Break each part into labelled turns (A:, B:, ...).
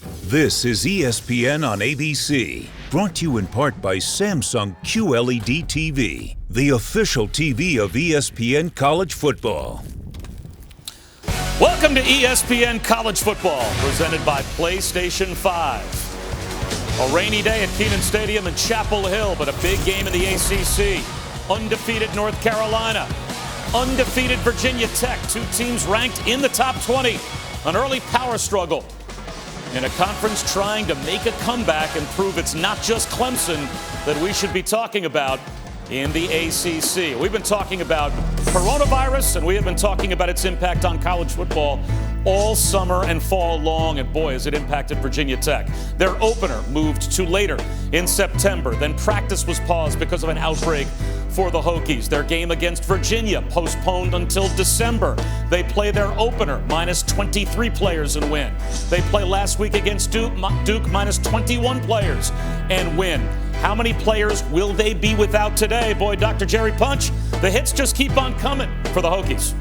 A: This is ESPN on ABC, brought to you in part by Samsung QLED TV, the official TV of ESPN College Football.
B: Welcome to ESPN College Football, presented by PlayStation 5. A rainy day at Kenan Stadium in Chapel Hill, but a big game in the ACC. Undefeated North Carolina, undefeated Virginia Tech, two teams ranked in the top 20. An early power struggle in a conference trying to make a comeback and prove it's not just Clemson that we should be talking about in the ACC. We've been talking about coronavirus, and we have been talking about its impact on college football all summer and fall long, and boy, has it impacted Virginia Tech. Their opener moved to later in September. Then practice was paused because of an outbreak for the Hokies. Their game against Virginia postponed until December. They play their opener minus 23 players and win. They play last week against Duke minus 21 players and win. How many players will they be without today? Boy, Dr. Jerry Punch, the hits just keep on coming for the Hokies.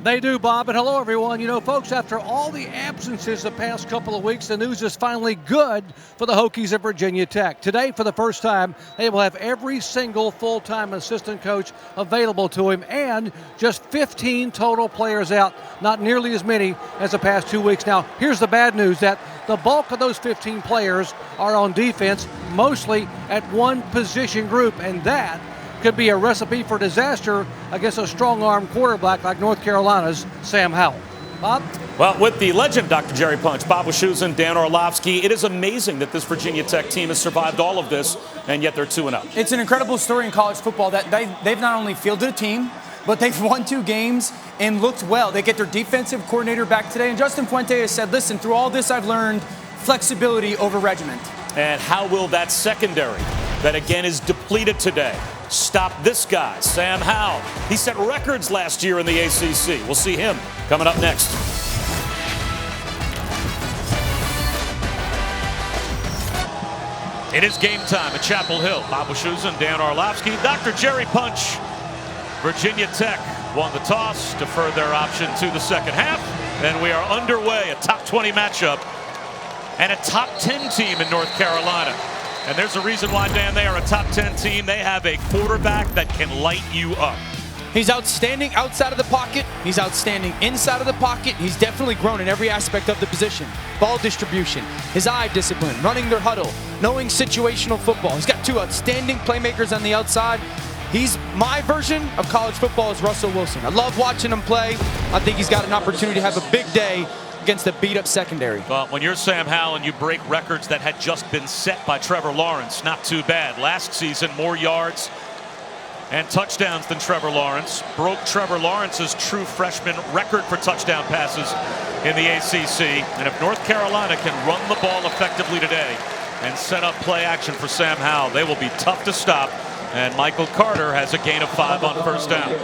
C: They do, Bob, and hello, everyone. You know, folks, after all the absences the past couple of weeks, the news is finally good for the Hokies at Virginia Tech. Today, for the first time, they will have every single full-time assistant coach available to him, and just 15 total players out, not nearly as many as the past 2 weeks. Now, here's the bad news, that the bulk of those 15 players are on defense, mostly at one position group, and that could be a recipe for disaster against a strong-arm quarterback like North Carolina's Sam Howell. Bob?
B: Well, with the legend, Dr. Jerry Punch, Bob Wischusen, Dan Orlovsky, it is amazing that this Virginia Tech team has survived all of this, and yet they're 2-0.
D: It's an incredible story in college football that they've not only fielded a team, but they've won 2 games and looked well. They get their defensive coordinator back today, and Justin Fuente has said, listen, through all this I've learned flexibility over regiment. And
B: how will that secondary, that again is depleted today, stop this guy, Sam Howell? He set records last year in the ACC. We'll see him coming up next. It is game time at Chapel Hill. Bob Wischusen, Dan Orlovsky, Dr. Jerry Punch. Virginia Tech won the toss, deferred their option to the second half, and we are underway. A top 20 matchup and a top 10 team in North Carolina. And there's a reason why, Dan, they are a top 10 team. They have a quarterback that can light you up.
D: He's outstanding outside of the pocket. He's outstanding inside of the pocket. He's definitely grown in every aspect of the position. Ball distribution, his eye discipline, running their huddle, knowing situational football. He's got 2 outstanding playmakers on the outside. He's my version of college football is Russell Wilson. I love watching him play. I think he's got an opportunity to have a big day against a beat-up secondary.
B: Well, when you're Sam Howell and you break records that had just been set by Trevor Lawrence, not too bad. Last season, more yards and touchdowns than Trevor Lawrence. Broke Trevor Lawrence's true freshman record for touchdown passes in the ACC. And if North Carolina can run the ball effectively today and set up play action for Sam Howell, they will be tough to stop. And Michael Carter has a gain of 5 on first down.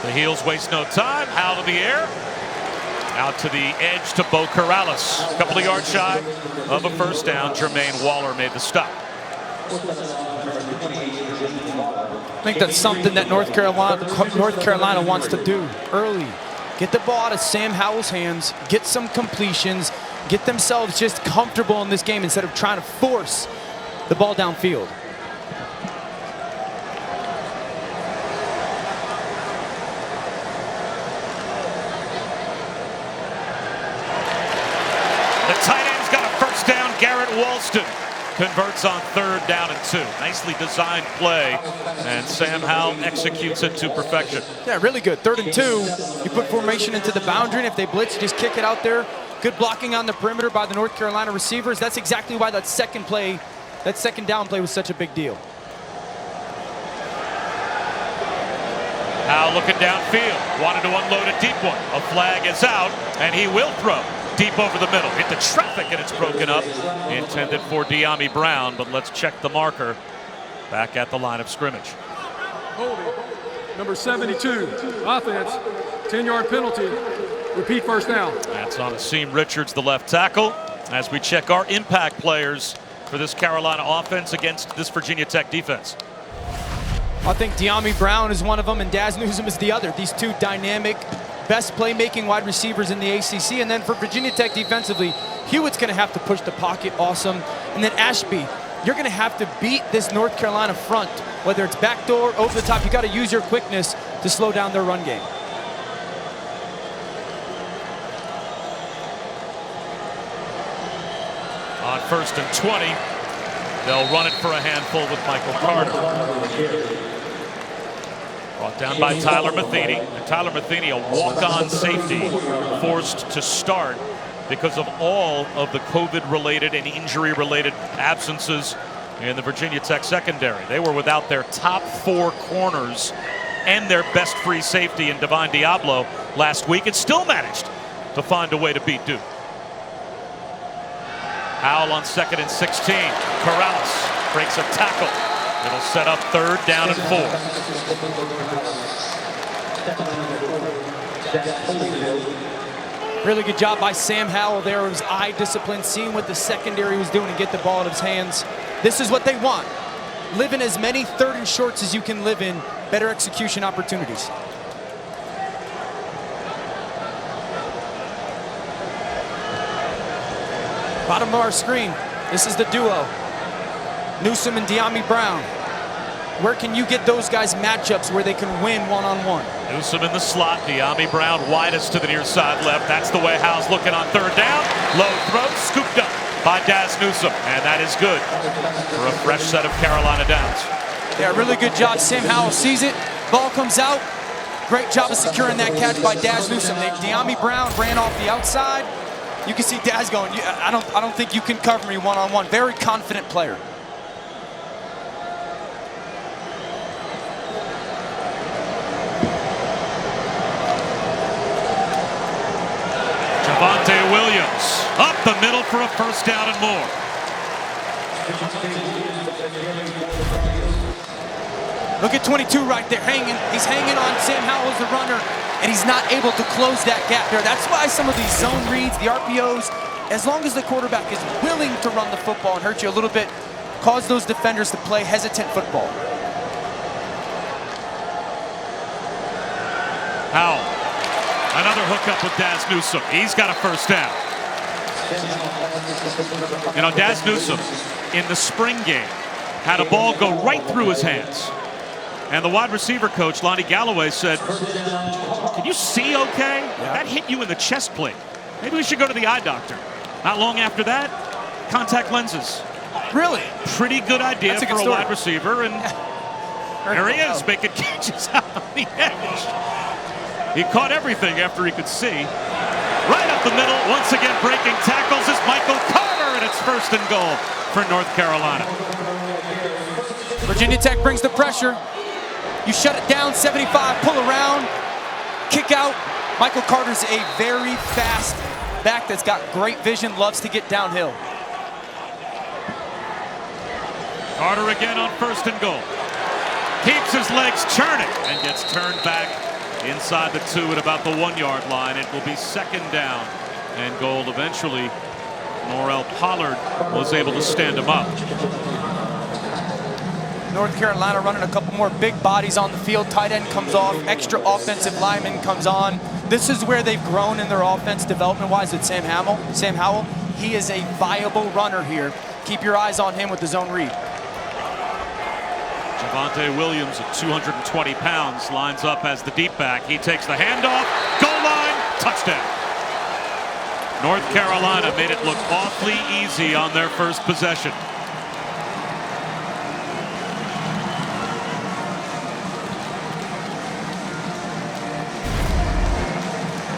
B: The heels waste no time. Howell to the air. Out to the edge to Bo Corrales. A couple of yards shy of a first down. Jermaine Waller made the stop.
D: I think that's something that North Carolina wants to do early. Get the ball out of Sam Howell's hands, get some completions, get themselves just comfortable in this game instead of trying to force the ball downfield.
B: The tight end's got a first down. Garrett Walston converts on 3rd down and 2. Nicely designed play, and Sam Howell executes it to perfection.
D: Yeah, really good. 3rd and 2. You put formation into the boundary, and if they blitz, you just kick it out there. Good blocking on the perimeter by the North Carolina receivers. That's exactly why that second down play was such a big deal.
B: Howell looking downfield. Wanted to unload a deep one. A flag is out, and he will throw. Deep over the middle, hit the traffic, and it's broken up. Intended for De'Ami Brown, but let's check the marker back at the line of scrimmage.
E: Holding, number 72, offense, 10-yard penalty, repeat first down.
B: That's on Asim Richards, the left tackle, as we check our impact players for this Carolina offense against this Virginia Tech defense.
D: I think De'Ami Brown is one of them and Daz Newsome is the other. These two dynamic, best playmaking wide receivers in the ACC. And then for Virginia Tech defensively, Hewitt's going to have to push the pocket awesome. And then Ashby, you're going to have to beat this North Carolina front, whether it's backdoor, over the top. You got to use your quickness to slow down their run game.
B: On 1st and 20, they'll run it for a handful with Michael Carter. Brought down by Tyler Matheny. And Tyler Matheny, a walk-on safety, forced to start because of all of the COVID-related and injury-related absences in the Virginia Tech secondary. They were without their top 4 corners and their best free safety in Divine Diablo last week, and still managed to find a way to beat Duke. Howell on 2nd and 16. Corrales breaks a tackle. It'll set up 3rd down and 4.
D: Really good job by Sam Howell there. It was eye discipline, seeing what the secondary was doing to get the ball out of his hands. This is what they want. Live in as many 3rd and shorts as you can live in. Better execution opportunities. Bottom of our screen, this is the duo. Newsome and De'Ami Brown. Where can you get those guys matchups where they can win one-on-one?
B: Newsome in the slot, De'Ami Brown widest to the near side left. That's the way Howell's looking on 3rd down. Low throw, scooped up by Daz Newsome, and that is good for a fresh set of Carolina downs.
D: Yeah, really good job. Sam Howell sees it, ball comes out. Great job of securing that catch by Daz Newsome. De'Ami Brown ran off the outside. You can see Daz going, I don't think you can cover me one-on-one. Very confident player.
B: Javonte Williams up the middle for a 1st down and more.
D: Look at 22 right there, hanging. He's hanging on Sam Howell as the runner, and he's not able to close that gap there. That's why some of these zone reads, the RPOs, as long as the quarterback is willing to run the football and hurt you a little bit, cause those defenders to play hesitant football.
B: Howell, another hookup with Daz Newsome. He's got a 1st down. You know, Daz Newsome in the spring game had a ball go right through his hands. And the wide receiver coach, Lonnie Galloway, said, "Can you see okay? Yeah. That hit you in the chest plate. Maybe we should go to the eye doctor." Not long after that, contact lenses.
D: Really?
B: Pretty good idea for a wide receiver. And there he is, making catches out on the edge. He caught everything after he could see. Right up the middle, once again breaking tackles is Michael Carter, and it's 1st and goal for North Carolina.
D: Virginia Tech brings the pressure. You shut it down, 75, pull around, kick out. Michael Carter's a very fast back that's got great vision, loves to get downhill.
B: Carter again on 1st and goal. Keeps his legs churning and gets turned back inside the 2 at about the 1-yard line. It will be 2nd down and goal eventually. Norrell Pollard was able to stand him up.
D: North Carolina running a couple more big bodies on the field. Tight end comes off, extra offensive lineman comes on. This is where they've grown in their offense development-wise with Sam Howell. He is a viable runner here. Keep your eyes on him with the zone read.
B: Javonte Williams at 220 pounds lines up as the deep back. He takes the handoff, goal line, touchdown. North Carolina made it look awfully easy on their 1st possession.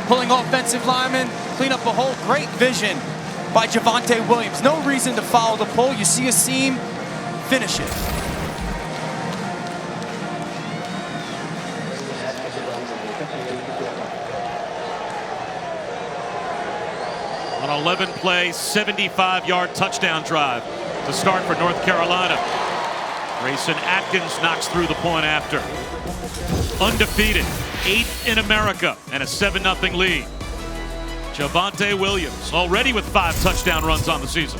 D: Pulling offensive lineman, clean up a hole. Great vision by Javonte Williams. No reason to follow the pull. You see a seam, finish it.
B: An 11-play, 75-yard touchdown drive to start for North Carolina. Grayson Atkins knocks through the point after. Undefeated, 8th in America, and a 7-0 lead. Javonte Williams already with 5 touchdown runs on the season.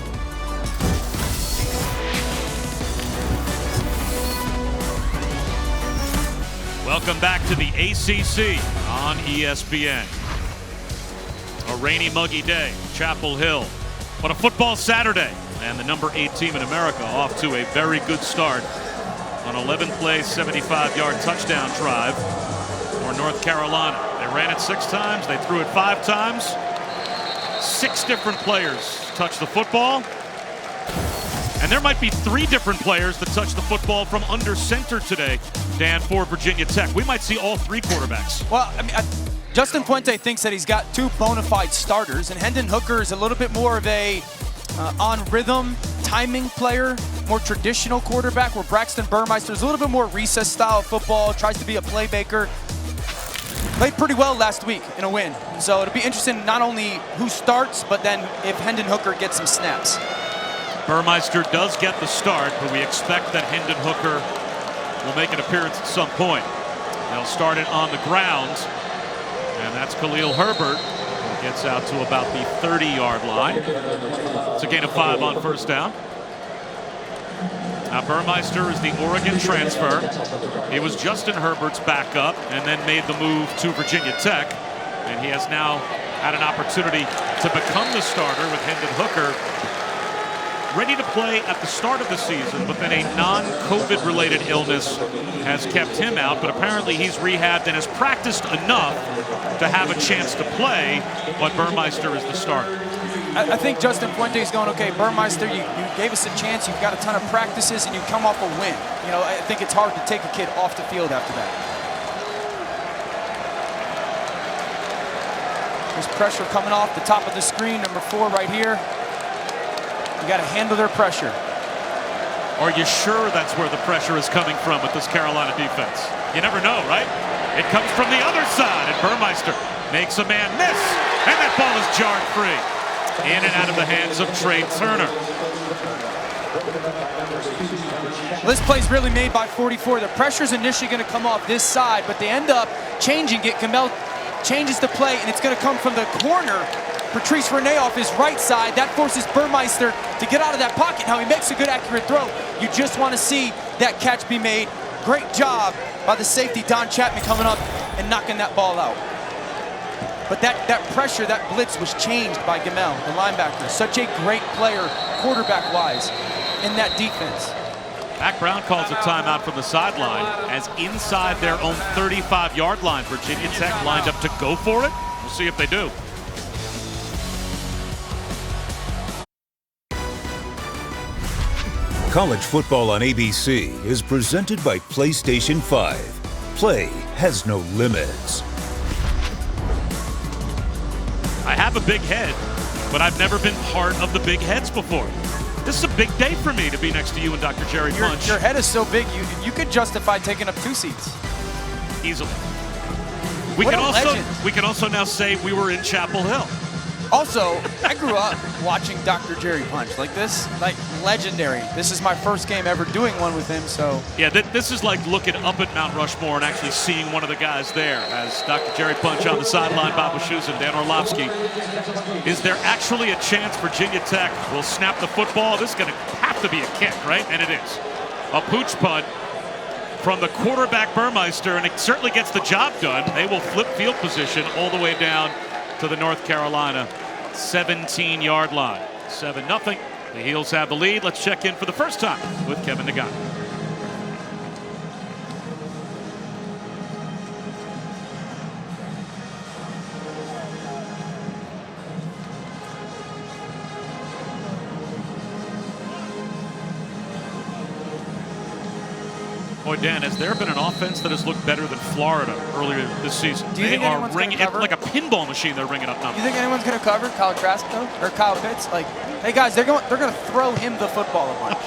B: Welcome back to the ACC on ESPN. A rainy, muggy day, Chapel Hill. But a football Saturday, and the number 8 team in America off to a very good start on 11-play, 75-yard touchdown drive for North Carolina. They ran it 6 times, they threw it 5 times. 6 different players touched the football. And there might be 3 different players that touch the football from under center today, Dan, for Virginia Tech. We might see all 3 quarterbacks.
D: Well, I mean, Justin Fuente thinks that he's got 2 bona fide starters, and Hendon Hooker is a little bit more of a on-rhythm, timing player, more traditional quarterback, where Braxton Burmeister is a little bit more recess style of football, tries to be a playmaker. Played pretty well last week in a win. So it'll be interesting not only who starts, but then if Hendon Hooker gets some snaps.
B: Burmeister does get the start, but we expect that Hendon Hooker will make an appearance at some point. They'll start it on the ground, and that's Khalil Herbert, who gets out to about the 30-yard line. It's a gain of 5 on first down. Now Burmeister is the Oregon transfer. He was Justin Herbert's backup and then made the move to Virginia Tech, and he has now had an opportunity to become the starter with Hendon Hooker ready to play at the start of the season, but then a non-COVID related illness has kept him out, but apparently he's rehabbed and has practiced enough to have a chance to play, but Burmeister is the starter.
D: I think Justin Fuente is going, okay, Burmeister, you gave us a chance, you've got a ton of practices, and you come off a win. You know, I think it's hard to take a kid off the field after that. There's pressure coming off the top of the screen, number 4 right here. You got to handle their pressure.
B: Are you sure that's where the pressure is coming from with this Carolina defense? You never know, right? It comes from the other side, and Burmeister makes a man miss, and that ball is jarred free. In and out of the hands of Trey Turner.
D: This play's really made by 44. The pressure's initially going to come off this side, but they end up changing it. Gamel changes the play, and it's going to come from the corner. Patrice Rene off his right side. That forces Burmeister to get out of that pocket. Now he makes a good, accurate throw. You just want to see that catch be made. Great job by the safety, Don Chapman, coming up and knocking that ball out. But that pressure, that blitz was changed by Gamel, the linebacker. Such a great player, quarterback-wise, in that defense.
B: Mack Brown calls a timeout from the sideline as inside their own 35-yard line, Virginia Tech lined up to go for it. We'll see if they do.
A: College football on ABC is presented by PlayStation 5. Play has no limits.
B: I have a big head, but I've never been part of the big heads before. This is a big day for me to be next to you and Dr. Jerry Punch.
D: Your head is so big, you could justify taking up 2 seats.
B: Easily. We can also now say we were in Chapel Hill.
D: Also, I grew up watching Dr. Jerry Punch. Like this, like legendary. This is my first game ever doing one with him, so.
B: Yeah, this is like looking up at Mount Rushmore and actually seeing one of the guys there as Dr. Jerry Punch on the sideline, Bob Wischusen, Dan Orlovsky. Is there actually a chance Virginia Tech will snap the football? This is going to have to be a kick, right? And it is. A pooch punt from the quarterback Burmeister, and it certainly gets the job done. They will flip field position all the way down to the North Carolina 17-yard line. 7-0. The Heels have the lead. Let's check in for the first time with Kevin Nagano. Boy, Dan, has there been an offense that has looked better than Florida earlier this season?
D: Do you think anyone's
B: ringing it like a pinball machine. They're ringing up numbers.
D: You think anyone's going to cover Kyle Trask though, or Kyle Pitts? Like, hey guys, they're going to throw him the football a bunch.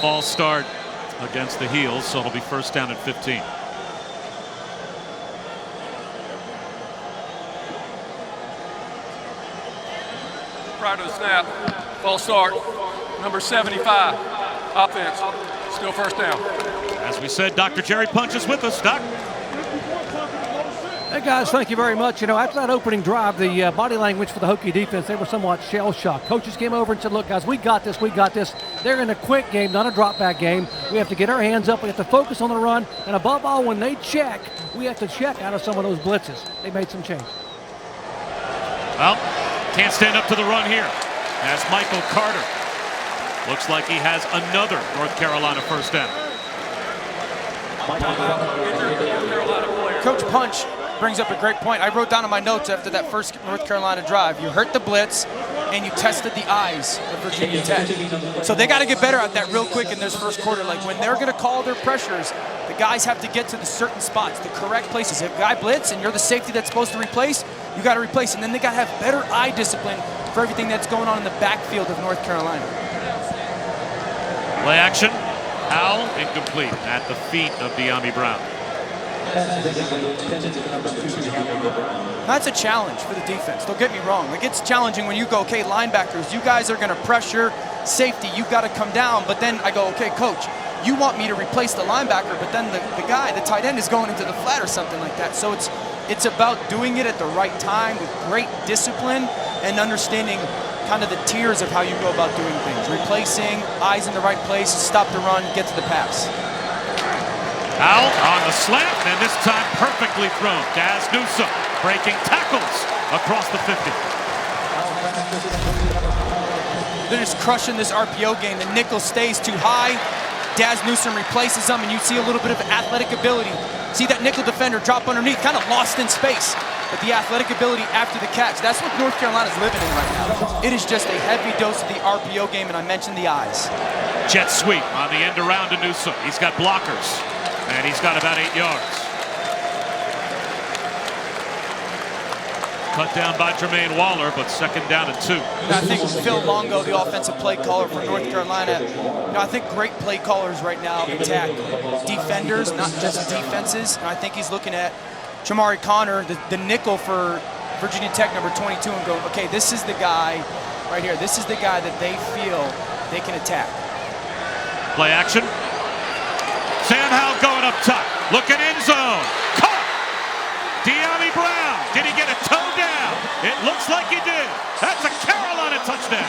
B: False start against the Heels, so it'll be first down at 15.
E: Prior to the snap, false start, number 75, offense. Still first down.
B: As we said, Dr. Jerry Punch is with us. Doc.
C: Hey guys, thank you very much. You know, after that opening drive, the body language for the Hokie defense, they were somewhat shell-shocked. Coaches came over and said, look guys, we got this. They're in a quick game, not a drop back game. We have to get our hands up. We have to focus on the run. And above all, when they check, we have to check out of some of those blitzes. They made some change.
B: Well, can't stand up to the run here. As Michael Carter looks like he has another North Carolina first down.
D: Coach Punch brings up a great point. I wrote down in my notes after that first North Carolina drive, you hurt the blitz and you tested the eyes of Virginia Tech. So they got to get better at that real quick in this first quarter. Like when they're going to call their pressures, the guys have to get to the certain spots, the correct places. If a guy blitz and you're the safety that's supposed to replace, you got to replace. And then they got to have better eye discipline for everything that's going on in the backfield of North Carolina.
B: Play action. Howell incomplete at the feet of De'Ami Brown.
D: That's a challenge for the defense. Don't get me wrong. Like it's challenging when you go, okay, linebackers, you guys are going to pressure safety. You've got to come down. But then I go, okay, coach, you want me to replace the linebacker, but then the guy, the tight end, is going into the flat or something like that. So it's about doing it at the right time with great discipline and understanding kind of the tiers of how you go about doing things. Replacing, eyes in the right place, stop the run, get to the pass.
B: Howell on the slant, and this time perfectly thrown. Daz Newsome breaking tackles across the 50.
D: They're just crushing this RPO game. The nickel stays too high. Daz Newsome replaces them, and you see a little bit of athletic ability. See that nickel defender drop underneath, kind of lost in space. But the athletic ability after the catch, that's what North Carolina's living in right now. It is just a heavy dose of the RPO game, and I mentioned the eyes.
B: Jet sweep on the end around to Newsome. He's got blockers, and he's got about 8 yards. Cut down by Jermaine Waller, but second down and 2.
D: I think Phil Longo, the offensive play caller for North Carolina, I think great play callers right now attack defenders, not just defenses. And I think he's looking at Jamari Connor, the nickel for Virginia Tech, number 22, and go, okay, this is the guy right here. This is the guy that they feel they can attack.
B: Play action. Sam Howell going up top. Looking end zone. Caught. De'Ami Brown. Did he get a toe down? It looks like he did. That's a Carolina touchdown.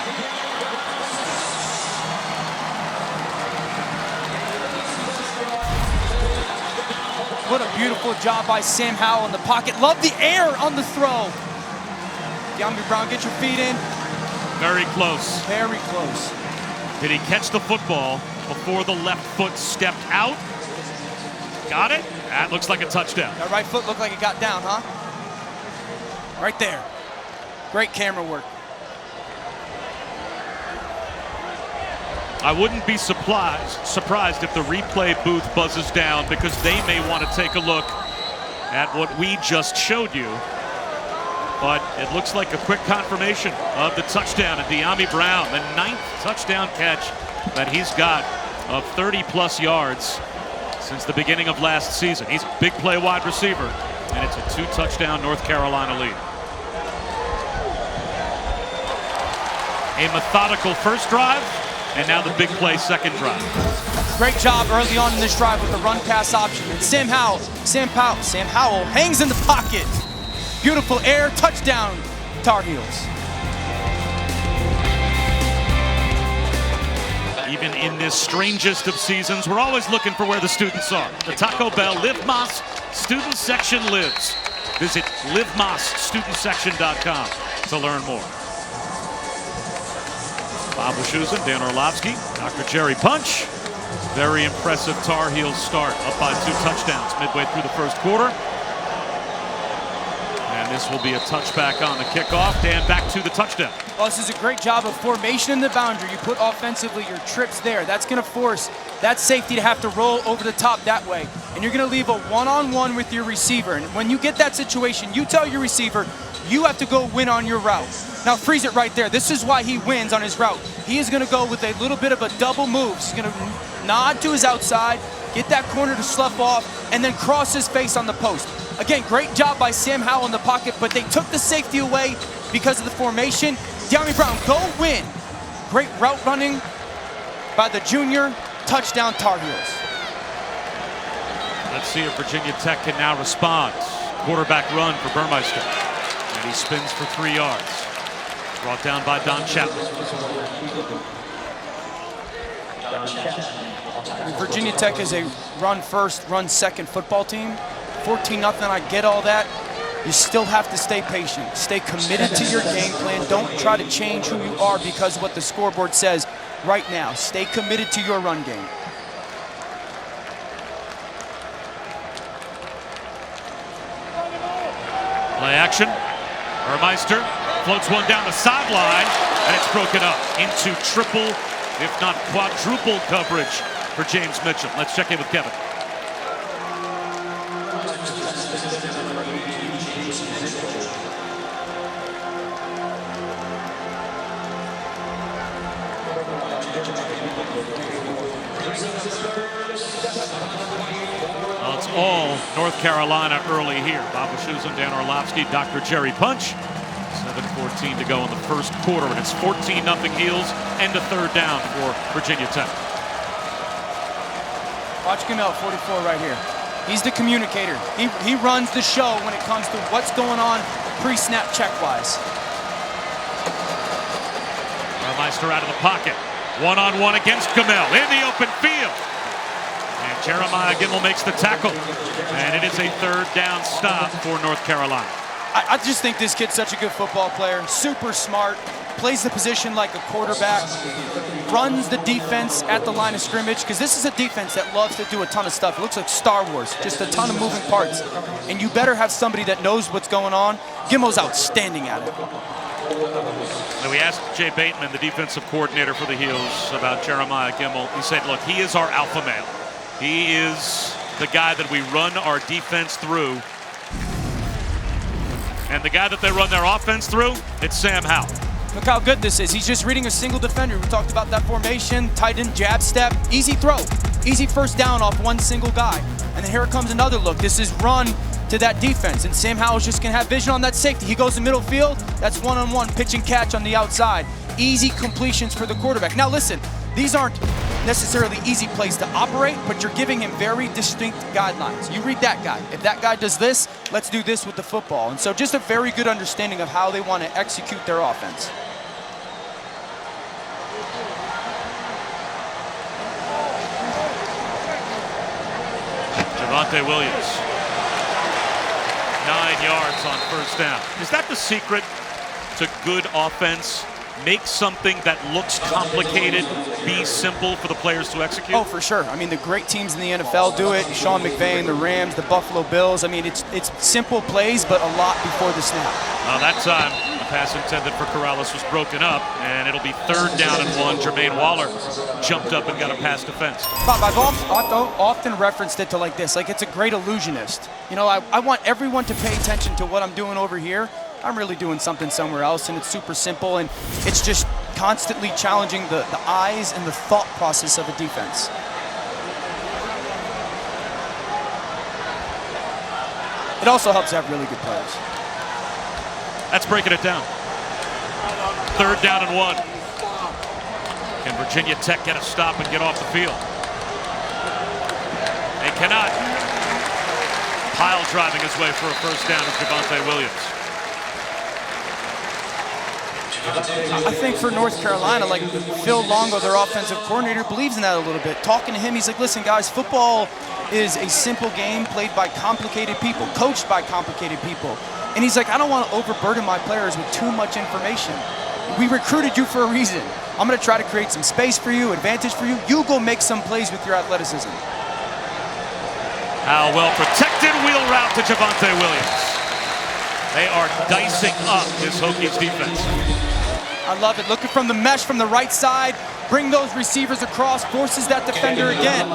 D: What a beautiful job by Sam Howell in the pocket. Love the air on the throw. De'Ami Brown, get your feet in.
B: Very close.
D: Very close.
B: Did he catch the football before the left foot stepped out? Got it? That looks like a touchdown.
D: That right foot looked like it got down, huh? Right there. Great camera work.
B: I wouldn't be surprised if the replay booth buzzes down, because they may want to take a look at what we just showed you. But it looks like a quick confirmation of the touchdown. And De'Ami Brown, the 9th touchdown catch that he's got of 30-plus yards since the beginning of last season. He's a big play wide receiver, and it's a 2-touchdown North Carolina lead. A methodical first drive, and now the big play second drive.
D: Great job early on in this drive with the run-pass option. And Sam Howell hangs in the pocket. Beautiful air, touchdown, Tar Heels.
B: Even in this strangest of seasons, we're always looking for where the students are. The Taco Bell Live Mas student section lives. Visit livemasstudentsection.com to learn more. Bob Wischusen, Dan Orlovsky, Dr. Jerry Punch. Very impressive Tar Heels start, up by 2 touchdowns midway through the first quarter. And this will be a touchback on the kickoff. Dan, back to the touchdown.
D: Well, this is a great job of formation in the boundary. You put offensively your trips there. That's going to force that safety to have to roll over the top that way. And you're going to leave a one-on-one with your receiver. And when you get that situation, you tell your receiver, you have to go win on your route. Now freeze it right there. This is why he wins on his route. He is going to go with a little bit of a double move. He's going to nod to his outside, get that corner to slough off, and then cross his face on the post. Again, great job by Sam Howell in the pocket, but they took the safety away because of the formation. De'Ami Brown, go win. Great route running by the junior. Touchdown Tar Heels.
B: Let's see if Virginia Tech can now respond. Quarterback run for Burmeister. And he spins for 3 yards. Brought down by Don Chapman.
D: Virginia Tech is a run first, run second football team. 14-0, I get all that. You still have to stay patient. Stay committed to your game plan. Don't try to change who you are because of what the scoreboard says right now. Stay committed to your run game.
B: Play action. Burmeister floats one down the sideline, and it's broken up into triple, if not quadruple coverage for James Mitchell. Let's check in with Kevin. Well, it's all North Carolina early here. Bob Wischusen, Dan Orlovsky, Dr. Jerry Punch. 7:14 to go in the first quarter, and it's 14-0 Heels and a third down for Virginia Tech.
D: Watch Gamel, 44 right here. He's the communicator. He runs the show when it comes to what's going on pre-snap check-wise.
B: Burmeister out of the pocket. One-on-one against Gamel in the open field. And Jeremiah Gimmel makes the tackle. And it is a third down stop for North Carolina.
D: I just think this kid's such a good football player. Super smart. Plays the position like a quarterback. Runs the defense at the line of scrimmage. Because this is a defense that loves to do a ton of stuff. It looks like Star Wars. Just a ton of moving parts. And you better have somebody that knows what's going on. Gimmel's outstanding at it.
B: Now we asked Jay Bateman, the defensive coordinator for the Heels, about Jeremiah Gimmel. He said, look, he is our alpha male. He is the guy that we run our defense through. And the guy that they run their offense through, it's Sam Howell.
D: Look how good this is. He's just reading a single defender. We talked about that formation, tight end, jab step, easy throw. Easy first down off one single guy. And then here comes another look. This is run to that defense, and Sam Howell's just gonna have vision on that safety. He goes to middle field, that's one-on-one, pitch and catch on the outside. Easy completions for the quarterback. Now listen, these aren't necessarily easy plays to operate, but you're giving him very distinct guidelines. You read that guy. If that guy does this, let's do this with the football. And so just a very good understanding of how they want to execute their offense.
B: Javonte Williams. 9 yards on first down. Is that the secret to good offense? Make something that looks complicated be simple for the players to execute?
D: Oh, for sure. I mean, the great teams in the NFL do it. Sean McVay, the Rams, the Buffalo Bills. I mean, it's simple plays, but a lot before the snap.
B: Well, that time, the pass intended for Corrales was broken up, and it'll be third down and 1. Jermaine Waller jumped up and got a pass defense.
D: Bob, I've often referenced it to like this, like it's a great illusionist. You know, I want everyone to pay attention to what I'm doing over here. I'm really doing something somewhere else, and it's super simple, and it's just constantly challenging the eyes and the thought process of a defense. It also helps to have really good players.
B: That's breaking it down. Third down and 1. Can Virginia Tech get a stop and get off the field? They cannot. Pile driving his way for a first down is Javonte Williams.
D: I think for North Carolina, like Phil Longo, their offensive coordinator, believes in that a little bit. Talking to him, he's like, listen, guys, football is a simple game played by complicated people, coached by complicated people. And he's like, I don't want to overburden my players with too much information. We recruited you for a reason. I'm going to try to create some space for you, advantage for you. You go make some plays with your athleticism.
B: How well protected wheel route to Javonte Williams. They are dicing up this Hokies defense.
D: I love it. Looking from the mesh from the right side, bring those receivers across, forces that defender again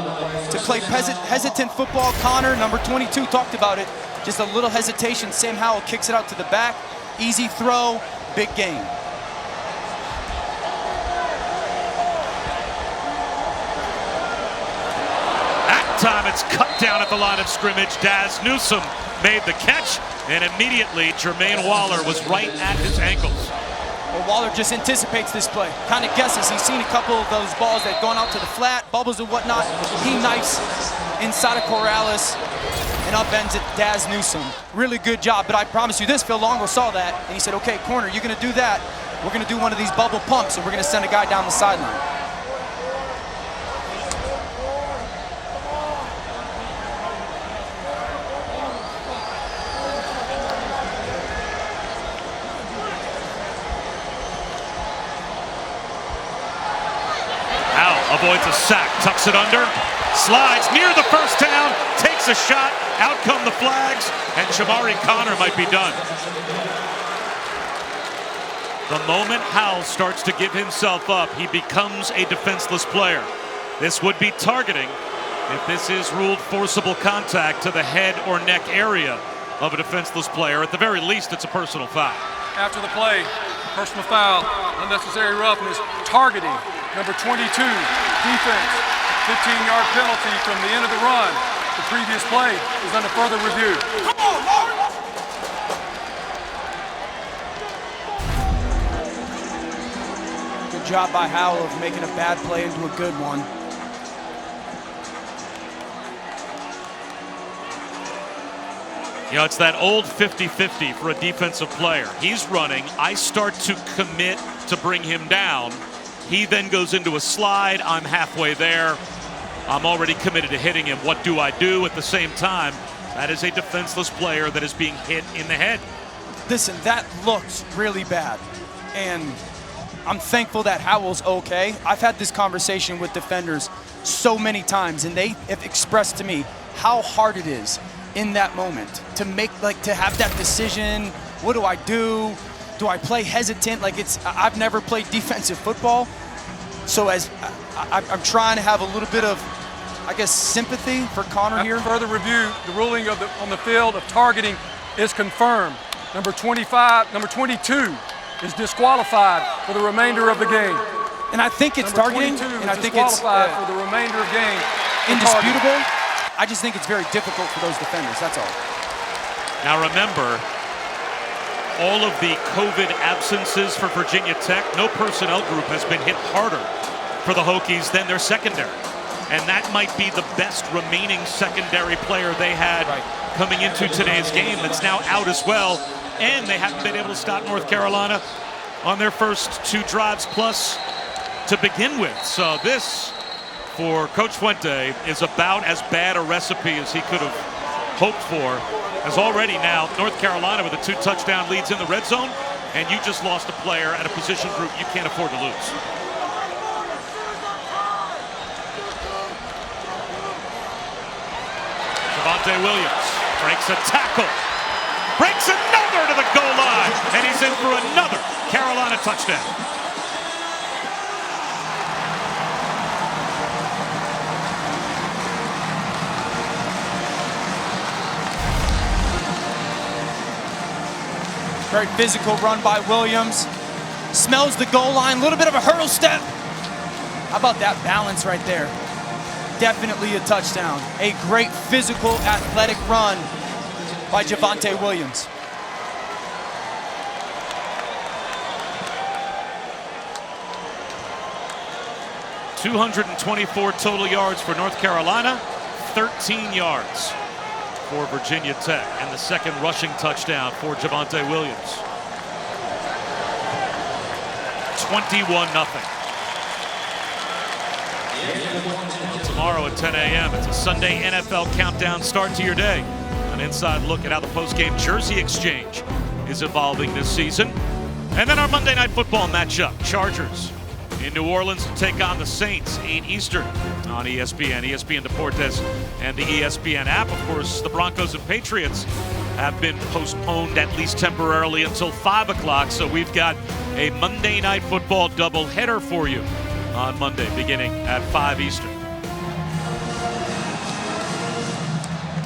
D: to play hesitant football. Connor, number 22, talked about it. Just a little hesitation. Sam Howell kicks it out to the back. Easy throw, big gain.
B: That time it's cut down at the line of scrimmage. Daz Newsome made the catch, and immediately Jermaine Waller was right at his ankles.
D: Well, Waller just anticipates this play, kind of guesses. He's seen a couple of those balls that gone out to the flat, bubbles and whatnot. He knifes inside of Corrales and upends it Daz Newsome. Really good job, but I promise you this, Phil Longo saw that, and he said, okay, corner, you're gonna do that. We're gonna do one of these bubble pumps, and we're gonna send a guy down the sideline.
B: avoids a sack, tucks it under, slides near the first down, takes a shot, out come the flags, and Shamari Connor might be done. The moment Howell starts to give himself up, he becomes a defenseless player. This would be targeting if this is ruled forcible contact to the head or neck area of a defenseless player. At the very least, it's a personal foul.
E: After the play, personal foul, unnecessary roughness, targeting, number 22, defense, 15-yard penalty from the end of the run. The previous play is under further review. Come on, Lawrence!
D: Good job by Howell of making a bad play into a good one.
B: You know, it's that old 50-50 for a defensive player. He's running. I start to commit to bring him down. He then goes into a slide. I'm halfway there. I'm already committed to hitting him. What do I do at the same time? That is a defenseless player that is being hit in the head.
D: Listen, that looks really bad. And I'm thankful that Howell's okay. I've had this conversation with defenders so many times, and they have expressed to me how hard it is in that moment to make, to have that decision. What do I do? Do I play hesitant? I've never played defensive football, so as I'm trying to have a little bit of, I guess, sympathy for Connor here.
E: After further review, the ruling on the field of targeting is confirmed. Number 22 is disqualified for the remainder of the game.
D: And I think it's targeting, and I think it's
E: for the remainder of game.
D: Indisputable. I just think it's very difficult for those defenders, that's all.
B: Now remember, all of the COVID absences for Virginia Tech, no personnel group has been hit harder for the Hokies than their secondary. And that might be the best remaining secondary player they had coming into today's game that's now out as well. And they haven't been able to stop North Carolina on their first two drives plus to begin with. So this, for Coach Fuente, is about as bad a recipe as he could have hoped for. As already now, North Carolina with a 2-touchdown leads in the red zone, and you just lost a player at a position group you can't afford to lose. Javonte Williams breaks a tackle, breaks another to the goal line, and he's in for another Carolina touchdown.
D: Very physical run by Williams. Smells the goal line, a little bit of a hurdle step. How about that balance right there? Definitely a touchdown. A great physical, athletic run by Javonte Williams.
B: .224 total yards for North Carolina, 13 yards for Virginia Tech, and the second rushing touchdown for Javonte Williams. 21-0. Tomorrow at 10 a.m. it's a Sunday NFL countdown start to your day. An inside look at how the post-game jersey exchange is evolving this season. And then our Monday Night Football matchup. Chargers in New Orleans to take on the Saints, 8 Eastern on ESPN, ESPN Deportes, and the ESPN app. Of course, the Broncos and Patriots have been postponed at least temporarily until 5 o'clock, so we've got a Monday Night Football doubleheader for you on Monday beginning at 5 Eastern.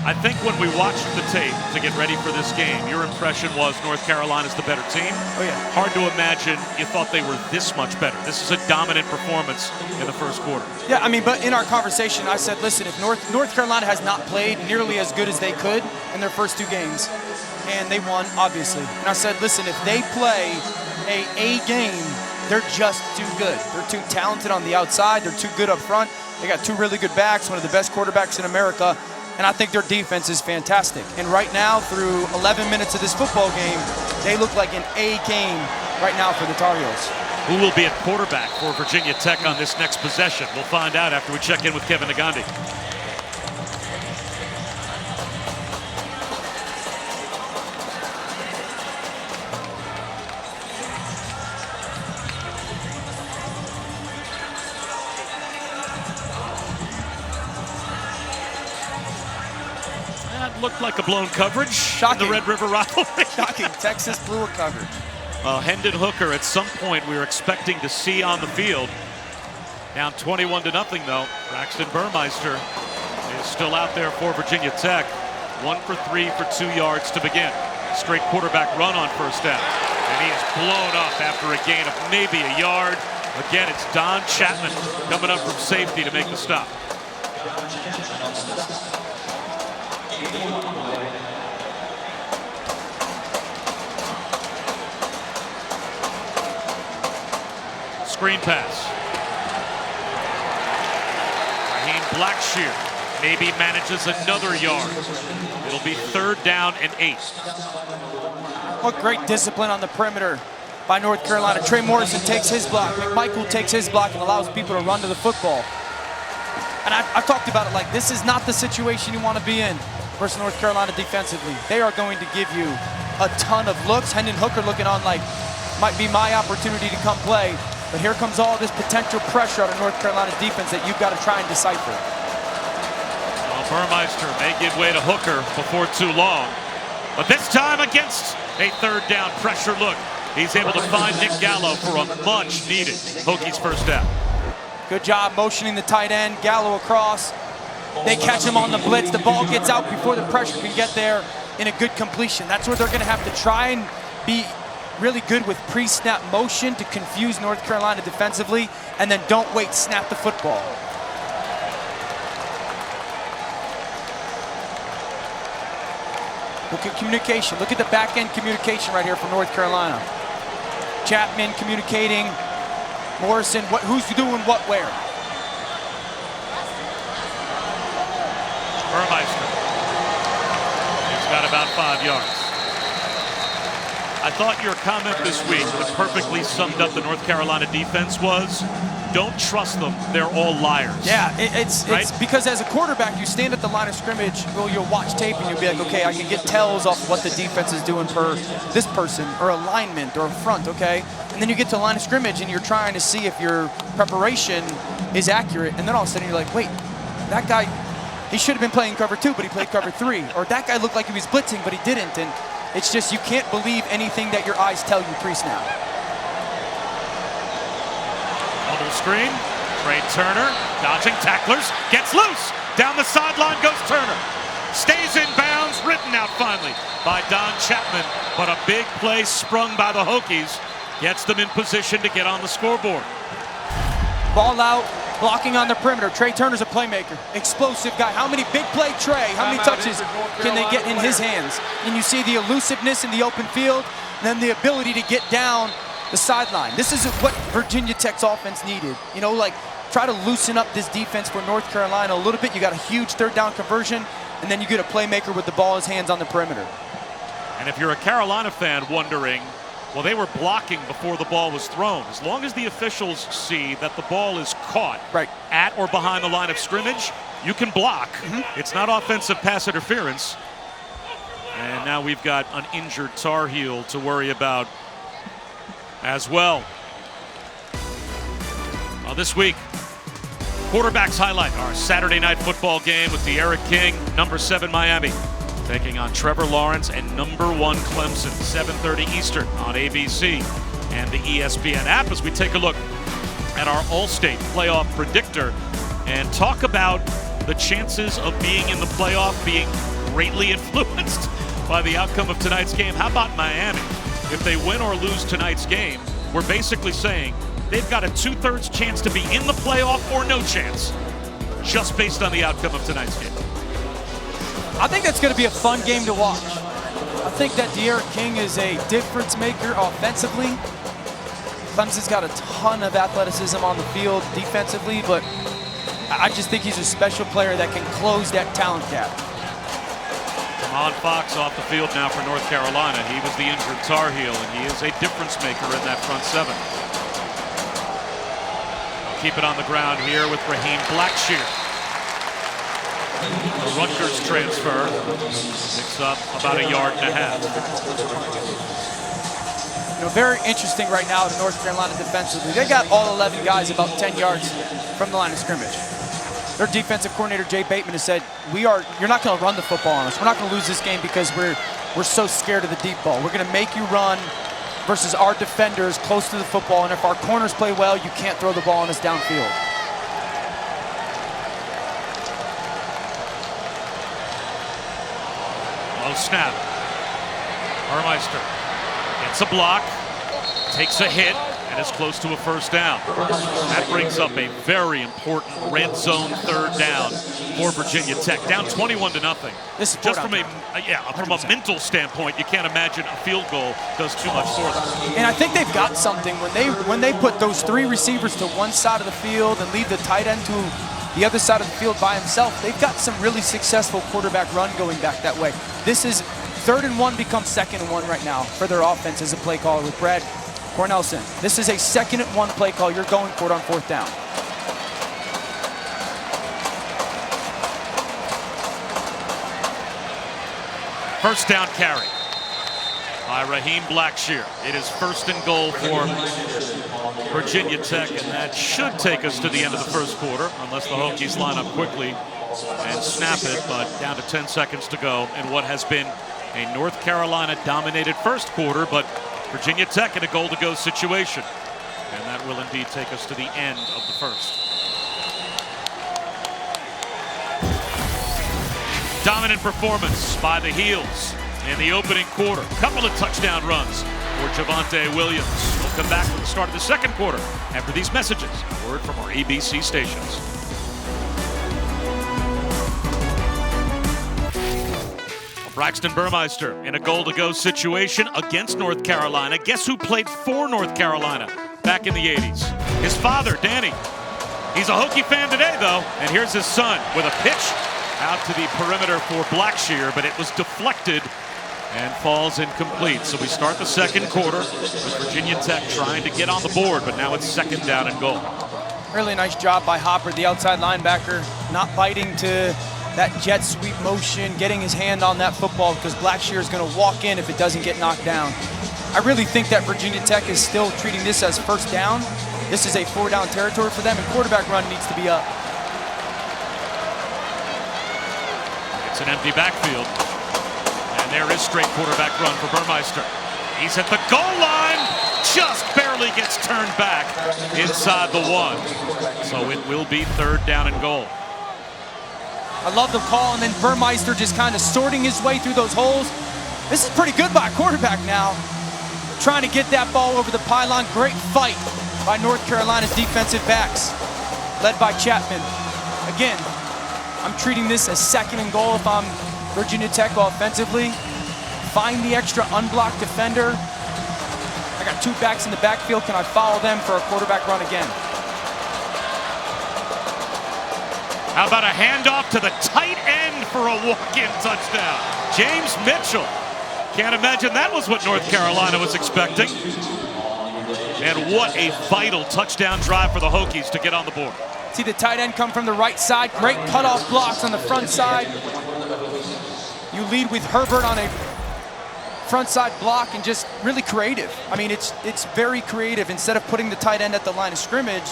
B: I think when we watched the tape to get ready for this game, your impression was North Carolina's the better team.
D: Oh, yeah.
B: Hard to imagine you thought they were this much better. This is a dominant performance in the first quarter.
D: Yeah, I mean, but in our conversation, I said, listen, if North Carolina has not played nearly as good as they could in their first two games, and they won, obviously. And I said, listen, if they play a game, they're just too good. They're too talented on the outside. They're too good up front. They got two really good backs, one of the best quarterbacks in America. And I think their defense is fantastic. And right now, through 11 minutes of this football game, they look like an A game right now for the Tar Heels.
B: Who will be at quarterback for Virginia Tech on this next possession? We'll find out after we check in with Kevin Nagandi. That looked like a blown coverage.
D: Shocking.
B: In the Red River rivalry.
D: Shocking. Texas blew a coverage.
B: Hendon Hooker, at some point, we were expecting to see on the field. Down 21-0, though. Braxton Burmeister is still out there for Virginia Tech. 1 for 3 for 2 yards to begin. Straight quarterback run on first down. And he is blown up after a gain of maybe a yard. Again, it's Don Chapman coming up from safety to make the stop. Screen pass. Raheem Blackshear maybe manages another yard. It'll be 3rd down and 8.
D: What great discipline on the perimeter by North Carolina. Trey Morrison takes his block. McMichael takes his block and allows people to run to the football. And I've talked about it, like, this is not the situation you want to be in versus North Carolina defensively. They are going to give you a ton of looks. Hendon Hooker looking on like, might be my opportunity to come play. But here comes all this potential pressure out of North Carolina's defense that you've got to try and decipher.
B: Well, Burmeister may give way to Hooker before too long. But this time against a 3rd down pressure look. He's able to find Nick Gallo for a much-needed Hokies first down.
D: Good job motioning the tight end. Gallo across. They catch him on the blitz. The ball gets out before the pressure can get there in a good completion. That's where they're going to have to try and be really good with pre-snap motion to confuse North Carolina defensively, and then don't wait, snap the football. Look at communication. Look at the back-end communication right here from North Carolina. Chapman communicating. Morrison, who's doing what where?
B: Burmeister. He's got about 5 yards. I thought your comment this week that perfectly summed up the North Carolina defense was, don't trust them, they're all liars.
D: Yeah, it's because as a quarterback, you stand at the line of scrimmage, well, you'll watch tape and you'll be like, okay, I can get tells off what the defense is doing for this person or alignment or front, okay? And then you get to the line of scrimmage and you're trying to see if your preparation is accurate, and then all of a sudden you're like, wait, that guy, he should have been playing cover 2, but he played cover 3. Or that guy looked like he was blitzing, but he didn't. And it's just, you can't believe anything that your eyes tell you pre-snap.
B: Bubble screen. Trey Turner dodging tacklers. Gets loose. Down the sideline goes Turner. Stays in bounds. Written out finally by Don Chapman. But a big play sprung by the Hokies gets them in position to get on the scoreboard.
D: Ball out. Blocking on the perimeter. Trey Turner's a playmaker. Explosive guy. How many big play Trey? How many touches can they get in his hands? And you see the elusiveness in the open field, and then the ability to get down the sideline. This is what Virginia Tech's offense needed. You know, like, try to loosen up this defense for North Carolina a little bit. You got a huge 3rd down conversion, and then you get a playmaker with the ball in his hands on the perimeter.
B: And if you're a Carolina fan wondering, well, they were blocking before the ball was thrown. As long as the officials see that the ball is caught at or behind the line of scrimmage, you can block. It's not offensive pass interference. And now we've got an injured Tar Heel to worry about as well. This week, quarterbacks highlight our Saturday night football game with De'Ara King, number 7 Miami, taking on Trevor Lawrence and number 1 Clemson, 7:30 Eastern on ABC and the ESPN app, as we take a look at our All-State playoff predictor and talk about the chances of being in the playoff being greatly influenced by the outcome of tonight's game. How about Miami? If they win or lose tonight's game, we're basically saying they've got a 2/3 chance to be in the playoff or no chance, just based on the outcome of tonight's game.
D: I think that's going to be a fun game to watch. I think that De'Ara King is a difference maker offensively. Clemson's got a ton of athleticism on the field defensively, but I just think he's a special player that can close that talent gap.
B: Ramon Fox off the field now for North Carolina. He was the injured Tar Heel, and he is a difference maker in that front 7. Keep it on the ground here with Raheem Blackshear. The Rutgers transfer picks up about 1.5 yards.
D: You know, very interesting right now to North Carolina defensively. They got all 11 guys about 10 yards from the line of scrimmage. Their defensive coordinator, Jay Bateman, has said, you're not going to run the football on us. We're not going to lose this game because we're so scared of the deep ball. We're going to make you run versus our defenders close to the football, and if our corners play well, you can't throw the ball on us downfield.
B: Low snap. Burmeister gets a block, takes a hit, and is close to a first down. That brings up a very important red zone third down for Virginia Tech. Down 21-0.
D: This is
B: just from a mental standpoint, you can't imagine a field goal does too much for them.
D: And I think they've got something when they put those 3 receivers to one side of the field and leave the tight end to the other side of the field by himself. They've got some really successful quarterback run going back that way. This is 3rd and 1 becomes 2nd and 1 right now for their offense as a play caller with Brad Cornelson. This is a 2nd and 1 play call. You're going for it on 4th down.
B: First down carry by Raheem Blackshear. It is 1st and goal for Virginia Tech, and that should take us to the end of the first quarter, unless the Hokies line up quickly and snap it, but down to 10 seconds to go in what has been a North Carolina-dominated first quarter, but Virginia Tech in a goal-to-go situation. And that will indeed take us to the end of the first. Dominant performance by the Heels in the opening quarter. Couple of touchdown runs for Javonte Williams. We'll come back for the start of the second quarter after these messages. A word from our ABC stations. Braxton Burmeister in a goal-to-go situation against North Carolina. Guess who played for North Carolina back in the 80s? His father, Danny. He's a Hokie fan today, though. And here's his son with a pitch out to the perimeter for Blackshear, but it was deflected and falls incomplete. So we start the second quarter with Virginia Tech trying to get on the board, but now it's 2nd down and goal.
D: Really nice job by Hopper, the outside linebacker, not biting to that jet sweep motion, getting his hand on that football because Blackshear is going to walk in if it doesn't get knocked down. I really think that Virginia Tech is still treating this as 1st down. This is a 4-down territory for them, and quarterback run needs to be up.
B: It's an empty backfield, and there is straight quarterback run for Burmeister. He's at the goal line, just barely gets turned back inside the 1. So it will be 3rd down and goal.
D: I love the call, and then Burmeister just kind of sorting his way through those holes. This is pretty good by a quarterback now. Trying to get that ball over the pylon. Great fight by North Carolina's defensive backs, led by Chapman. Again, I'm treating this as 2nd and goal if I'm Virginia Tech offensively. Find the extra unblocked defender. I got 2 backs in the backfield. Can I follow them for a quarterback run again?
B: How about a handoff to the tight end for a walk-in touchdown? James Mitchell. Can't imagine that was what North Carolina was expecting. And what a vital touchdown drive for the Hokies to get on the board.
D: See the tight end come from the right side. Great cutoff blocks on the front side. You lead with Herbert on a front side block and just really creative. I mean, it's very creative. Instead of putting the tight end at the line of scrimmage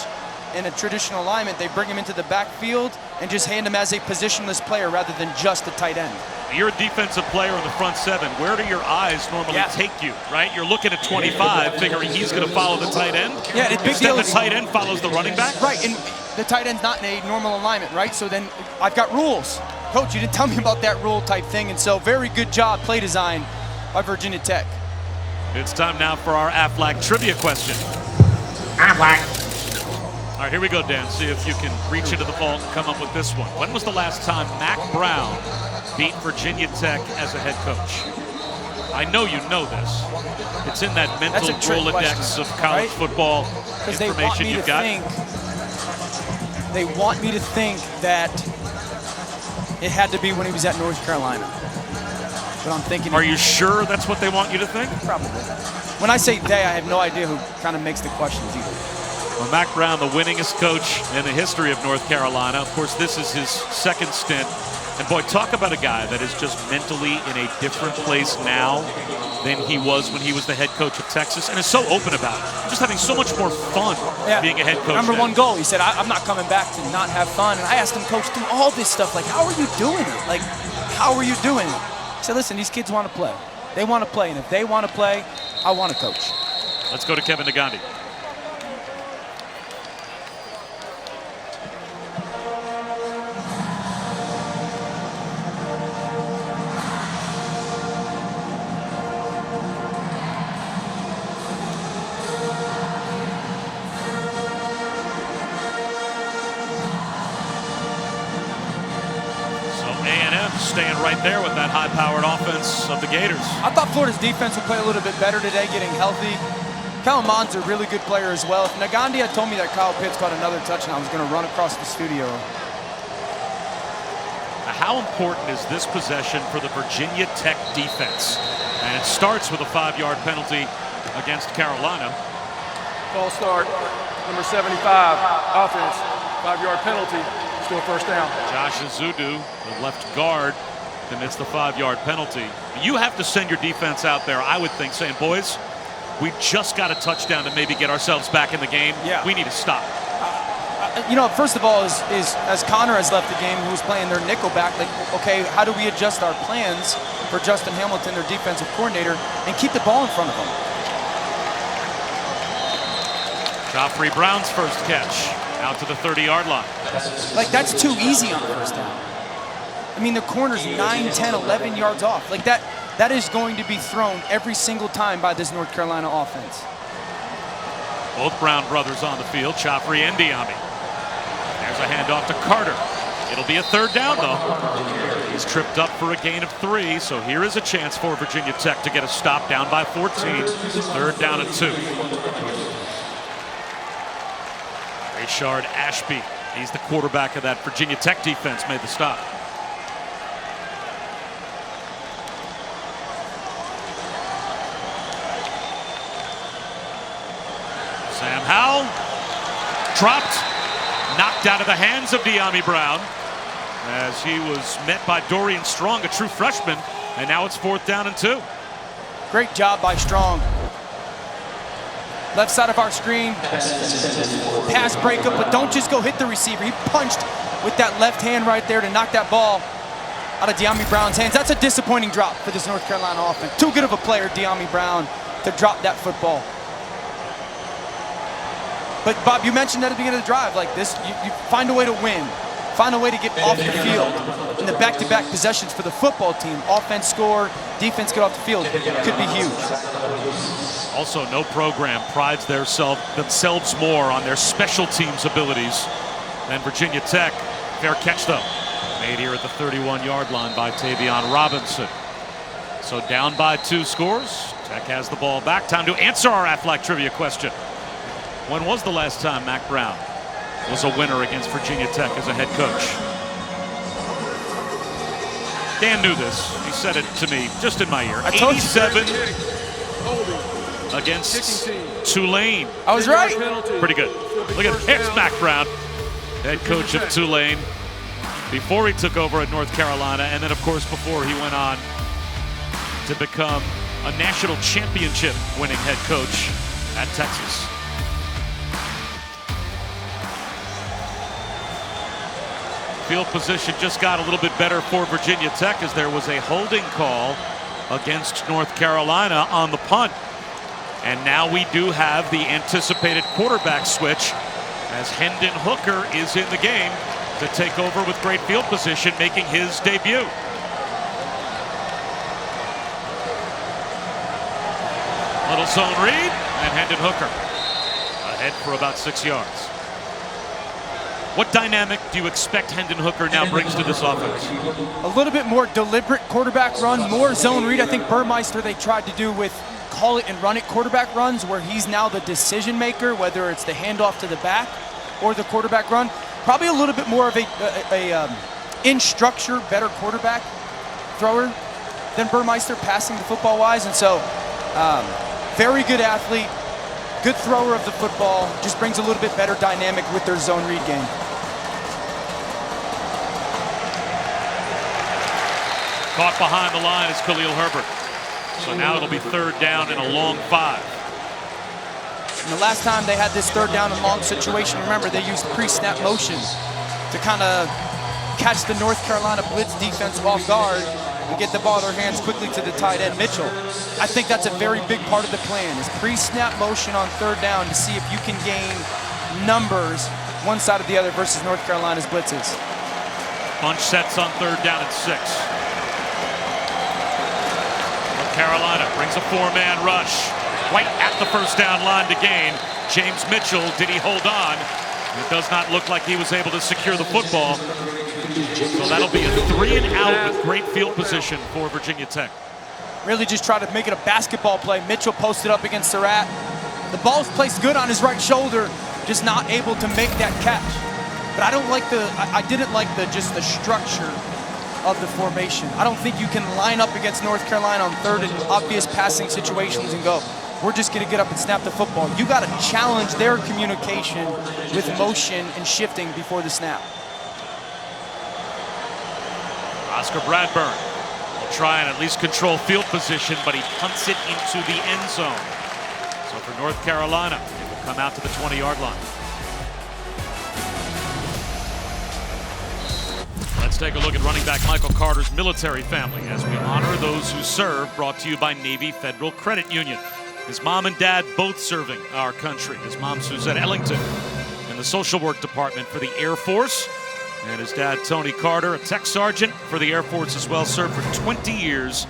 D: in a traditional alignment, they bring him into the backfield and just hand him as a positionless player rather than just a tight end.
B: You're a defensive player in the front 7. Where do your eyes normally take you, right? You're looking at 25, figuring he's going to follow the tight end.
D: Yeah, and big deal.
B: The tight end follows the running back.
D: Right, and the tight end's not in a normal alignment, right? So then I've got rules. Coach, you didn't tell me about that rule type thing, and so very good job, play design by Virginia Tech.
B: It's time now for our Aflac trivia question.
F: Aflac.
B: All right, here we go, Dan. See if you can reach into the vault and come up with this one. When was the last time Mac Brown beat Virginia Tech as a head coach? I know you know this. It's in that mental Rolodex of college football information you've got.
D: They want me to think that it had to be when he was at North Carolina. But I'm thinking...
B: Are you sure that's what they want you to think?
D: Probably. When I say they, I have no idea who kind of makes the questions either.
B: Well, Mac Brown, the winningest coach in the history of North Carolina. Of course, this is his 2nd stint And boy, talk about a guy that is just mentally in a different place now than he was when he was the head coach of Texas, and is so open about it. Just having so much more fun being a head coach.
D: Number one goal, he said, I'm not coming back to not have fun. And I asked him, Coach, through all this stuff, like, how are you doing it? Like, how are you doing it? He said, listen, these kids want to play. They want to play, and if they want to play, I want to coach.
B: Let's go to Kevin Nagandi. Staying right there with that high-powered offense of the Gators.
D: I thought Florida's defense would play a little bit better today, getting healthy. Kellen Mond's a really good player as well. If Nagandi had told me that Kyle Pitts caught another touchdown, I was going to run across the studio.
B: How important is this possession for the Virginia Tech defense? And it starts with a 5-yard penalty against Carolina.
E: False start, number 75, offense, 5-yard penalty. Still first down.
B: Josh Azudu, the left guard, commits the 5-yard penalty. You have to send your defense out there, I would think, saying, boys, we just got a touchdown to maybe get ourselves back in the game.
D: Yeah.
B: We need to stop.
D: You know, first of all, is as Connor has left the game, who's playing their nickel back, like, okay, how do we adjust our plans for Justin Hamilton, their defensive coordinator, and keep the ball in front of them?
B: Joffrey Brown's first catch. Out to the 30-yard line.
D: Like, that's too easy on first down. I mean, the corner's 9, 10, 11 yards off. Like, that is going to be thrown every single time by this North Carolina offense.
B: Both Brown brothers on the field, Joffrey and Diami. There's a handoff to Carter. It'll be a 3rd down, though. He's tripped up for a gain of 3, so here is a chance for Virginia Tech to get a stop down by 14. 3rd down and 2. Rashard Ashby, he's the quarterback of that Virginia Tech defense, made the stop. Sam Howell dropped, knocked out of the hands of Diami Brown as he was met by Dorian Strong, a true freshman, and now it's 4th down and 2.
D: Great job by Strong. Left side of our screen, pass breakup, but don't just go hit the receiver. He punched with that left hand right there to knock that ball out of Diami Brown's hands. That's a disappointing drop for this North Carolina offense. Too good of a player, Diami Brown, to drop that football. But Bob, you mentioned at the beginning of the drive, like this, you find a way to win, find a way to get off the field. In the back-to-back possessions for the football team, offense score, defense get off the field, could be huge.
B: Also, no program prides themselves more on their special teams abilities than Virginia Tech. Fair catch, though, made here at the 31-yard line by Tavion Robinson. So down by 2 scores. Tech has the ball back. Time to answer our Aflac trivia question. When was the last time Mack Brown was a winner against Virginia Tech as a head coach? Dan knew this. He said it to me just in my ear. 87 against Tulane.
D: I was right.
B: Pretty good. Look at this, Mack Brown, head coach of Tulane, before he took over at North Carolina, and then, of course, before he went on to become a national championship winning head coach at Texas. Field position just got a little bit better for Virginia Tech as there was a holding call against North Carolina on the punt. And now we do have the anticipated quarterback switch as Hendon Hooker is in the game to take over with great field position, making his debut. Little zone read, and Hendon Hooker ahead for about 6 yards. What dynamic do you expect Hendon Hooker now brings to this offense?
D: A little bit more deliberate quarterback run, more zone read. I think Burmeister, they tried to do with call it and run it quarterback runs, where he's now the decision maker, whether it's the handoff to the back or the quarterback run. Probably a little bit more of a in structure, better quarterback thrower than Burmeister, passing the football wise. And so very good athlete, good thrower of the football, just brings a little bit better dynamic with their zone read game.
B: Caught behind the line is Khalil Herbert. So now it'll be 3rd down and a long 5.
D: And the last time they had this 3rd down and long situation, remember, they used pre-snap motion to kind of catch the North Carolina blitz defense off guard and get the ball in their hands quickly to the tight end, Mitchell. I think that's a very big part of the plan, is pre-snap motion on 3rd down to see if you can gain numbers one side or the other versus North Carolina's blitzes.
B: Bunch sets on 3rd down and 6. North Carolina brings a 4-man rush. Right at the 1st down line to gain. James Mitchell, did he hold on? It does not look like he was able to secure the football. So that'll be a 3 and out with great field position for Virginia Tech.
D: Really just try to make it a basketball play. Mitchell posted up against Surratt. The ball's placed good on his right shoulder, just not able to make that catch. But I don't like I didn't like just the structure of the formation. I don't think you can line up against North Carolina on 3rd and obvious passing situations and go, we're just going to get up and snap the football. You got to challenge their communication with motion and shifting before the snap.
B: Oscar Bradburn will try and at least control field position, but he punts it into the end zone. So for North Carolina, it will come out to the 20-yard line. Let's take a look at running back Michael Carter's military family as we honor those who serve, brought to you by Navy Federal Credit Union. His mom and dad both serving our country. His mom, Suzette Ellington, in the social work department for the Air Force. And his dad, Tony Carter, a tech sergeant for the Air Force as well, served for 20 years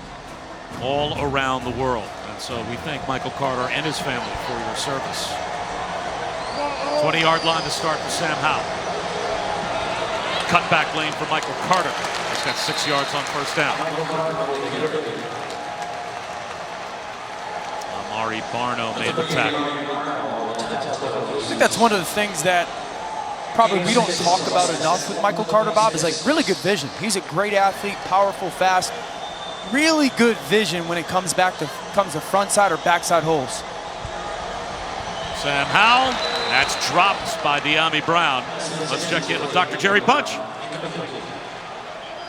B: all around the world. And so we thank Michael Carter and his family for your service. 20-yard line to start for Sam Howell. Cutback lane for Michael Carter. He's got 6 yards on 1st down. Amari Barno made the tackle.
D: I think that's one of the things that probably we don't talk about enough with Michael Carter, Bob, is like really good vision. He's a great athlete, powerful, fast, really good vision when it comes to frontside or backside holes.
B: Sam Howell, that's dropped by De'Ami Brown. Let's check in with Dr. Jerry Punch.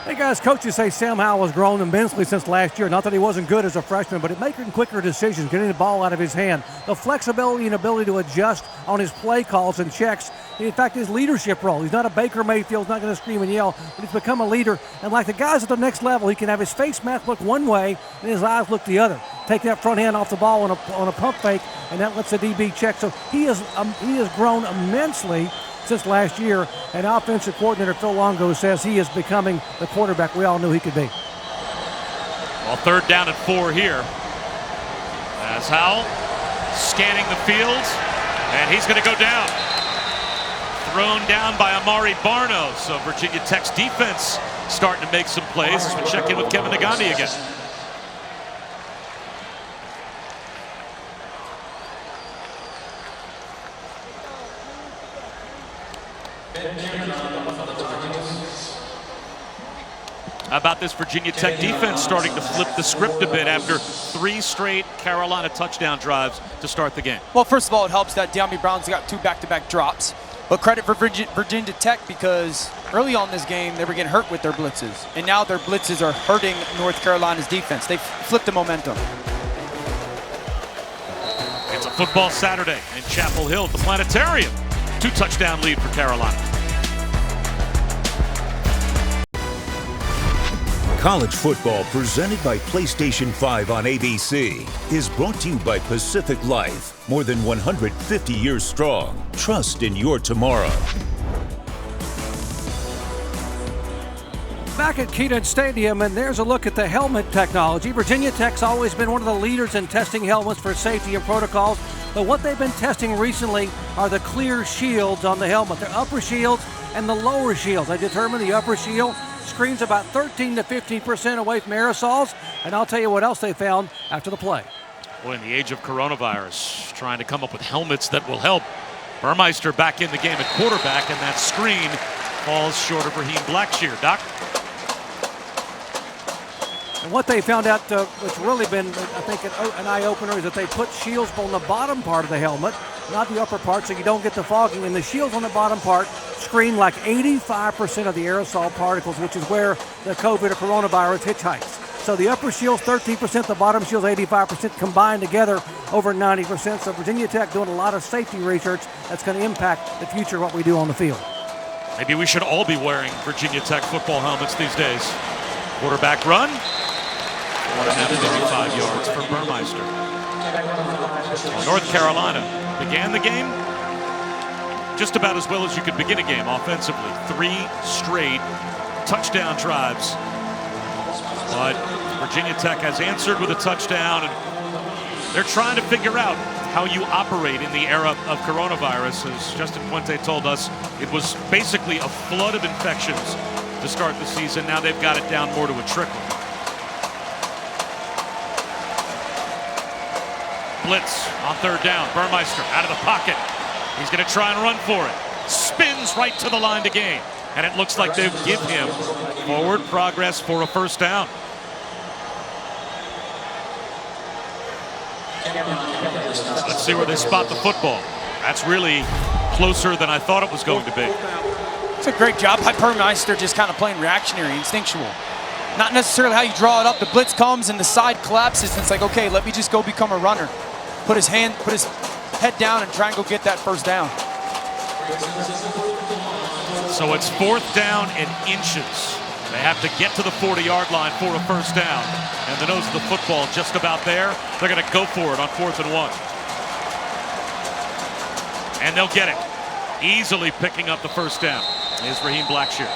C: Hey guys, coaches say Sam Howell has grown immensely since last year. Not that he wasn't good as a freshman, but making quicker decisions, getting the ball out of his hand, the flexibility and ability to adjust on his play calls and checks. In fact, his leadership role. He's not a Baker Mayfield, he's not going to scream and yell, but he's become a leader. And like the guys at the next level, he can have his face mask look one way and his eyes look the other. Take that front hand off the ball on a pump fake, and that lets the DB check. So he has grown immensely since last year, and offensive coordinator Phil Longo says he is becoming the quarterback we all knew he could be.
B: Well, 3rd down and 4 here. As Howell scanning the field, and he's going to go down. Thrown down by Amari Barno. So Virginia Tech's defense starting to make some plays as we check in with Kevin Nagandi again. How about this Virginia Tech defense starting to flip the script a bit after 3 straight Carolina touchdown drives to start the game?
D: Well, first of all, it helps that De'Ami Brown's got 2 back-to-back drops. But credit for Virginia Tech, because early on in this game, they were getting hurt with their blitzes. And now their blitzes are hurting North Carolina's defense. They flipped the momentum.
B: It's a football Saturday in Chapel Hill at the Planetarium. 2-touchdown lead for Carolina.
A: College football presented by PlayStation 5 on ABC is brought to you by Pacific Life. More than 150 years strong. Trust in your tomorrow.
C: Back at Kenan Stadium, and there's a look at the helmet technology. Virginia Tech's always been one of the leaders in testing helmets for safety and protocols, but what they've been testing recently are the clear shields on the helmet. The upper shields and the lower shields. They determined the upper shield screens about 13 to 15% away from aerosols, and I'll tell you what else they found after the play.
B: Boy, in the age of coronavirus, trying to come up with helmets that will help. Burmeister back in the game at quarterback, and that screen falls short of Raheem Blackshear. Doc?
C: And what they found out, what's really been, I think, an eye-opener is that they put shields on the bottom part of the helmet, not the upper part, so you don't get the fogging. And the shields on the bottom part screen like 85% of the aerosol particles, which is where the COVID or coronavirus hitchhikes. So the upper shield's 13%, the bottom shield's 85%, combined together over 90%. So Virginia Tech doing a lot of safety research that's going to impact the future of what we do on the field.
B: Maybe we should all be wearing Virginia Tech football helmets these days. Quarterback run. 1.5 yards for Burmeister. Well, North Carolina began the game just about as well as you could begin a game offensively. 3 straight touchdown drives. But Virginia Tech has answered with a touchdown, and they're trying to figure out how you operate in the era of coronavirus. As Justin Fuente told us, it was basically a flood of infections to start the season. Now they've got it down more to a trickle. Blitz on 3rd down. Burmeister out of the pocket. He's going to try and run for it. Spins right to the line to gain. And it looks like they'll give him forward progress for a 1st down. Let's see where they spot the football. That's really closer than I thought it was going to be.
D: It's a great job by Burmeister, just kind of playing reactionary, instinctual. Not necessarily how you draw it up. The blitz comes and the side collapses, and it's like, okay, let me just go become a runner. Put his head down and try and go get that 1st down.
B: So it's 4th down and inches. They have to get to the 40-yard line for a 1st down. And the nose of the football just about there. They're going to go for it on 4th and 1. And they'll get it. Easily picking up the 1st down is Raheem Blackshear.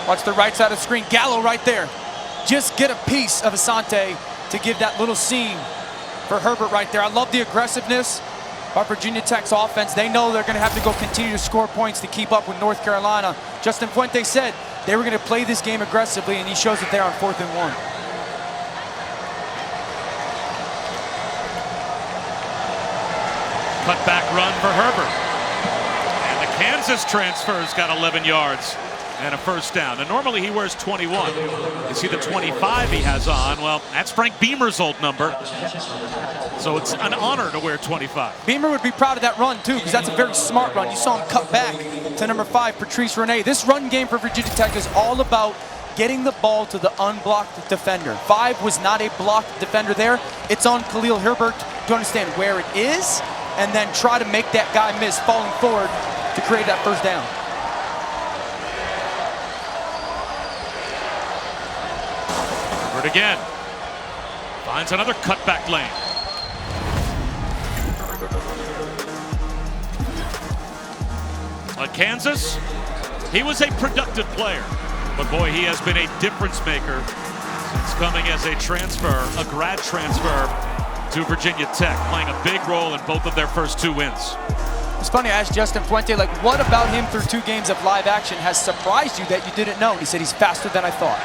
D: Watch the right side of the screen. Gallo right there. Just get a piece of Asante to give that little seam for Herbert right there. I love the aggressiveness by Virginia Tech's offense. They know they're going to have to go continue to score points to keep up with North Carolina. Justin Fuente said they were going to play this game aggressively, and he shows it there on 4th and 1.
B: Cutback run for Herbert. And the Kansas transfer's got 11 yards and a 1st down. And normally he wears 21. You see the 25 he has on. Well, that's Frank Beamer's old number. So it's an honor to wear 25.
D: Beamer would be proud of that run, too, because that's a very smart run. You saw him cut back to number 5, Patrice Rene. This run game for Virginia Tech is all about getting the ball to the unblocked defender. 5 was not a blocked defender there. It's on Khalil Herbert to understand where it is and then try to make that guy miss falling forward to create that 1st down.
B: Herbert again. Finds another cutback lane. Kansas, he was a productive player, but boy, he has been a difference maker since coming as a transfer, a grad transfer to Virginia Tech, playing a big role in both of their first 2 wins.
D: It's funny, I asked Justin Fuente, like, what about him through 2 games of live action has surprised you that you didn't know? And he said he's faster than I thought.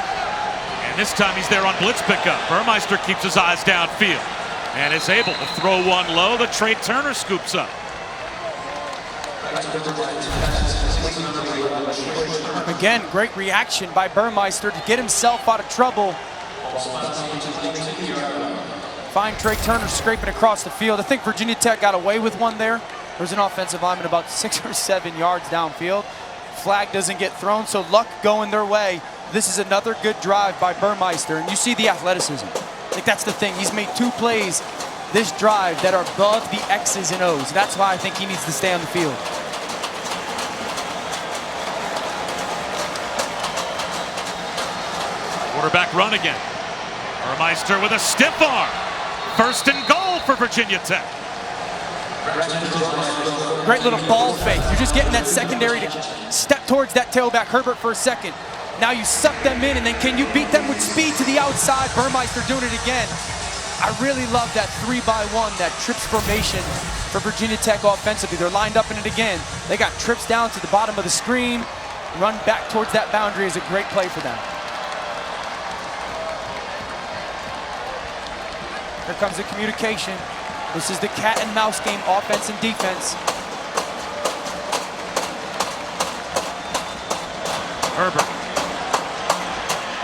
B: And this time he's there on blitz pickup. Burmeister keeps his eyes downfield and is able to throw one low that Trey Turner scoops up.
D: Again, great reaction by Burmeister to get himself out of trouble. Find Trey Turner scraping across the field. I think Virginia Tech got away with one there. There's an offensive lineman about 6 or 7 yards downfield. Flag doesn't get thrown, so luck going their way. This is another good drive by Burmeister, and you see the athleticism. I think that's the thing. He's made 2 plays this drive that are above the X's and O's. That's why I think he needs to stay on the field.
B: Quarterback run again. Burmeister with a stiff arm. 1st and goal for Virginia Tech.
D: Great little ball fake. You're just getting that secondary to step towards that tailback Herbert for a second. Now you suck them in, and then can you beat them with speed to the outside? Burmeister doing it again. I really love that 3-by-1, that trips formation for Virginia Tech offensively. They're lined up in it again. They got trips down to the bottom of the screen. Run back towards that boundary is a great play for them. Here comes the communication. This is the cat and mouse game, offense and defense.
B: Herbert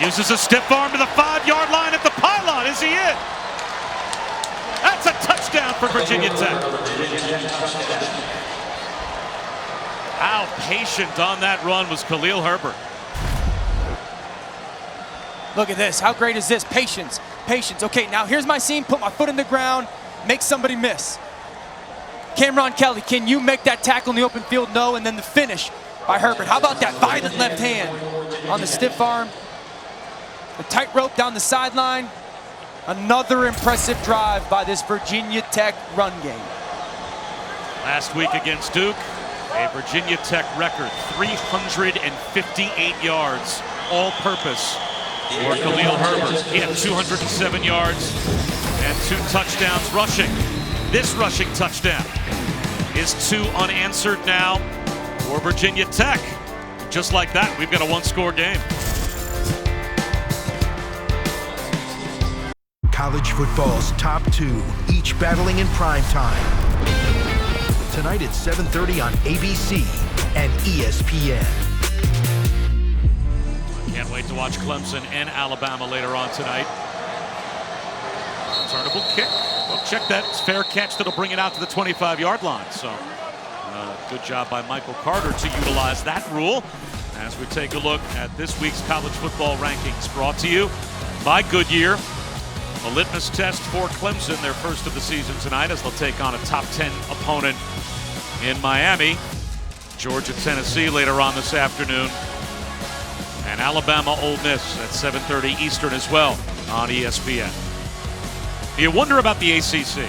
B: uses a stiff arm to the 5-yard line at the pylon. Is he in? That's a touchdown for Virginia Tech. How patient on that run was Khalil Herbert.
D: Look at this. How great is this? Patience. Patience. Okay, now here's my scene. Put my foot in the ground. Make somebody miss. Cameron Kelly, can you make that tackle in the open field? No. And then the finish by Herbert. How about that violent left hand on the stiff arm? The tightrope down the sideline. Another impressive drive by this Virginia Tech run game.
B: Last week against Duke, a Virginia Tech record 358 yards, all-purpose for Khalil Herbert. He had 207 yards and 2 touchdowns rushing. This rushing touchdown is 2 unanswered now for Virginia Tech. Just like that, we've got a 1-score game.
G: College football's top 2, each battling in prime time. Tonight at 7:30 on ABC and ESPN.
B: Can't wait to watch Clemson and Alabama later on tonight. Returnable kick. Well, check that. It's fair catch that'll bring it out to the 25-yard line. So good job by Michael Carter to utilize that rule as we take a look at this week's college football rankings, brought to you by Goodyear. A litmus test for Clemson, their first of the season tonight, as they'll take on a top 10 opponent in Miami. Georgia, Tennessee later on this afternoon. And Alabama, Ole Miss at 7:30 Eastern as well on ESPN. You wonder about the ACC,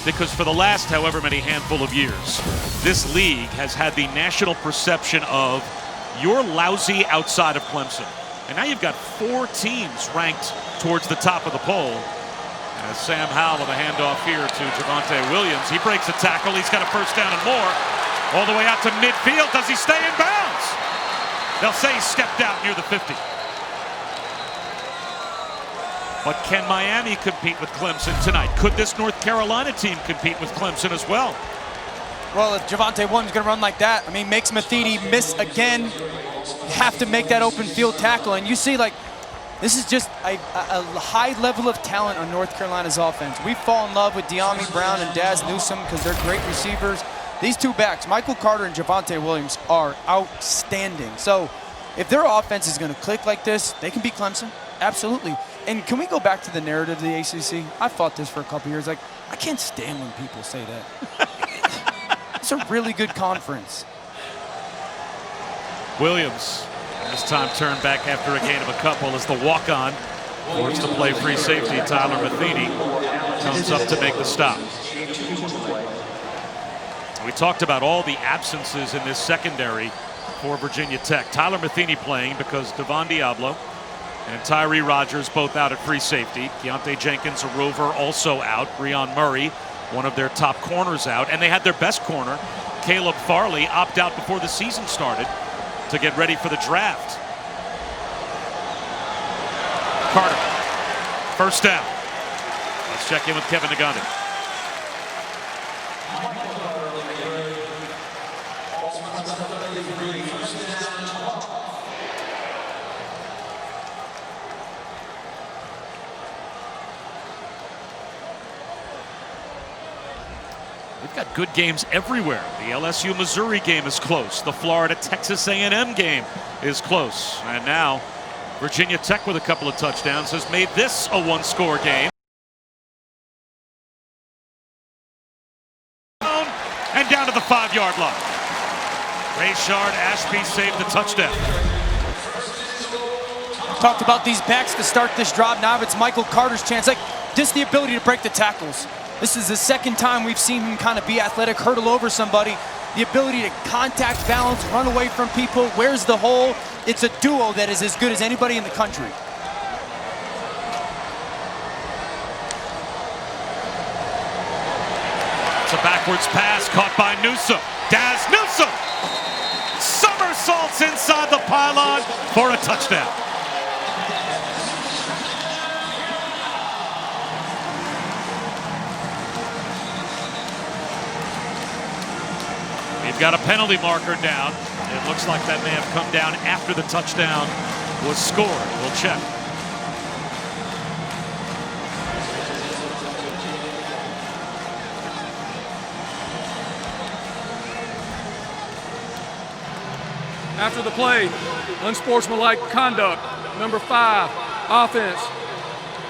B: because for the last however many handful of years, this league has had the national perception of you're lousy outside of Clemson. And now you've got 4 teams ranked towards the top of the poll. As Sam Howell with a handoff here to Javonte Williams. He breaks a tackle. He's got a first down and more. All the way out to midfield. Does he stay in bounds? They'll say he stepped out near the 50. But can Miami compete with Clemson tonight? Could this North Carolina team compete with Clemson as well?
D: Well, if Javonte Williams is going to run like that, I mean, makes Matheny miss again. You have to make that open field tackle. And you see, like, this is just a high level of talent on North Carolina's offense. We fall in love with De'Ami Brown and Daz Newsome because they're great receivers. These 2 backs, Michael Carter and Javonte Williams, are outstanding. So if their offense is going to click like this, they can beat Clemson. Absolutely. And can we go back to the narrative of the ACC? I fought this for a couple years. Like, I can't stand when people say that. It's a really good conference.
B: Williams, this time turned back after a gain of a couple as the walk-on forced to play free safety. Tyler Matheny comes up to make the stop. We talked about all the absences in this secondary for Virginia Tech. Tyler Matheny playing because Devon Diablo and Tyree Rogers both out at free safety. Keontae Jenkins, a rover, also out. Breon Murray, one of their top corners, out. And they had their best corner, Caleb Farley, opt out before the season started to get ready for the draft. Carter, first down. Let's check in with Kevin Nagandi. We've got good games everywhere. The LSU-Missouri game is close. The Florida-Texas A&M game is close. And now Virginia Tech with a couple of touchdowns has made this a 1-score game. And down to the 5-yard line. Rayshard Ashby saved the touchdown.
D: Talked about these backs to start this drive. Now it's Michael Carter's chance. Like, just the ability to break the tackles. This is the second time we've seen him kind of be athletic, hurdle over somebody. The ability to contact balance, run away from people. Where's the hole? It's a duo that is as good as anybody in the country.
B: It's a backwards pass caught by Newsome. Daz Newsome somersaults inside the pylon for a touchdown. They've got a penalty marker down. It looks like that may have come down after the touchdown was scored. We'll check.
E: After the play, unsportsmanlike conduct, number 5, offense.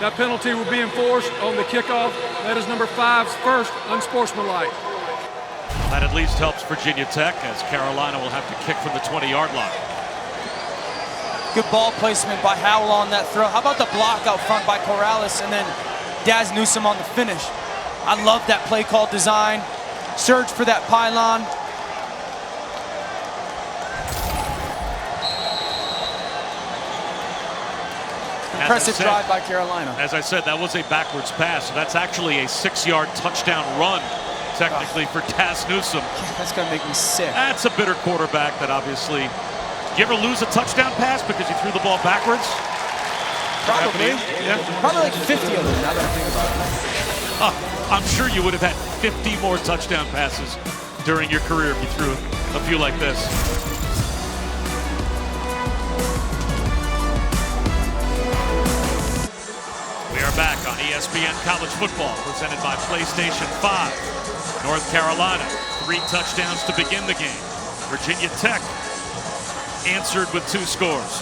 E: That penalty will be enforced on the kickoff. That is number 5's first unsportsmanlike.
B: That at least helps Virginia Tech, as Carolina will have to kick from the 20-yard line.
D: Good ball placement by Howell on that throw. How about the block out front by Corrales and then Daz Newsome on the finish? I love that play call design. Surge for that pylon. Impressive drive by Carolina.
B: As I said, that was a backwards pass. So that's actually a 6-yard touchdown run, technically, for Daz Newsome.
D: That's going to make me sick.
B: That's a bitter quarterback that obviously... Did you ever lose a touchdown pass because you threw the ball backwards?
D: Probably.
B: Yeah.
D: Probably like 50 of them, now that I think about it.
B: I'm sure you would have had 50 more touchdown passes during your career if you threw a few like this. We are back on ESPN College Football, presented by PlayStation 5. North Carolina, 3 touchdowns to begin the game. Virginia Tech answered with 2 scores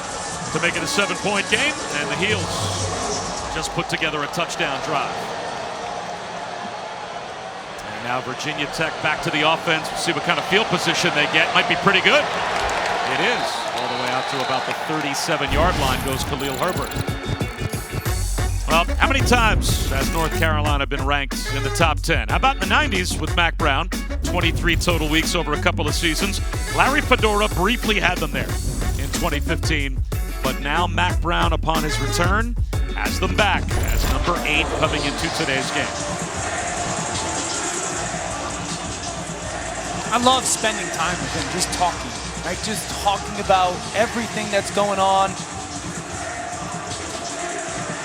B: to make it a 7-point game, and the Heels just put together a touchdown drive. And now Virginia Tech back to the offense. We'll see what kind of field position they get. Might be pretty good. It is. All the way out to about the 37-yard line goes Khalil Herbert. Well, how many times has North Carolina been ranked in the top 10? How about in the 90s with Mack Brown? 23 total weeks over a couple of seasons. Larry Fedora briefly had them there in 2015, but now Mack Brown, upon his return, has them back as number 8 coming into today's game.
D: I love spending time with him, just talking, right? Just talking about everything that's going on.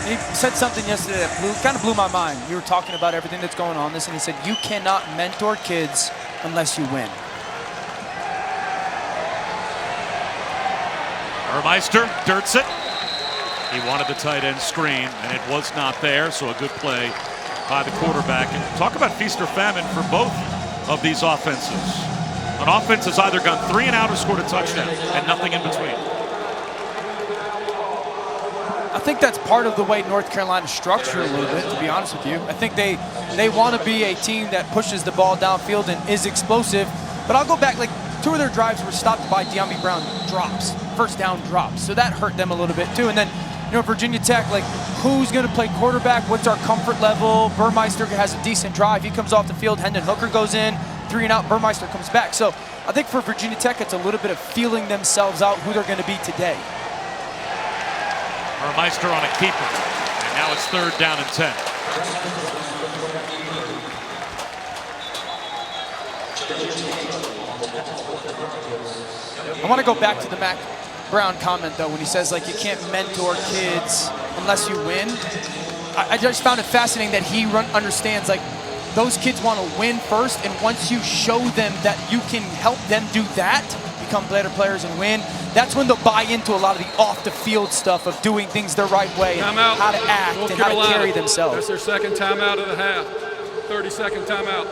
D: He said something yesterday that kind of blew my mind. You were talking about everything that's going on, and he said, you cannot mentor kids unless you win.
B: Burmeister dirts it. He wanted the tight end screen, and it was not there, so a good play by the quarterback. And talk about feast or famine for both of these offenses. An offense has either gone 3 and out or scored a touchdown, and nothing in between.
D: I think that's part of the way North Carolina's structured a little bit, to be honest with you. I think they want to be a team that pushes the ball downfield and is explosive. But I'll go back, like 2 of their drives were stopped by De'Ami Brown drops, first down drops. So that hurt them a little bit too. And then, you know, Virginia Tech, like who's going to play quarterback? What's our comfort level? Burmeister has a decent drive. He comes off the field. Hendon Hooker goes in, 3 and out. Burmeister comes back. So I think for Virginia Tech, it's a little bit of feeling themselves out who they're going to be today.
B: Burmeister on a keeper, and now it's 3rd down and 10.
D: I want to go back to the Mack Brown comment, though, when he says, like, you can't mentor kids unless you win. I just found it fascinating that he understands, like, those kids want to win first, and once you show them that you can help them do that, become better players and win, that's when they'll buy into a lot of the off-the-field stuff of doing things the right way, and how to act and how to carry themselves.
E: That's their 2nd timeout of the half. 30-second timeout.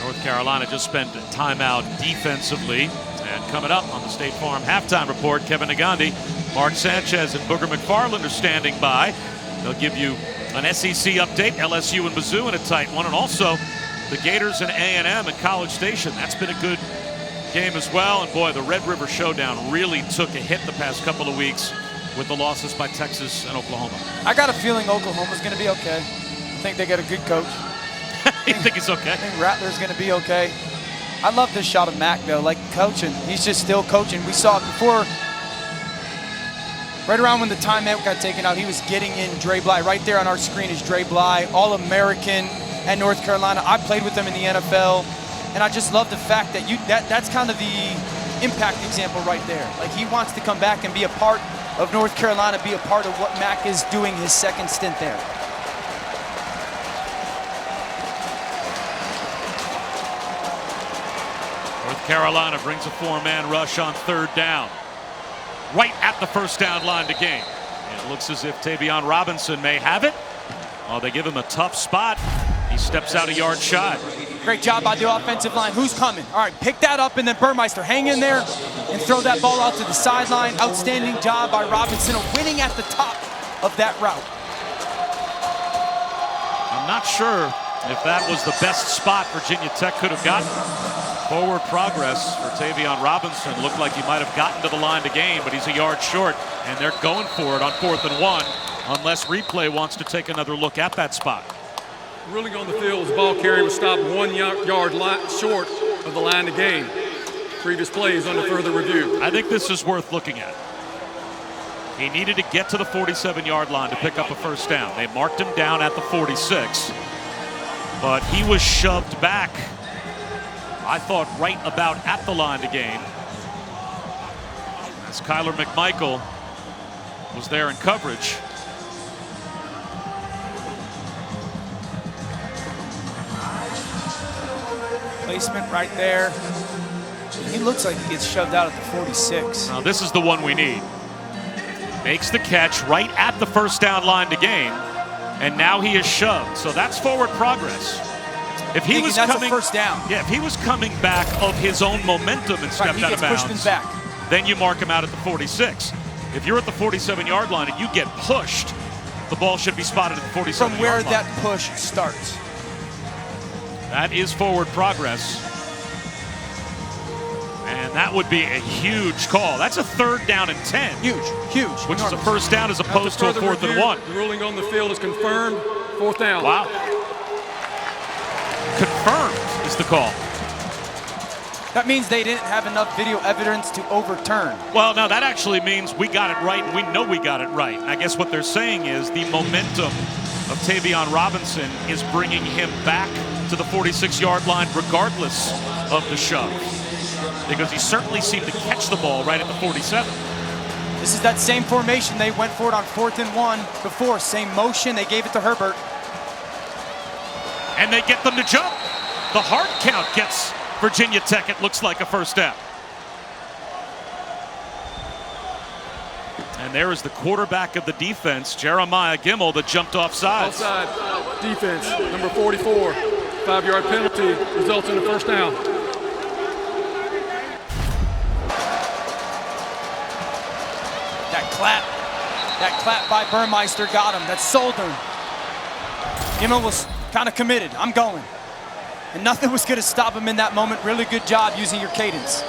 B: North Carolina just spent timeout defensively. And coming up on the State Farm Halftime Report, Kevin Negandhi, Mark Sanchez, and Booger McFarland are standing by. They'll give you an SEC update, LSU and Mizzou in a tight one, and also the Gators and A&M at College Station. That's been a good game as well. And boy, the Red River Showdown really took a hit the past couple of weeks with the losses by Texas and Oklahoma.
D: I got a feeling Oklahoma's going to be okay. I think they got a good coach.
B: You think he's okay?
D: I think Rattler's going to be okay. I love this shot of Mack, though, like coaching. He's just still coaching. We saw it before, right around when the timeout got taken out, he was getting in Dre Bly. Right there on our screen is Dre Bly, All-American at North Carolina. I played with him in the NFL, and I just love the fact that that's kind of the impact example right there. Like, he wants to come back and be a part of North Carolina, be a part of what Mack is doing his 2nd stint there.
B: Carolina brings a 4-man rush on 3rd down. Right at the first down line to gain. It looks as if Tavion Robinson may have it. Oh, they give him a tough spot. He steps out a yard shy.
D: Great job by the offensive line. Who's coming? All right, pick that up, and then Burmeister hang in there and throw that ball out to the sideline. Outstanding job by Robinson of winning at the top of that route.
B: I'm not sure if that was the best spot Virginia Tech could have gotten. Forward progress for Tavion Robinson. Looked like he might have gotten to the line to gain, but he's a yard short, and they're going for it on 4th and 1, unless replay wants to take another look at that spot.
E: Ruling on the field, the ball carrier was stopped 1 yard short of the line to gain. Previous play is under further review.
B: I think this is worth looking at. He needed to get to the 47-yard line to pick up a 1st down. They marked him down at the 46, but he was shoved back, I thought, right about at the line to gain, as Kyler McMichael was there in coverage.
D: Placement right there. He looks like he gets shoved out at the 46.
B: Now this is the one we need. Makes the catch right at the 1st down line to gain, and now he is shoved. So that's forward progress. If he was
D: that's
B: coming,
D: a 1st down.
B: Yeah, if he was coming back of his own momentum and stepped out of bounds,
D: pushed back.
B: Then you mark him out at the 46. If you're at the 47-yard line and you get pushed, the ball should be spotted at the 47-yard line.
D: From where that push starts.
B: That is forward progress. And that would be a huge call. That's a 3rd down and 10.
D: Huge.
B: Which is a 1st down as opposed to a 4th and 1.
E: The ruling on the field is confirmed. 4th down.
B: Wow. Confirmed is the call.
D: That means they didn't have enough video evidence to overturn.
B: Well, no, that actually means we got it right, and we know we got it right. And I guess what they're saying is the momentum of Tavion Robinson is bringing him back to the 46-yard line regardless of the shove, because he certainly seemed to catch the ball right at the 47.
D: This is that same formation. They went for it on 4th and 1 before. Same motion. They gave it to Herbert.
B: And they get them to jump. The hard count gets Virginia Tech, it looks like, a 1st down. And there is the quarterback of the defense, Jeremiah Gimmel, that jumped off sides.
E: Offside defense, number 44. 5-yard penalty results in a 1st down.
D: That clap by Burmeister got him. That sold him. Gimmel was kind of committed. I'm going. And nothing was going to stop him in that moment. Really good job using your cadence.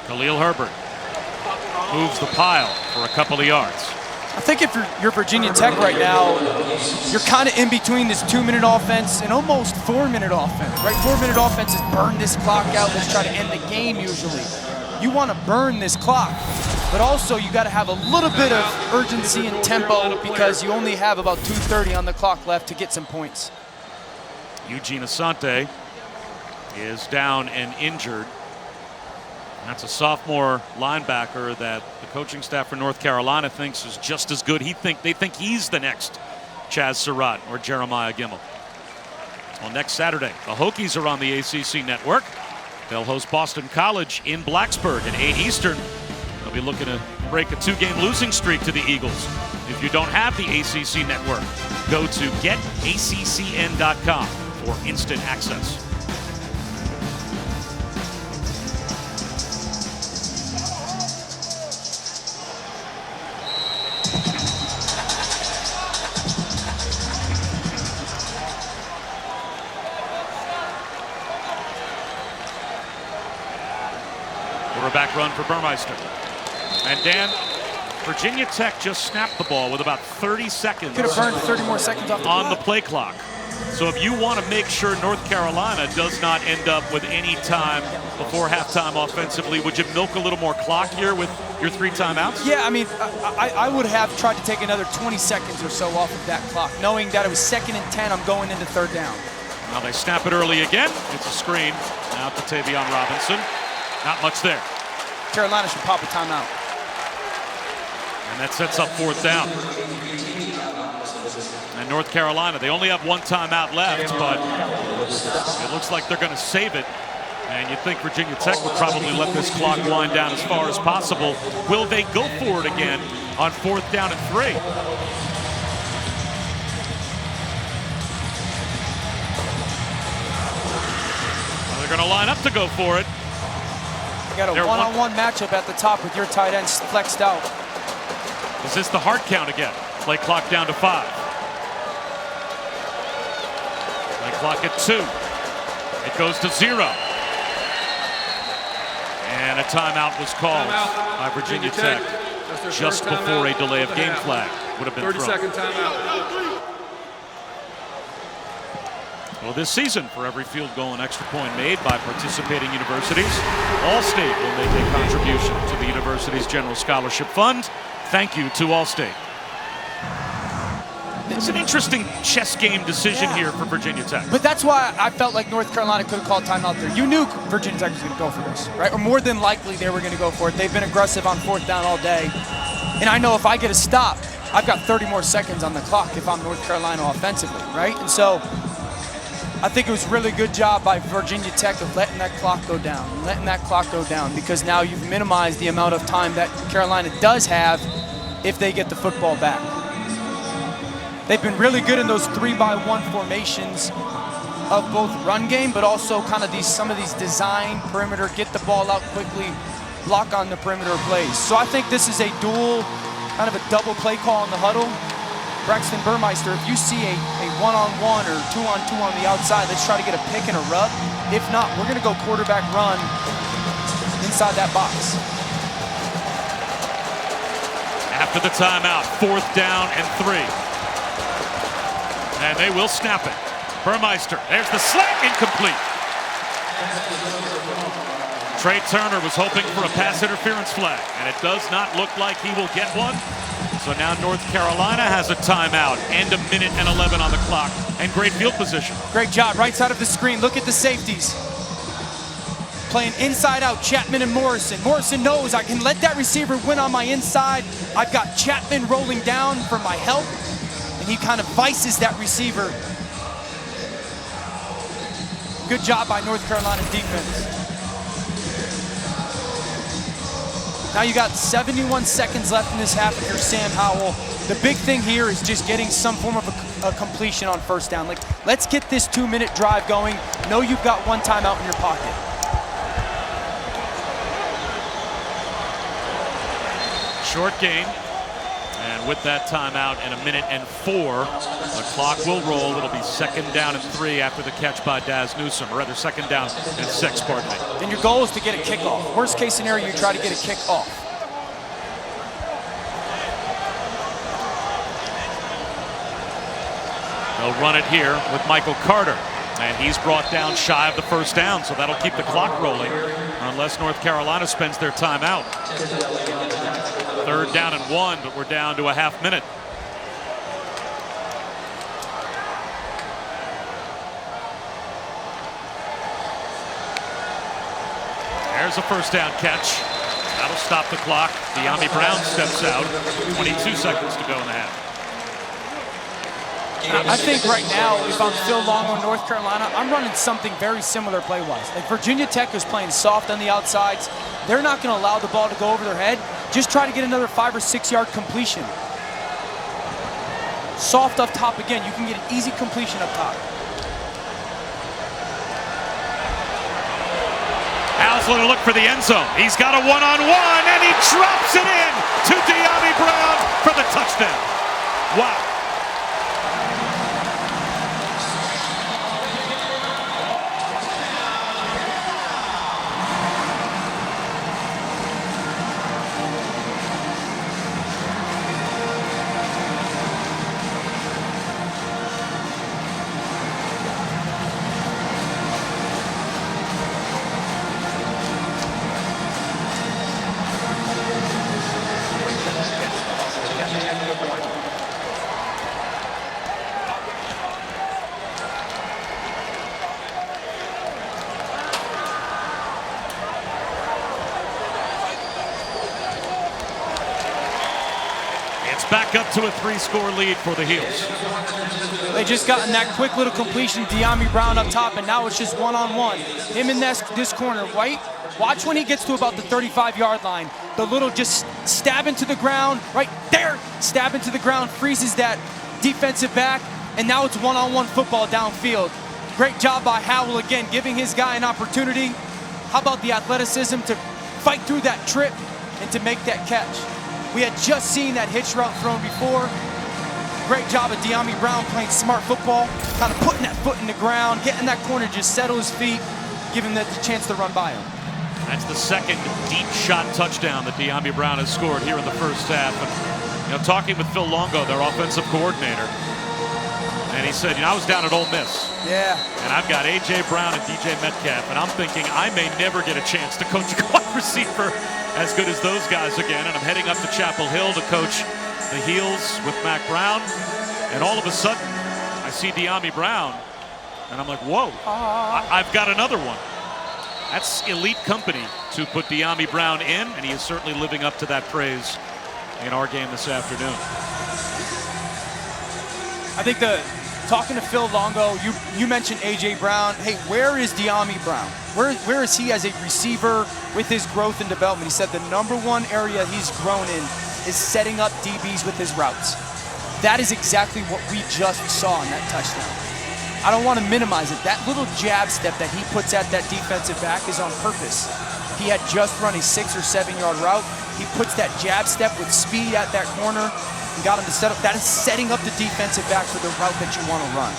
B: Khalil Herbert moves the pile for a couple of yards.
D: I think if you're Virginia Tech right now, you're kind of in between this 2-minute offense and almost 4-minute offense, right? 4-minute offense is burn this clock out. Let's try to end the game usually. You want to burn this clock, but also you got to have a little bit of urgency and tempo because you only have about 2:30 on the clock left to get some points.
B: Eugene Asante is down and injured. That's a sophomore linebacker that the coaching staff for North Carolina thinks is just as good. They think he's the next Chaz Surratt or Jeremiah Gimmel. Well, next Saturday, the Hokies are on the ACC network. They'll host Boston College in Blacksburg at 8 Eastern. They'll be looking to break a 2-game losing streak to the Eagles. If you don't have the ACC network, go to getaccn.com for instant access. Quarterback run for Burmeister. And Dan, Virginia Tech just snapped the ball with about 30 seconds.
D: Could have burned 30 more seconds off the
B: on
D: clock.
B: the play clock. So if you want to make sure North Carolina does not end up with any time before halftime offensively, would you milk a little more clock here with your 3 timeouts?
D: Yeah, I mean, I would have tried to take another 20 seconds or so off of that clock, knowing that it was 2nd and 10, I'm going into 3rd down.
B: Now they snap it early again. It's a screen out to Tavion Robinson. Not much there.
D: Carolina should pop a timeout.
B: And that sets up 4th down. And North Carolina, they only have 1 timeout left, but it looks like they're going to save it And you think Virginia Tech would probably let this clock wind down as far as possible. Will they go for it again on 4th down and 3? Well, they're going to line up to go for it.
D: You got a one-on-one matchup at the top with your tight ends flexed out.
B: Is this the hard count again? Play clock down to 5. Play clock at 2. It goes to 0. And a timeout was called by Virginia Tech just before a delay of game flag would have been thrown.
E: 30-second timeout.
B: Well, this season, for every field goal and extra point made by participating universities, Allstate will make a contribution to the university's General Scholarship Fund. Thank you to Allstate. It's an interesting chess game decision here for Virginia Tech.
D: But that's why I felt like North Carolina could have called timeout there. You knew Virginia Tech was going to go for this, right? Or more than likely they were going to go for it. They've been aggressive on 4th down all day. And I know if I get a stop, I've got 30 more seconds on the clock if I'm North Carolina offensively, right? And so I think it was a really good job by Virginia Tech of letting that clock go down, because now you've minimized the amount of time that Carolina does have if they get the football back. They've been really good in those 3-by-1 formations of both run game, but also kind of some of these design perimeter, get the ball out quickly, block on the perimeter plays. So I think this is a dual, kind of a double play call in the huddle. Braxton Burmeister, if you see a 1-on-1 or 2-on-2 on the outside, let's try to get a pick and a rub. If not, we're going to go quarterback run inside that box.
B: After the timeout, 4th down and 3. And they will snap it. Burmeister, there's the slant, incomplete. Trey Turner was hoping for a pass interference flag, and it does not look like he will get one. So now North Carolina has a timeout and 1:11 on the clock, and great field position.
D: Great job, right side of the screen. Look at the safeties. Playing inside out, Chapman and Morrison. Morrison knows I can let that receiver win on my inside. I've got Chapman rolling down for my help, and he kind of vices that receiver. Good job by North Carolina's defense. Now you got 71 seconds left in this half if you're Sam Howell. The big thing here is just getting some form of a completion on 1st down. Like, let's get this 2-minute drive going. Know you've got one timeout in your pocket.
B: Short game. And with that timeout in 1:04, the clock will roll. It'll be 2nd down and 3 after the catch by Daz Newsome, or rather 2nd down and 6, pardon me.
D: Then your goal is to get a kickoff. Worst case scenario, you try to get a kickoff.
B: They'll run it here with Michael Carter, and he's brought down shy of the 1st down, so that'll keep the clock rolling unless North Carolina spends their timeout. 3rd down and 1, but we're down to a half minute. There's a 1st down catch. That'll stop the clock. De'Ami Brown steps out. 22 seconds to go in the half.
D: I think right now, if I'm Phil Long on North Carolina, I'm running something very similar play-wise. Like Virginia Tech is playing soft on the outsides. They're not going to allow the ball to go over their head. Just try to get another 5- or 6-yard completion. Soft up top again. You can get an easy completion up top.
B: Al's going to look for the end zone. He's got a 1-on-1, and he drops it in to De'Ami Brown for the touchdown. Wow. It's back up to a 3-score lead for the Heels.
D: They just gotten that quick little completion, De'Ami Brown up top, and now it's just one-on-one. Him in this corner, White. Watch when he gets to about the 35-yard line. The little just stab into the ground, right there, stab into the ground, freezes that defensive back, and now it's one-on-one football downfield. Great job by Howell again, giving his guy an opportunity. How about the athleticism to fight through that trip and to make that catch? We had just seen that hitch route thrown before. Great job of De'Ami Brown playing smart football, kind of putting that foot in the ground, getting that corner to just settle his feet, giving them the chance to run by him.
B: That's the second deep shot touchdown that De'Ami Brown has scored here in the first half. And, talking with Phil Longo, their offensive coordinator, and he said, I was down at Ole Miss.
D: Yeah.
B: And I've got A.J. Brown and DJ Metcalf, and I'm thinking I may never get a chance to coach a wide receiver as good as those guys again. And I'm heading up to Chapel Hill to coach the Heels with Mac Brown. And all of a sudden, I see De'Ami Brown, and I'm like, whoa, I've got another one. That's elite company to put De'Ami Brown in, and he is certainly living up to that praise in our game this afternoon.
D: I think talking to Phil Longo, you mentioned A.J. Brown. Hey, where is De'Ami Brown? Where is he as a receiver with his growth and development? He said the #1 area he's grown in is setting up DBs with his routes. That is exactly what we just saw in that touchdown. I don't want to minimize it. That little jab step that he puts at that defensive back is on purpose. He had just run a 6 or 7 yard route. He puts that jab step with speed at that corner and got him to set up. That is setting up the defensive back for the route that you want to run.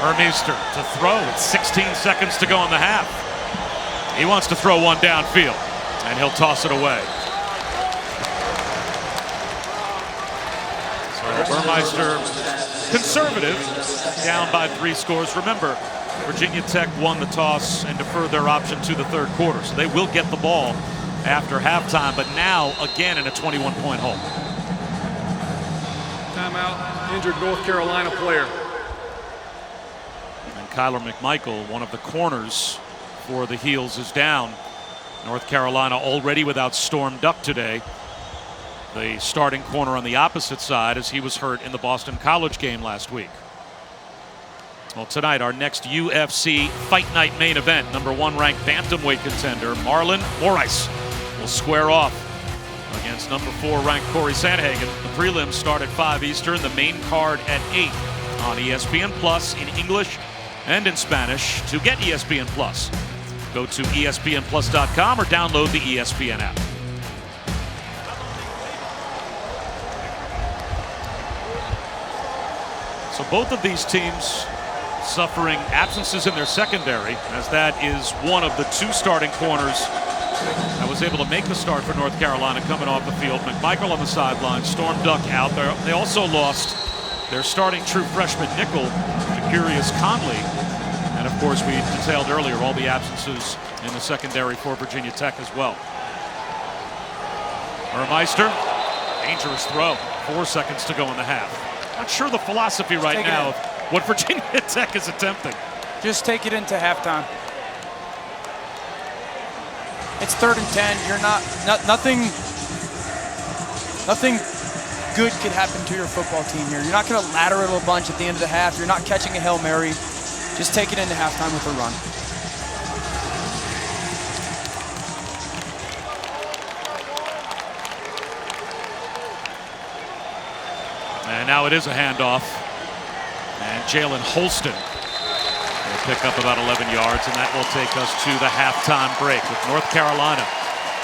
B: Burmeister to throw with 16 seconds to go in the half. He wants to throw one downfield, and he'll toss it away. So Burmeister, conservative, down by 3 scores. Remember, Virginia Tech won the toss and deferred their option to the third quarter, so they will get the ball after halftime, but now again in a 21-point hole.
E: Timeout, injured North Carolina player.
B: And Kyler McMichael, one of the corners for the Heels, is down. North Carolina already without Storm Duck today, the starting corner on the opposite side, as he was hurt in the Boston College game last week. Well, tonight, our next UFC Fight Night main event, #1 ranked bantamweight contender Marlon Moraes will square off against #4 ranked Corey Sandhagen. The prelims start at 5 Eastern, the main card at 8 on ESPN Plus in English and in Spanish. To get ESPN Plus, go to ESPNplus.com or download the ESPN app. So both of these teams suffering absences in their secondary, as that is one of the 2 starting corners that was able to make the start for North Carolina coming off the field. McMichael on the sideline, Storm Duck out there. They also lost their starting true freshman nickel, Jacurius Conley. And of course, we detailed earlier all the absences in the secondary for Virginia Tech as well. Burmeister, dangerous throw, 4 seconds to go in the half. Not sure the philosophy right now of what Virginia Tech is attempting.
D: Just take it into halftime. It's 3rd and 10. You're nothing good could happen to your football team here. You're not going to ladder it a bunch at the end of the half. You're not catching a Hail Mary. Just take it into halftime with a run.
B: And now it is a handoff. And Jalen Holston will pick up about 11 yards, and that will take us to the halftime break with North Carolina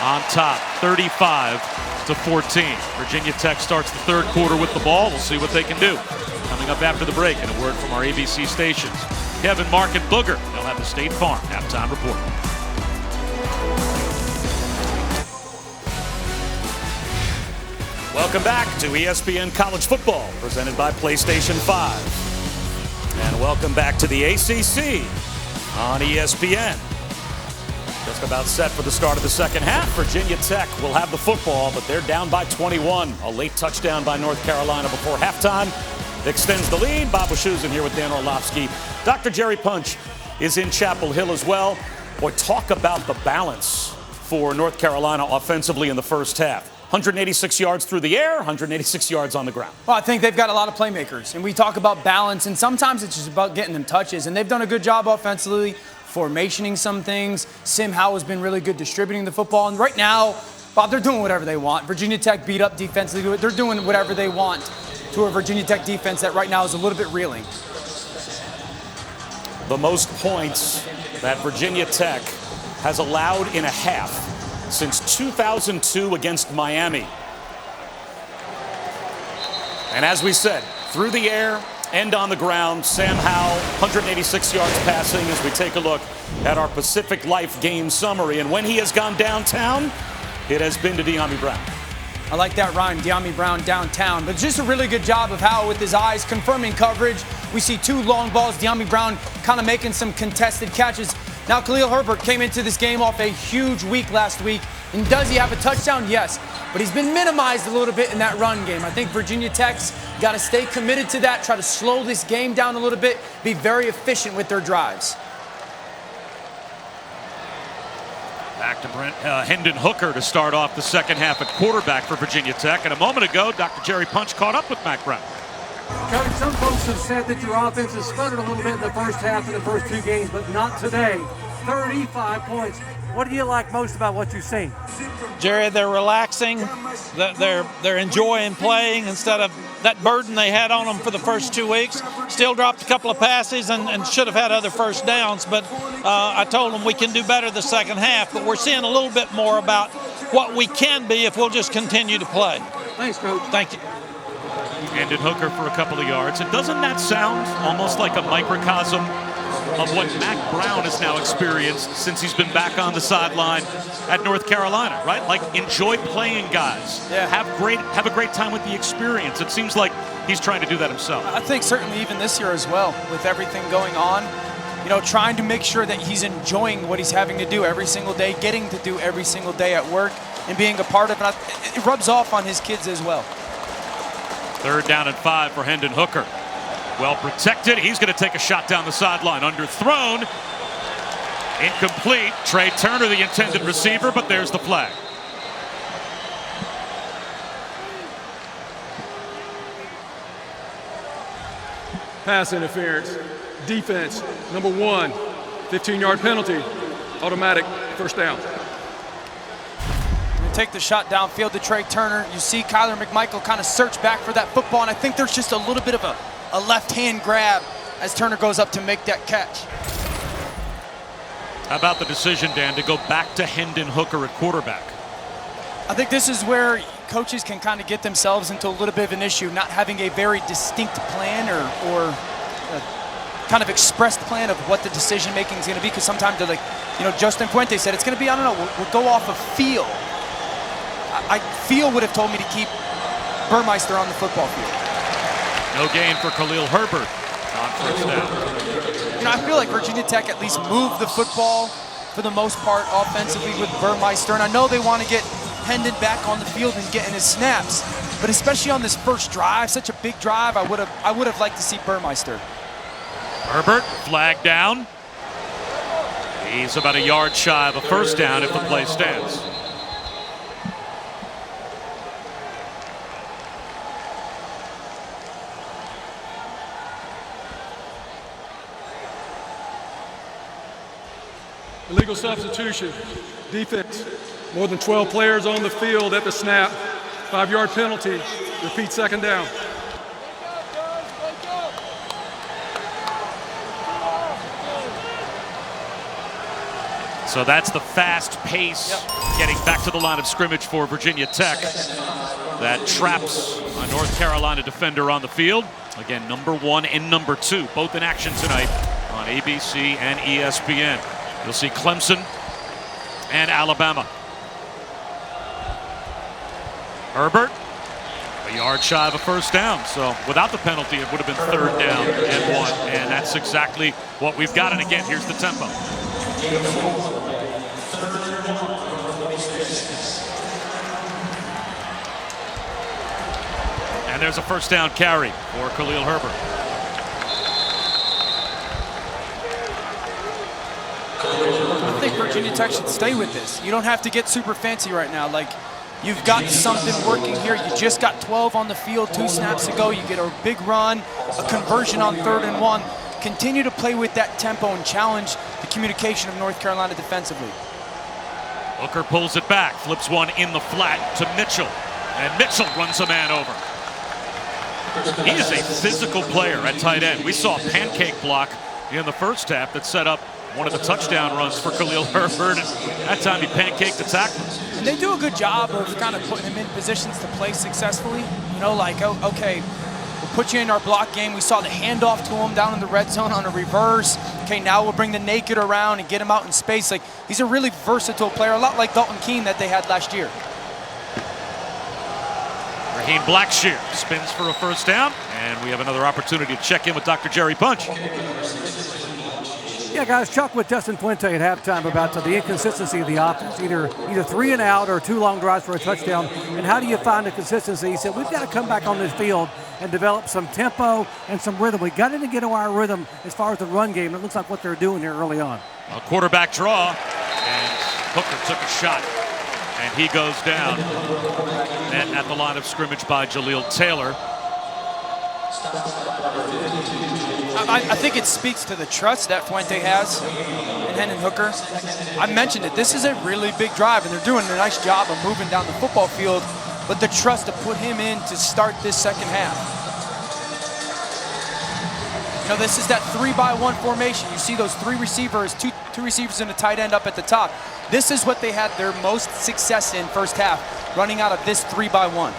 B: on top, 35-14. Virginia Tech starts the third quarter with the ball. We'll see what they can do. Coming up after the break, and a word from our ABC stations. Kevin, Mark, and Booger. They'll have the State Farm halftime report. Welcome back to ESPN College Football, presented by PlayStation 5. And welcome back to the ACC on ESPN. Just about set for the start of the second half. Virginia Tech will have the football, but they're down by 21. A late touchdown by North Carolina before halftime extends the lead. Bob Wischusen here with Dan Orlovsky. Dr. Jerry Punch is in Chapel Hill as well. Boy, talk about the balance for North Carolina offensively in the first half. 186 yards through the air, 186 yards on the ground.
D: Well, I think they've got a lot of playmakers, and we talk about balance, and sometimes it's just about getting them touches, and they've done a good job offensively, formationing some things. Sam Howell has been really good distributing the football, and right now, Bob, they're doing whatever they want. Virginia Tech beat up defensively. They're doing whatever they want to a Virginia Tech defense that right now is a little bit reeling.
B: The most points that Virginia Tech has allowed in a half since 2002 against Miami. And as we said, through the air and on the ground, Sam Howell, 186 yards passing as we take a look at our Pacific Life game summary. And when he has gone downtown, it has been to De'Ami Brown.
D: I like that rhyme, De'Ami Brown downtown. But just a really good job of Howell with his eyes, confirming coverage. We see 2 long balls, De'Ami Brown kind of making some contested catches. Now Khalil Herbert came into this game off a huge week last week. And does he have a touchdown? Yes. But he's been minimized a little bit in that run game. I think Virginia Tech's got to stay committed to that, try to slow this game down a little bit, be very efficient with their drives.
B: Back to Hendon Hooker to start off the second half at quarterback for Virginia Tech. And a moment ago, Dr. Jerry Punch caught up with Mack Brown.
C: Coach, some folks have said that your offense has sputtered a little bit in the first half of the first 2 games, but not today. 35 points. What do you like most about what you've seen?
H: Jerry, they're relaxing. They're enjoying playing instead of that burden they had on them for the first 2 weeks. Still dropped a couple of passes and should have had other first downs, but I told them we can do better the second half, but we're seeing a little bit more about what we can be if we'll just continue to play.
C: Thanks, Coach.
H: Thank you.
B: Hendon Hooker for a couple of yards. And doesn't that sound almost like a microcosm of what Mack Brown has now experienced since he's been back on the sideline at North Carolina, right? Like, enjoy playing, guys.
D: Yeah.
B: Have a great time with the experience. It seems like he's trying to do that himself.
D: I think certainly even this year as well, with everything going on, you know, trying to make sure that he's enjoying what he's having to do every single day, getting to do every single day at work, and being a part of it. It rubs off on his kids as well.
B: 3rd down and 5 for Hendon Hooker. Well protected. He's going to take a shot down the sideline. Underthrown. Incomplete. Trey Turner, the intended receiver, but there's the flag.
E: Pass interference. Defense, number 1. 15-yard penalty. Automatic first down.
D: Take the shot downfield to Trey Turner. You see Kyler McMichael kind of search back for that football, and I think there's just a little bit of a left-hand grab as Turner goes up to make that catch.
B: How about the decision, Dan, to go back to Hendon Hooker at quarterback?
D: I think this is where coaches can kind of get themselves into a little bit of an issue, not having a very distinct plan or a kind of expressed plan of what the decision making is going to be, because sometimes they're like, you know, Justin Fuente said it's going to be, I don't know, we'll go off of feel. I feel would have told me to keep Burmeister on the football field.
B: No gain for Khalil Herbert on first down.
D: You know, I feel like Virginia Tech at least moved the football for the most part offensively with Burmeister, and I know they want to get Hendon back on the field and getting his snaps, but especially on this first drive, such a big drive, I would have liked to see Burmeister.
B: Herbert flagged down. He's about a yard shy of a first down if the play stands.
E: Illegal substitution. Defense. More than 12 players on the field at the snap. 5-yard penalty. Repeat second down.
B: So that's the fast pace getting back to the line of scrimmage for Virginia Tech. That traps a North Carolina defender on the field. Again, number 1 and number 2, both in action tonight on ABC and ESPN. You'll see Clemson and Alabama. Herbert, a yard shy of a first down. So without the penalty, it would have been 3rd down and 1. And that's exactly what we've got. And again, here's the tempo. And there's a first down carry for Khalil Herbert.
D: I think Virginia Tech should stay with this. You don't have to get super fancy right now. Like, you've got something working here. You just got 12 on the field 2 snaps ago. You get a big run, a conversion on 3rd and 1. Continue to play with that tempo and challenge the communication of North Carolina defensively.
B: Hooker pulls it back, flips one in the flat to Mitchell, and Mitchell runs a man over. He is a physical player at tight end. We saw a pancake block in the first half that set up one of the touchdown runs for Khalil Herbert, and that time he pancaked the tackler.
D: And they do a good job of kind of putting him in positions to play successfully. You know, like, oh, okay, we'll put you in our block game. We saw the handoff to him down in the red zone on a reverse. Okay, now we'll bring the naked around and get him out in space. Like, he's a really versatile player, a lot like Dalton Keene that they had last year.
B: Raheem Blackshear spins for a first down, and we have another opportunity to check in with Dr. Jerry Punch.
C: Yeah, guys, Chuck with Justin Fuente at halftime about the inconsistency of the offense, either 3 and out or 2 long drives for a touchdown. And how do you find the consistency? He said, we've got to come back on this field and develop some tempo and some rhythm. We got to get our rhythm as far as the run game. It looks like what they're doing here early on.
B: A quarterback draw, and Hooker took a shot, and he goes down. And at the line of scrimmage by Jaleel Taylor.
D: I think it speaks to the trust that Fuente has in Hendon Hooker. I mentioned it. This is a really big drive, and they're doing a nice job of moving down the football field, but the trust to put him in to start this second half. You know, this is that 3-by-1 formation. You see those 3 receivers, two receivers and a tight end up at the top. This is what they had their most success in first half, running out of this 3-by-1.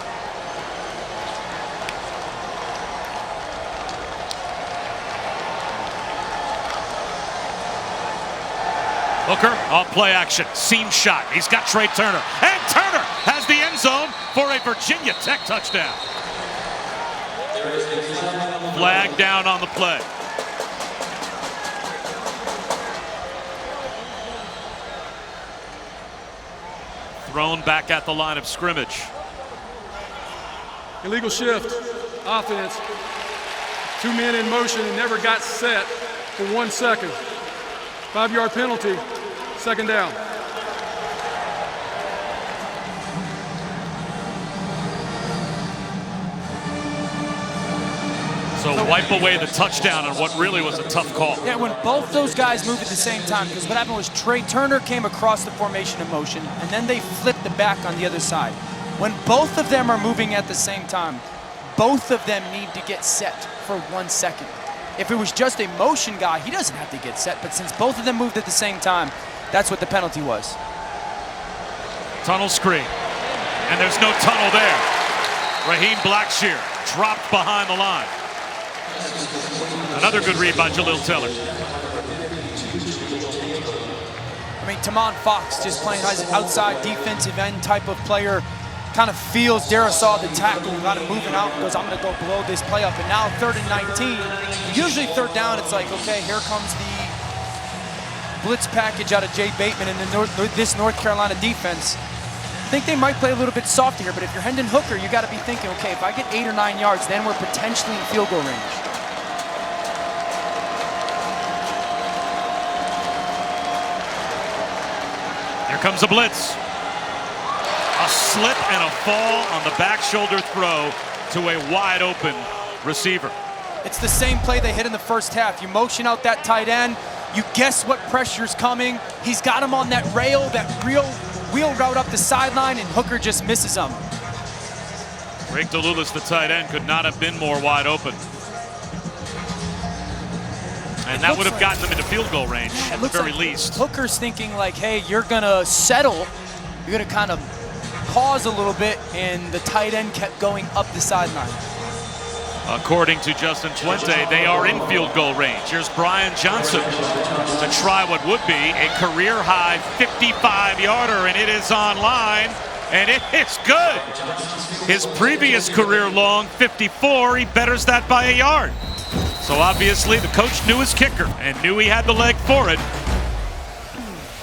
B: Hooker, off play action, seam shot. He's got Trey Turner, and Turner has the end zone for a Virginia Tech touchdown. Flag down on the play. Thrown back at the line of scrimmage.
E: Illegal shift, offense. 2 men in motion and never got set for 1 second. 5-yard penalty, second down.
B: So wipe away the touchdown on what really was a tough call.
D: Yeah, when both those guys moved at the same time, because what happened was Trey Turner came across the formation in motion, and then they flipped it back on the other side. When both of them are moving at the same time, both of them need to get set for 1 second. If it was just a motion guy, he doesn't have to get set, but since both of them moved at the same time, that's what the penalty was.
B: Tunnel screen, and there's no tunnel there. Raheem Blackshear dropped behind the line. Another good read by Jaleel Taylor.
D: I mean, Tamon Fox just playing as an outside defensive end type of player. Kind of feels Darisaw the tackle, got him moving out and goes, I'm going to go blow this play up. And now 3rd and 19. Usually 3rd down, it's like, okay, here comes the blitz package out of Jay Bateman and this North Carolina defense. I think they might play a little bit softer here, but if you're Hendon Hooker, you got to be thinking, okay, if I get 8 or 9 yards, then we're potentially in field goal range.
B: Here comes a blitz. A slip and a fall on the back shoulder throw to a wide open receiver.
D: It's the same play they hit in the first half. You motion out that tight end. You guess what pressure's coming. He's got him on that rail, that real wheel route up the sideline, and Hooker just misses him.
B: Drake DeLulis, the tight end, could not have been more wide open. And that would have gotten them into field goal range at the very least.
D: Hooker's thinking like, hey, you're gonna settle. You're gonna kind of pause a little bit, and the tight end kept going up the sideline.
B: According to Justin Fuente, they are in field goal range. Here's Brian Johnson to try what would be a career-high 55-yarder, and it is online, and it is good. His previous career-long 54, he betters that by a yard. So obviously the coach knew his kicker and knew he had the leg for it.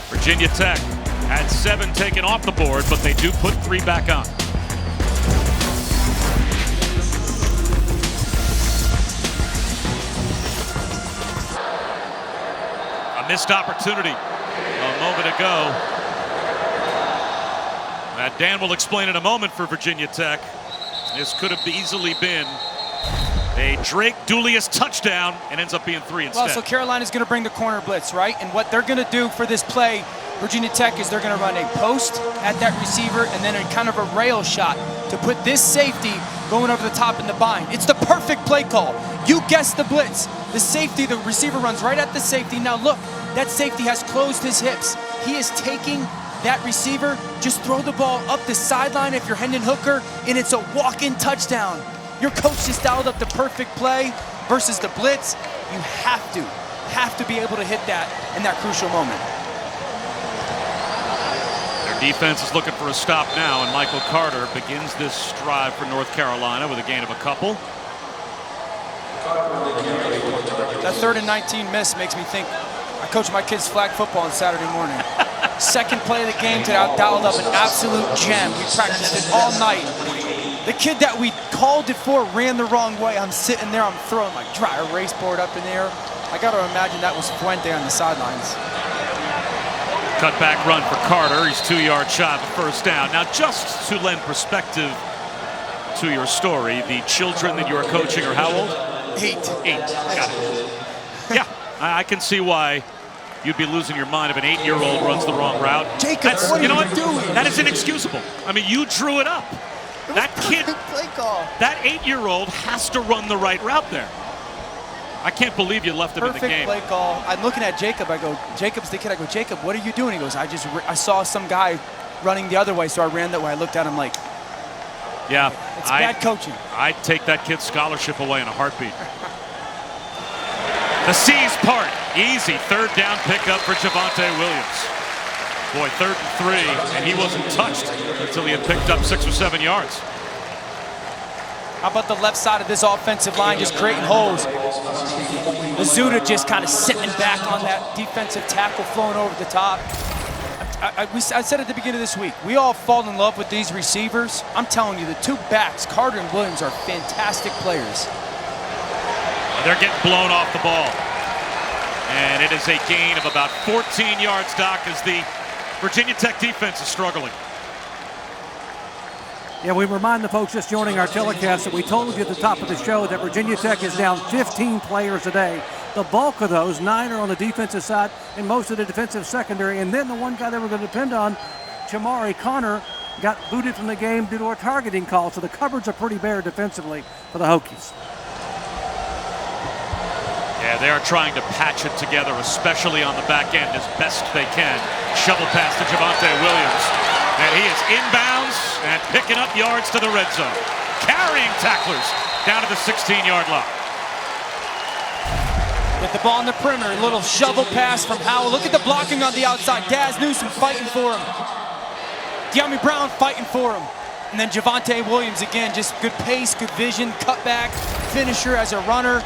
B: Virginia Tech had 7 taken off the board, but they do put 3 back on. A missed opportunity. A moment ago. Dan will explain in a moment for Virginia Tech. This could have easily been a Drake Dulius touchdown and ends up being 3 instead.
D: Well, so Carolina's going to bring the corner blitz, right? And what they're going to do for this play, Virginia Tech, is they're going to run a post at that receiver and then a kind of a rail shot to put this safety going over the top in the bind. It's the perfect play call. You guessed the blitz. The safety, the receiver runs right at the safety. Now look, that safety has closed his hips. He is taking that receiver, just throw the ball up the sideline if you're Hendon Hooker, and it's a walk-in touchdown. Your coach just dialed up the perfect play versus the blitz. You have to be able to hit that in that crucial moment.
B: Their defense is looking for a stop now, and Michael Carter begins this drive for North Carolina with a gain of a couple.
D: That 3rd and 19 miss makes me think I coach my kids flag football on Saturday morning. Second play of the game today, I dialed up an absolute gem. We practiced it all night. The kid that we called it for ran the wrong way. I'm sitting there, I'm throwing my dry erase board up in the air. I got to imagine that was Fuente on the sidelines.
B: Cut back run for Carter. He's 2 yards shy of a first down. Now, just to lend perspective to your story, the children that you are coaching are how old?
D: 8.
B: 8. Got it. Yeah, I can see why you'd be losing your mind if an 8-year-old runs the wrong route.
D: Jacob, what are you doing?
B: That is inexcusable. I mean, you drew it up. That kid,
D: play call.
B: that 8-year-old has to run the right route there. I can't believe you left him in the game.
D: Perfect play call. I'm looking at Jacob. I go, Jacob's the kid. I go, Jacob, what are you doing? He goes, I saw some guy running the other way, so I ran that way. I looked at him like,
B: yeah,
D: it's bad coaching.
B: I'd take that kid's scholarship away in a heartbeat. The C's part. Easy 3rd down pickup for Javonte Williams. Boy, 3rd and 3, and he wasn't touched until he had picked up 6 or 7 yards.
D: How about the left side of this offensive line just creating holes? Mizuta just kind of sitting back on that defensive tackle flowing over the top. I said at the beginning of this week, we all fall in love with these receivers. I'm telling you, the 2 backs, Carter and Williams, are fantastic players.
B: They're getting blown off the ball. And it is a gain of about 14 yards, Doc, as the Virginia Tech defense is struggling.
C: Yeah, we remind the folks just joining our telecast that we told you at the top of the show that Virginia Tech is down 15 players a day. The bulk of those, 9 are on the defensive side and most of the defensive secondary. And then the one guy they were going to depend on, Chamari Connor, got booted from the game due to a targeting call. So the cupboards are pretty bare defensively for the Hokies.
B: Yeah, they are trying to patch it together, especially on the back end, as best they can. Shovel pass to Javonte Williams. And he is inbounds and picking up yards to the red zone. Carrying tacklers down to the 16-yard line.
D: With the ball on the perimeter, a little shovel pass from Howell. Look at the blocking on the outside. Daz Newsome fighting for him. De'Ami Brown fighting for him. And then Javonte Williams again, just good pace, good vision, cutback, finisher as a runner.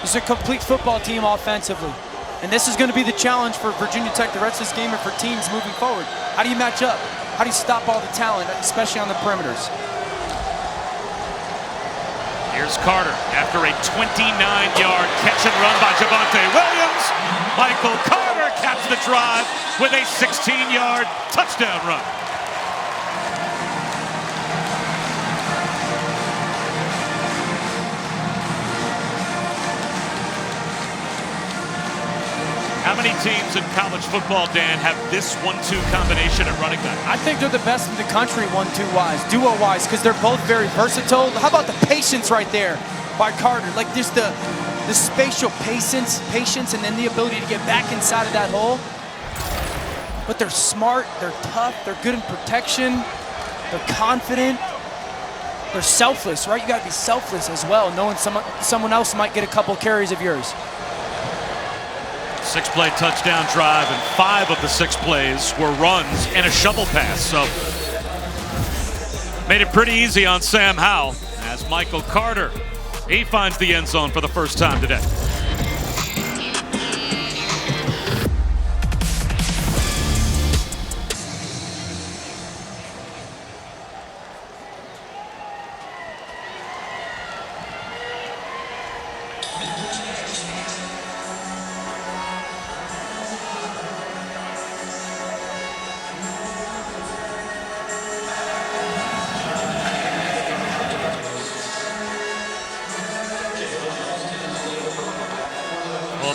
D: This is a complete football team offensively. And this is going to be the challenge for Virginia Tech the rest of this game and for teams moving forward. How do you match up? How do you stop all the talent, especially on the perimeters?
B: Here's Carter after a 29-yard catch and run by Javonte Williams. Michael Carter caps the drive with a 16-yard touchdown run. How many teams in college football, Dan, have this 1-2 combination at running back?
D: I think they're the best in the country 1-2-wise, duo-wise, because they're both very versatile. How about the patience right there by Carter? Like just the spatial patience, and then the ability to get back inside of that hole. But they're smart, they're tough, they're good in protection, they're confident, they're selfless, right? You got to be selfless as well, knowing someone else might get a couple carries of yours.
B: 6-play touchdown drive, and 5 of the 6 plays were runs and a shovel pass. So made it pretty easy on Sam Howell as Michael Carter, he finds the end zone for the first time today.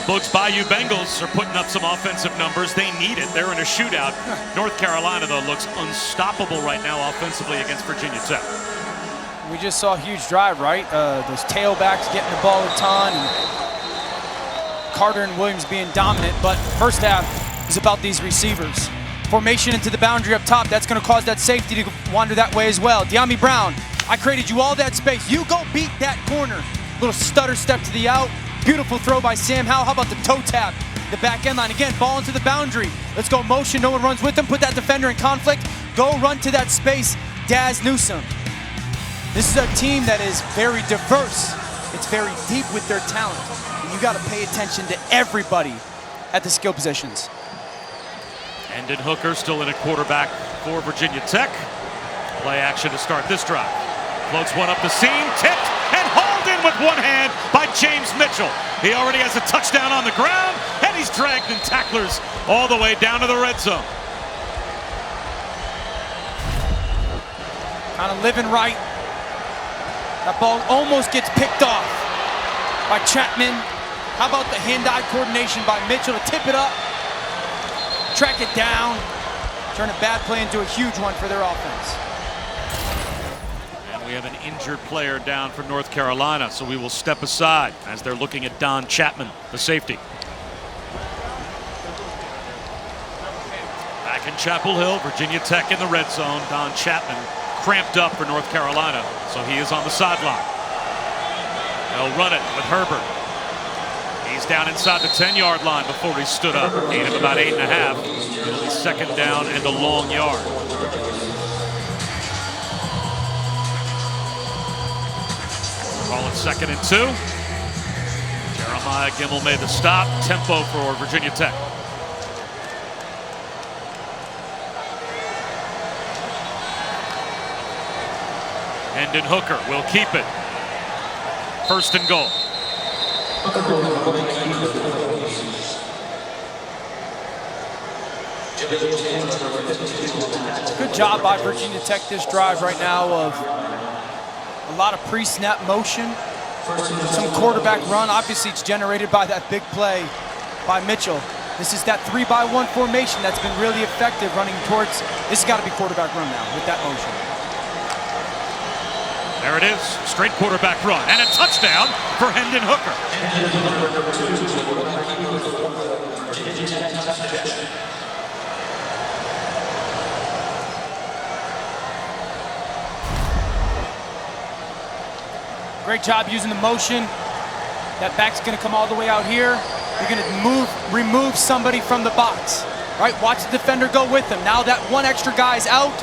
B: Books Bayou Bengals are putting up some offensive numbers. They need it. They're in a shootout. North Carolina, though, looks unstoppable right now offensively against Virginia Tech.
D: We just saw a huge drive, right? Those tailbacks getting the ball a ton, and Carter and Williams being dominant. But first half is about these receivers. Formation into the boundary up top. That's going to cause that safety to wander that way as well. De'Ami Brown, I created you all that space. You go beat that corner. Little stutter step to the out. Beautiful throw by Sam Howell. How about the toe tap? The back end line. Again, ball into the boundary. Let's go motion. No one runs with them. Put that defender in conflict. Go run to that space. Daz Newsome. This is a team that is very diverse. It's very deep with their talent. And you got to pay attention to everybody at the skill positions.
B: Hendon Hooker still in at quarterback for Virginia Tech. Play action to start this drive. Floats one up the seam. Tipped and hauled in with one hand by James Mitchell. He already has a touchdown on the ground, and he's dragged in tacklers all the way down to the red zone.
D: Kind of living right. That ball almost gets picked off by Chapman. How about the hand-eye coordination by Mitchell to tip it up, track it down, turn a bad play into a huge one for their offense.
B: We have an injured player down for North Carolina, so we will step aside as they're looking at Don Chapman, the safety. Back in Chapel Hill, Virginia Tech in the red zone. Don Chapman cramped up for North Carolina, so he is on the sideline. They'll run it with Herbert. He's down inside the 10-yard line before he stood up. Gain of about 8.5. It'll be second down and a long yard. Call it 2nd and 2. Jeremiah Gemmel made the stop. Tempo for Virginia Tech. Hendon Hooker will keep it. 1st and goal.
D: Good job by Virginia Tech this drive right now of a lot of pre-snap motion, some quarterback run. Obviously, it's generated by that big play by Mitchell. This is that 3-by-1 formation that's been really effective running towards. This has got to be quarterback run now with that motion.
B: There it is, straight quarterback run, and a touchdown for Hendon Hooker.
D: Great job using the motion. That back's gonna come all the way out here. You're gonna remove somebody from the box, right? Watch the defender go with him. Now that one extra guy's out.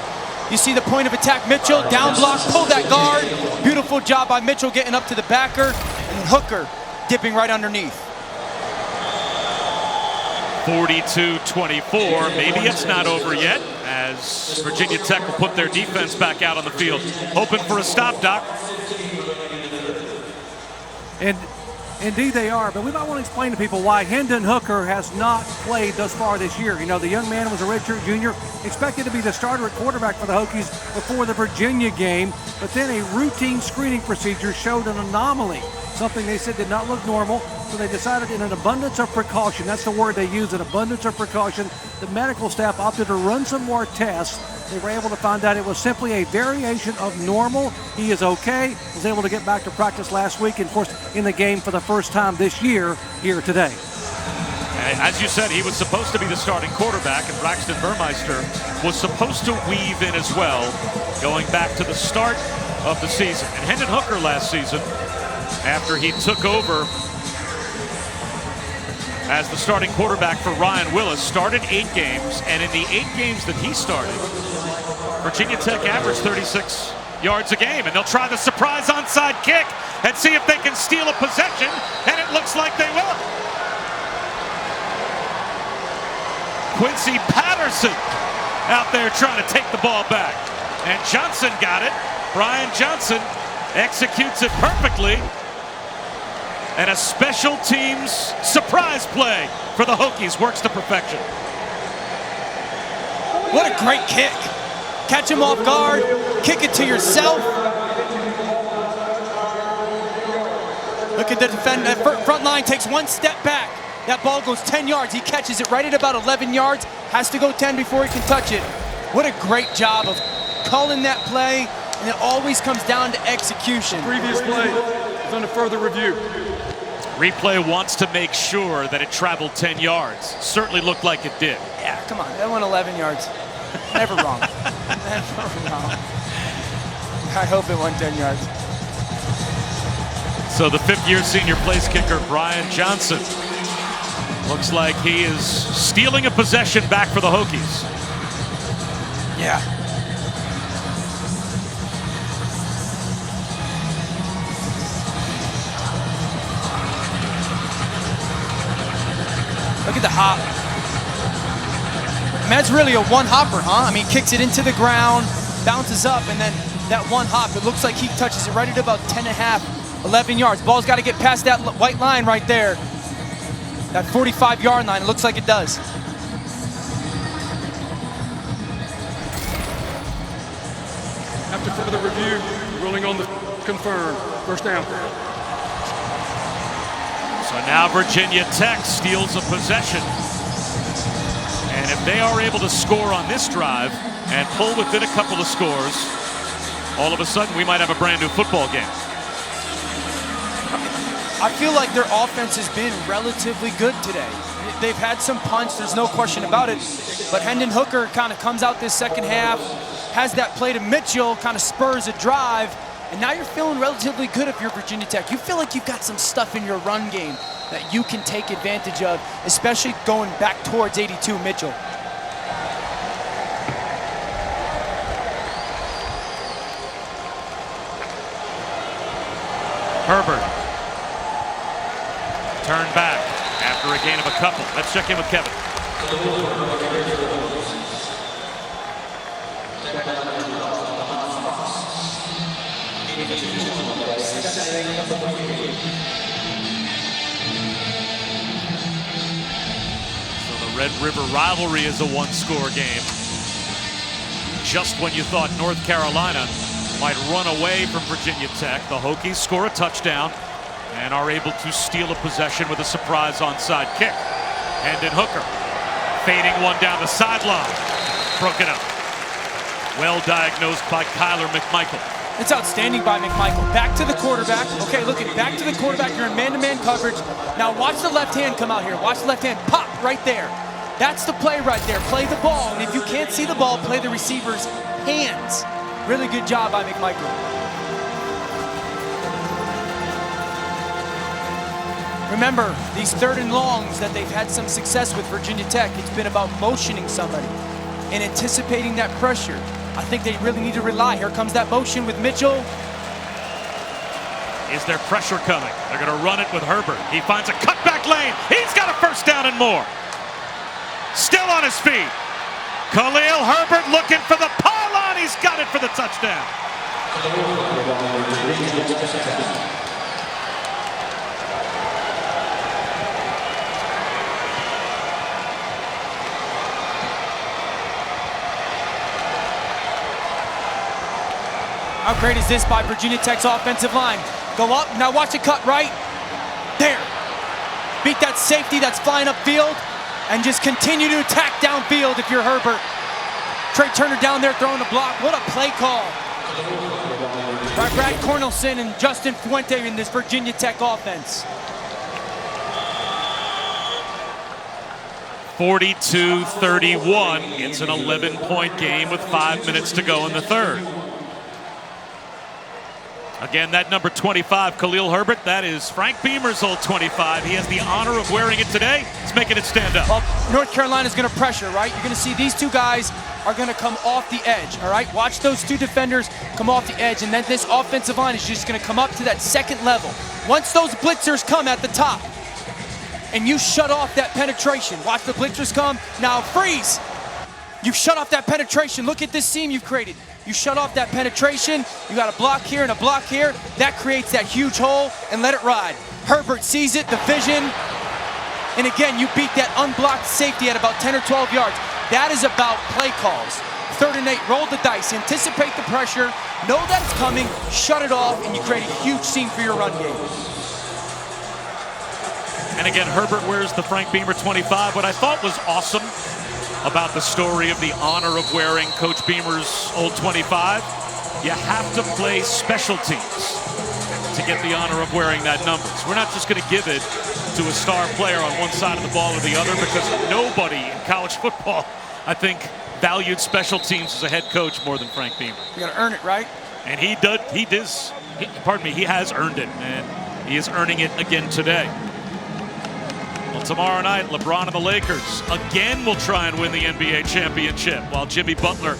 D: You see the point of attack, Mitchell, down block, pull that guard. Beautiful job by Mitchell getting up to the backer, and then Hooker dipping right underneath.
B: 42-24, maybe it's not over yet, as Virginia Tech will put their defense back out on the field. Hoping for a stop, Doc.
C: And indeed they are, but we might want to explain to people why Hendon Hooker has not played thus far this year. You know, the young man was a redshirt junior, expected to be the starter at quarterback for the Hokies before the Virginia game, but then a routine screening procedure showed an anomaly, something they said did not look normal, so they decided in an abundance of precaution, that's the word they use, an abundance of precaution, the medical staff opted to run some more tests. They were able to find out it was simply a variation of normal. He is okay, was able to get back to practice last week, and of course in the game for the first time this year here today.
B: As you said, he was supposed to be the starting quarterback, and Braxton Burmeister was supposed to weave in as well, going back to the start of the season. And Hendon Hooker last season, after he took over as the starting quarterback for Ryan Willis, started 8 games, and in the 8 games that he started, Virginia Tech averaged 36 yards a game, and they'll try the surprise onside kick and see if they can steal a possession, and it looks like they will. Quincy Patterson out there trying to take the ball back, and Johnson got it. Brian Johnson executes it perfectly, and a special teams surprise play for the Hokies works to perfection.
D: What a great kick. Catch him off guard, kick it to yourself. Look at the defender, front line takes one step back. That ball goes 10 yards. He catches it right at about 11 yards. Has to go 10 before he can touch it. What a great job of calling that play, and it always comes down to execution.
E: Previous play is under further review.
B: Replay wants to make sure that it traveled 10 yards. Certainly looked like it did.
D: Yeah, come on. That went 11 yards. Never wrong. Never wrong. I hope it went 10 yards.
B: So the fifth-year senior place kicker, Brian Johnson, looks like he is stealing a possession back for the Hokies.
D: Yeah. Look at the hop. I mean, that's really a one hopper, huh? I mean, kicks it into the ground, bounces up, and then that one hop, it looks like he touches it right at about 10.5, 11 yards. Ball's got to get past that white line right there. That 45-yard line, it looks like it does.
E: After further review, ruling on the confirmed. First down.
B: So now Virginia Tech steals a possession. And if they are able to score on this drive and pull within a couple of scores, all of a sudden we might have a brand new football game.
D: I feel like their offense has been relatively good today. They've had some punch, there's no question about it. But Hendon Hooker kind of comes out this second half, has that play to Mitchell, kind of spurs a drive, and now you're feeling relatively good if you're Virginia Tech. You feel like you've got some stuff in your run game that you can take advantage of, especially going back towards 82 Mitchell.
B: Herbert. Turn back after a gain of a couple. Let's check in with Kevin. So the Red River rivalry is a one-score game. Just when you thought North Carolina might run away from Virginia Tech, the Hokies score a touchdown and are able to steal a possession with a surprise onside kick. Hendon Hooker fading one down the sideline. Broken up. Well diagnosed by Kyler McMichael.
D: It's outstanding by McMichael. Back to the quarterback. Okay, look at back to the quarterback. You're in man-to-man coverage. Now watch the left hand come out here. Watch the left hand pop right there. That's the play right there. Play the ball. And if you can't see the ball, play the receiver's hands. Really good job by McMichael. Remember, these third and longs that they've had some success with Virginia Tech, it's been about motioning somebody and anticipating that pressure. I think they really need to rely. Here comes that motion with Mitchell.
B: Is there pressure coming? They're going to run it with Herbert. He finds a cutback lane. He's got a first down and more. Still on his feet. Khalil Herbert looking for the pylon. He's got it for the touchdown.
D: How great is this by Virginia Tech's offensive line? Go up, now watch it cut right. There. Beat that safety that's flying upfield and just continue to attack downfield if you're Herbert. Trey Turner down there throwing a block. What a play call. By Brad Cornelson and Justin Fuente in this Virginia Tech offense.
B: 42-31. It's an 11-point game with 5 minutes to go in the third. Again, that number 25, Khalil Herbert, that is Frank Beamer's old 25. He has the honor of wearing it today. It's making it stand up.
D: Well, North Carolina's going to pressure, right? You're going to see these two guys are going to come off the edge, all right? Watch those two defenders come off the edge, and then this offensive line is just going to come up to that second level. Once those blitzers come at the top, and you shut off that penetration. Watch the blitzers come. Now freeze. You've shut off that penetration. Look at this seam you've created. You shut off that penetration. You got a block here and a block here. That creates that huge hole, and let it ride. Herbert sees it, the vision. And again, you beat that unblocked safety at about 10 or 12 yards. That is about play calls. 3rd and 8, roll the dice, anticipate the pressure, know that it's coming, shut it off, and you create a huge seam for your run game.
B: And again, Herbert wears the Frank Beamer 25. What I thought was awesome about the story of the honor of wearing Coach Beamer's old 25, you have to play special teams to get the honor of wearing that number. So we're not just going to give it to a star player on one side of the ball or the other, because nobody in college football, I think, valued special teams as a head coach more than Frank Beamer.
D: You got to earn it, right?
B: And he has earned it, and he is earning it again today. Well, tomorrow night, LeBron and the Lakers again will try and win the NBA championship, while Jimmy Butler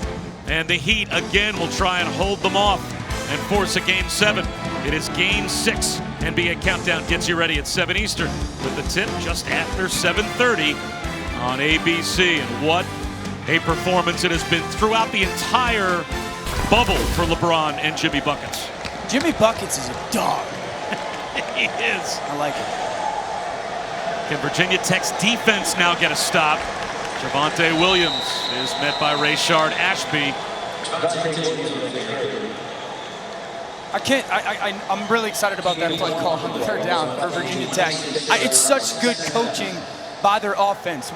B: and the Heat again will try and hold them off and force a Game 7. It is Game 6. NBA Countdown gets you ready at 7 Eastern with the tip just after 7:30 on ABC. And what a performance it has been throughout the entire bubble for LeBron and Jimmy Buckets.
D: Jimmy Buckets is a dog.
B: He is.
D: I like it.
B: Can Virginia Tech's defense now get a stop? Javonte Williams is met by Rayshard Ashby.
D: I'm really excited about that play call on third down for Virginia Tech. It's such good coaching by their offense.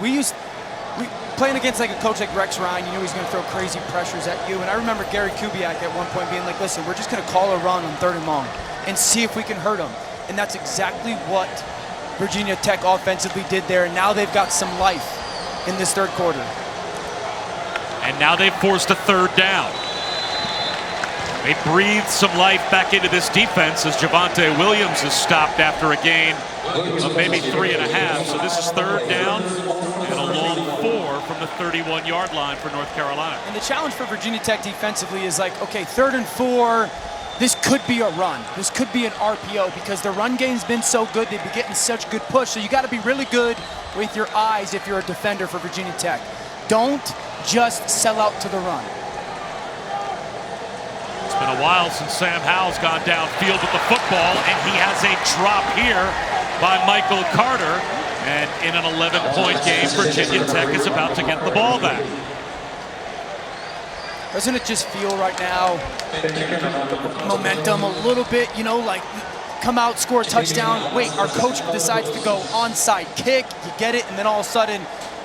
D: Playing against like a coach like Rex Ryan, you know he's going to throw crazy pressures at you. And I remember Gary Kubiak at one point being like, listen, we're just going to call a run on 3rd and long and see if we can hurt them. And that's exactly what Virginia Tech offensively did there. And now they've got some life in this 3rd quarter.
B: And now they've forced a 3rd down. They breathed some life back into this defense as Javonte Williams is stopped after a gain of maybe 3.5. So this is 3rd down and a long 4 from the 31-yard line for North Carolina.
D: And the challenge for Virginia Tech defensively is like, okay, 3rd and 4, this could be a run. This could be an RPO because the run game's been so good. They've been getting such good push. So you got to be really good with your eyes if you're a defender for Virginia Tech. Don't just sell out to the run.
B: It's been a while since Sam Howell's gone downfield with the football, and he has a drop here by Michael Carter. And in an 11-point game, Virginia Tech is about to get the ball back.
D: Doesn't it just feel right now, momentum a little bit, you know, like come out, score a touchdown, wait, our coach decides to go onside kick, you get it, and then all of a sudden,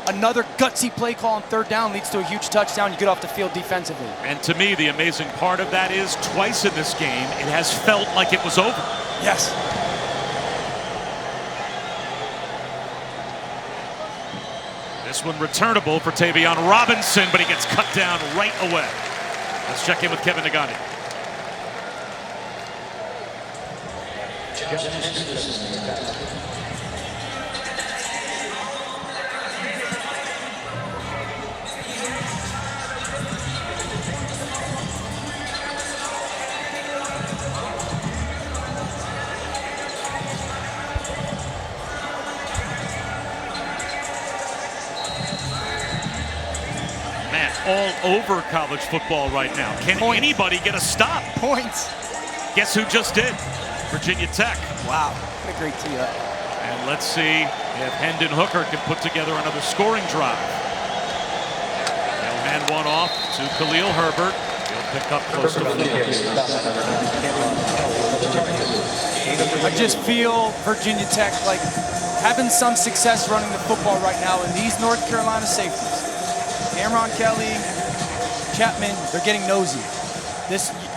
D: another gutsy play call on 3rd down leads to a huge touchdown. You get off the field defensively.
B: And to me, the amazing part of that is twice in this game, it has felt like it was over.
D: Yes.
B: This one returnable for Tavion Robinson, but he gets cut down right away. Let's check in with Kevin Nagandi. All over college football right now. Can anybody get a stop?
D: Points.
B: Guess who just did? Virginia Tech.
D: Wow, what a great tee up.
B: And let's see if Hendon Hooker can put together another scoring drive. They'll hand one off to Khalil Herbert. He'll pick up close to 4.
D: I just feel Virginia Tech like having some success running the football right now, and these North Carolina safeties, Cameron Kelly, Chapman, they're getting nosy.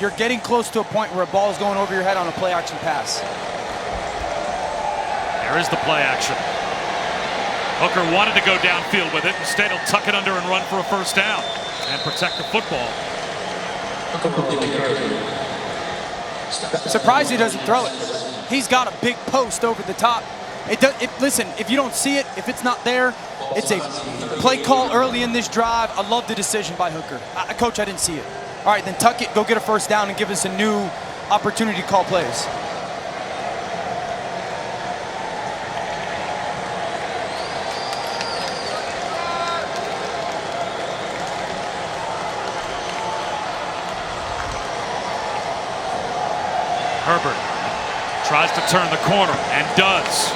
D: You're getting close to a point where a ball is going over your head on a play action pass.
B: There is the play action. Hooker wanted to go downfield with it. Instead, he'll tuck it under and run for a 1st down and protect the football.
D: Surprised he doesn't throw it. He's got a big post over the top. Listen, if you don't see it, if it's not there, it's a play call early in this drive. I love the decision by Hooker. Coach, I didn't see it. All right, then tuck it, go get a 1st down, and give us a new opportunity to call plays.
B: Herbert tries to turn the corner and does.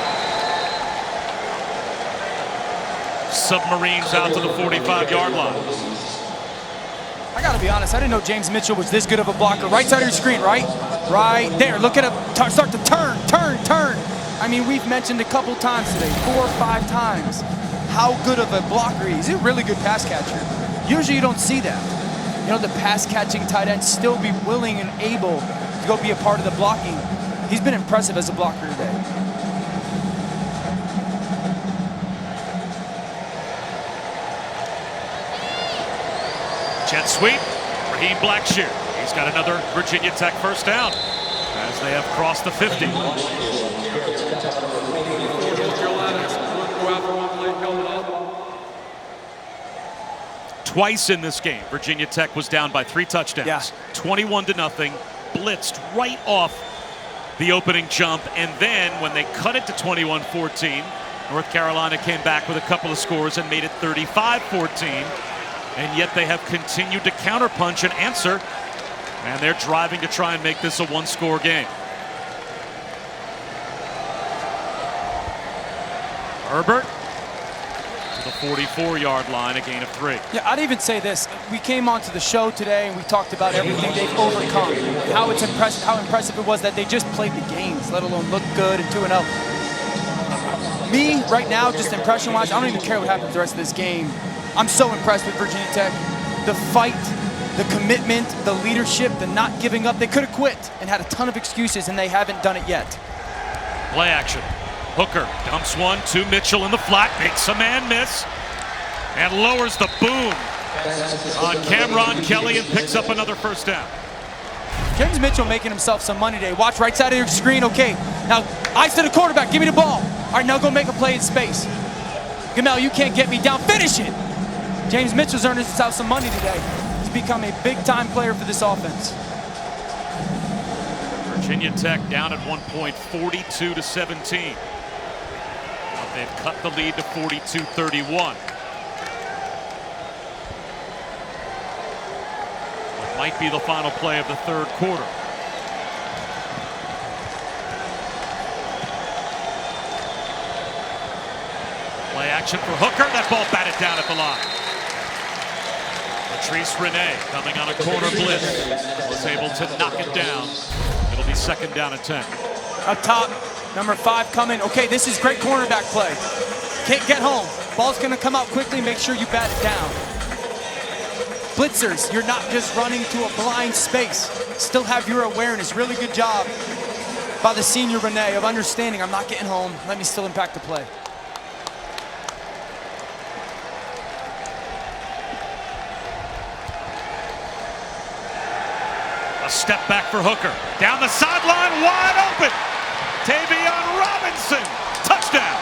B: Submarines out to the 45-yard line.
D: I gotta be honest, I didn't know James Mitchell was this good of a blocker. Right side of your screen, right? Right there, look at him, start to turn. I mean, we've mentioned a couple times today, 4 or 5 times, how good of a blocker he is. He's a really good pass catcher. Usually you don't see that. You know, the pass catching tight end still be willing and able to go be a part of the blocking. He's been impressive as a blocker today.
B: Jet sweep, Raheem Blackshear. He's got another Virginia Tech first down as they have crossed the 50. Twice in this game, Virginia Tech was down by 3 touchdowns.
D: Yeah.
B: 21-0, blitzed right off the opening jump, and then when they cut it to 21-14, North Carolina came back with a couple of scores and made it 35-14, and yet they have continued to counterpunch and answer, and they're driving to try and make this a 1-score game. Herbert to the 44-yard line, a gain of 3.
D: Yeah, I'd even say this. We came onto the show today and we talked about everything they've overcome, how it's impressive, how impressive it was that they just played the games, let alone look good and 2-0. Me, right now, just impression-wise, I don't even care what happens the rest of this game. I'm so impressed with Virginia Tech. The fight, the commitment, the leadership, the not giving up. They could have quit and had a ton of excuses, and they haven't done it yet.
B: Play action. Hooker dumps one to Mitchell in the flat, makes a man miss, and lowers the boom on Cameron Kelly and picks up another first down.
D: James Mitchell making himself some money today. Watch right side of your screen. Okay, now eyes to the quarterback. Give me the ball. All right, now go make a play in space. Gamel, you can't get me down. Finish it. James Mitchell's earned himself some money today. He's become a big-time player for this offense.
B: Virginia Tech down at 1 point, 42-17. But they've cut the lead to 42-31. What might be the final play of the third quarter. Play action for Hooker. That ball batted down at the line. Patrice Renee coming on a corner blitz was able to knock it down. It'll be 2nd down and 10.
D: Up top, number 5 coming. Okay, this is great cornerback play. Can't get home. Ball's going to come out quickly. Make sure you bat it down. Blitzers, you're not just running to a blind space. Still have your awareness. Really good job by the senior Renee of understanding I'm not getting home. Let me still impact the play.
B: Step back for Hooker. Down the sideline, wide open. Tavion Robinson, touchdown.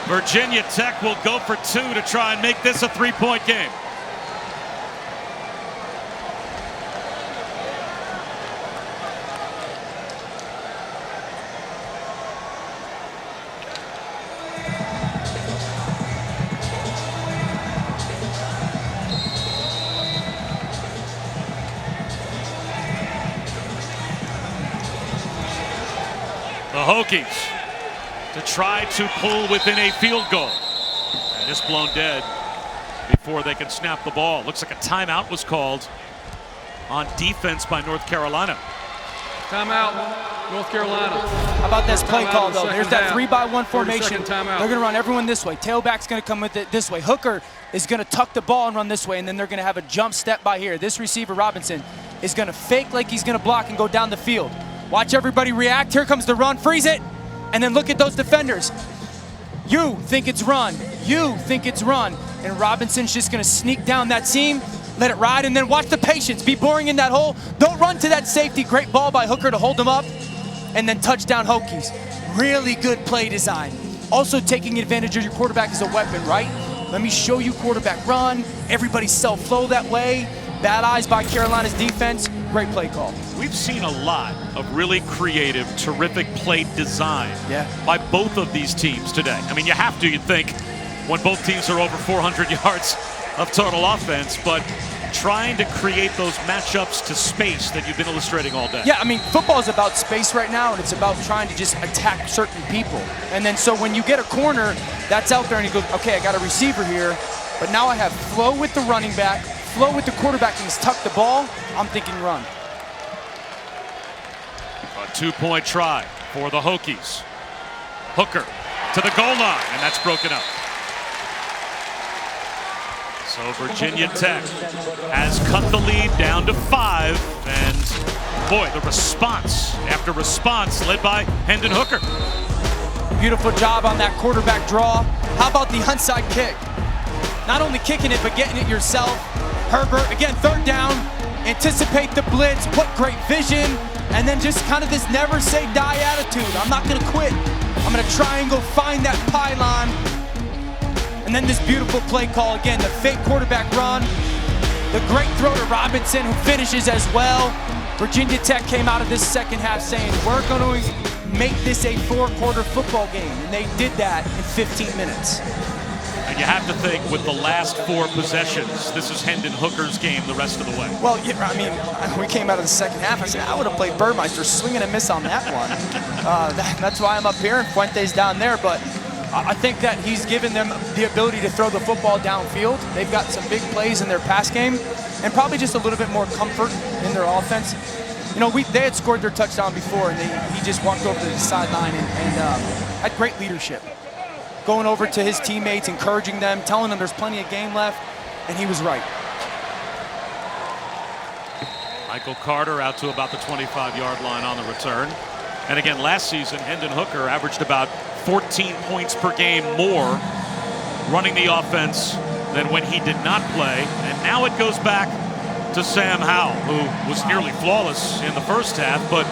B: Virginia Tech will go for 2 to try and make this a 3-point game. The Hokies to try to pull within a field goal. And just blown dead before they can snap the ball. Looks like a timeout was called on defense by North Carolina.
E: Timeout, North Carolina.
D: How about this play call, though? There's that 3-by-1 formation.
E: Timeout.
D: They're going to run everyone this way. Tailback's going to come with it this way. Hooker is going to tuck the ball and run this way, and then they're going to have a jump step by here. This receiver, Robinson, is going to fake like he's going to block and go down the field. Watch everybody react. Here comes the run. Freeze it. And then look at those defenders. You think it's run. You think it's run. And Robinson's just going to sneak down that seam, let it ride, and then watch the patience. Be boring in that hole. Don't run to that safety. Great ball by Hooker to hold him up. And then touchdown Hokies. Really good play design. Also taking advantage of your quarterback as a weapon, right? Let me show you quarterback run. Everybody self-flow that way. Bad eyes by Carolina's defense. Great play call.
B: We've seen a lot of really creative, terrific play design by both of these teams today. I mean, you have to, you'd think, when both teams are over 400 yards of total offense, but trying to create those matchups to space that you've been illustrating all day.
D: Yeah, I mean, football is about space right now, and it's about trying to just attack certain people. And then so when you get a corner that's out there and you go, okay, I got a receiver here, But now I have flow with the running back, flow with the quarterback, and he's tucked the ball. I'm thinking run.
B: A 2-point try for the Hokies. Hooker to the goal line, and that's broken up. So Virginia Tech has cut the lead down to 5, and boy, the response after response led by Hendon Hooker.
D: Beautiful job on that quarterback draw. How about the onside kick? Not only kicking it, but getting it yourself. Herbert, again, third down, anticipate the blitz, put great vision, and then just kind of this never say die attitude. I'm not gonna quit. I'm gonna try and go find that pylon. And then this beautiful play call again, the fake quarterback run, the great throw to Robinson, who finishes as well. Virginia Tech came out of this second half saying, we're going to make this a 4-quarter football game, and they did that in 15 minutes.
B: And you have to think with the last 4 possessions, this is Hendon Hooker's game the rest of the way.
D: Well, yeah, I mean, we came out of the second half, I said, I would have played Burmeister, swing and a miss on that one. That's why I'm up here and Fuente's down there, but I think that he's given them the ability to throw the football downfield. They've got some big plays in their pass game and probably just a little bit more comfort in their offense. You know, they had scored their touchdown before, and he just walked over to the sideline and had great leadership. Going over to his teammates, encouraging them, telling them there's plenty of game left, and he was right.
B: Michael Carter out to about the 25-yard line on the return. And again, last season, Hendon Hooker averaged about 14 points per game more running the offense than when he did not play. And now it goes back to Sam Howell, who was nearly flawless in the first half, but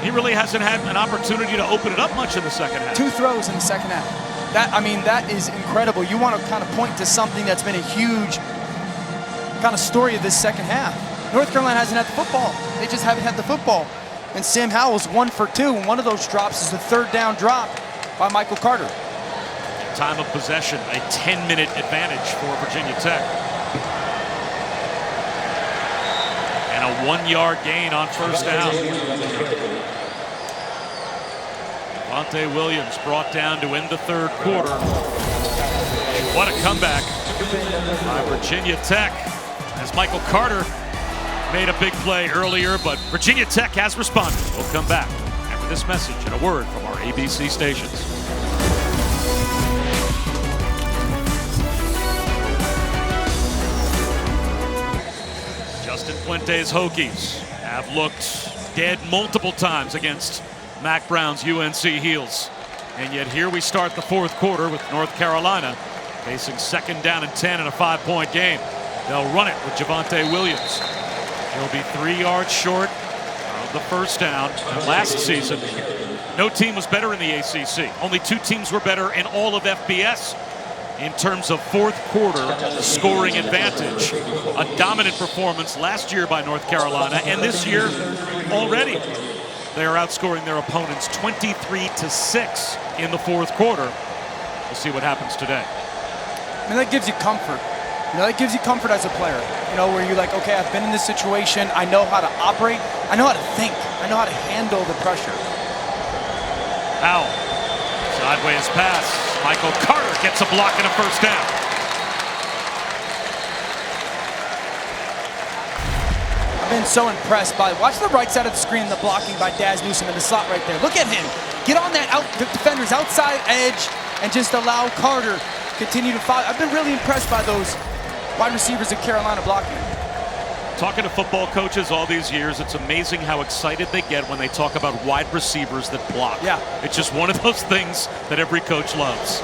B: he really hasn't had an opportunity to open it up much in the second half.
D: 2 throws in the second half. That is incredible. You want to kind of point to something that's been a huge kind of story of this second half. North Carolina hasn't had the football. They just haven't had the football. And Sam Howell's 1 for 2, and one of those drops is a 3rd down drop by Michael Carter.
B: Time of possession, a 10-minute advantage for Virginia Tech. And a 1-yard gain on first down. Javonte Williams brought down to end the 3rd quarter. What a comeback by Virginia Tech as Michael Carter made a big play earlier, but Virginia Tech has responded. We'll come back after this message and a word from our ABC stations. Justin Fuente's Hokies have looked dead multiple times against Mac Brown's UNC Heels. And yet here we start the 4th quarter with North Carolina facing 2nd down and 10 in a 5-point game. They'll run it with Javonte Williams. He'll be 3 yards short of the first down. And last season, no team was better in the ACC. Only 2 teams were better in all of FBS in terms of 4th quarter scoring advantage. A dominant performance last year by North Carolina, and this year already they are outscoring their opponents 23-6 in the 4th quarter. We'll see what happens today.
D: I mean, that gives you comfort. You know, that gives you comfort as a player. You know, where you're like, okay, I've been in this situation. I know how to operate. I know how to think. I know how to handle the pressure.
B: Howell, sideways pass. Michael Carter gets a block and a first down.
D: I've been so impressed by, watch the right side of the screen, the blocking by Daz Newsome in the slot right there. Look at him. Get on that the defender's outside edge and just allow Carter continue to follow. I've been really impressed by those wide receivers in Carolina blocking.
B: Talking to football coaches all these years, it's amazing how excited they get when they talk about wide receivers that block.
D: Yeah.
B: It's just one of those things that every coach loves.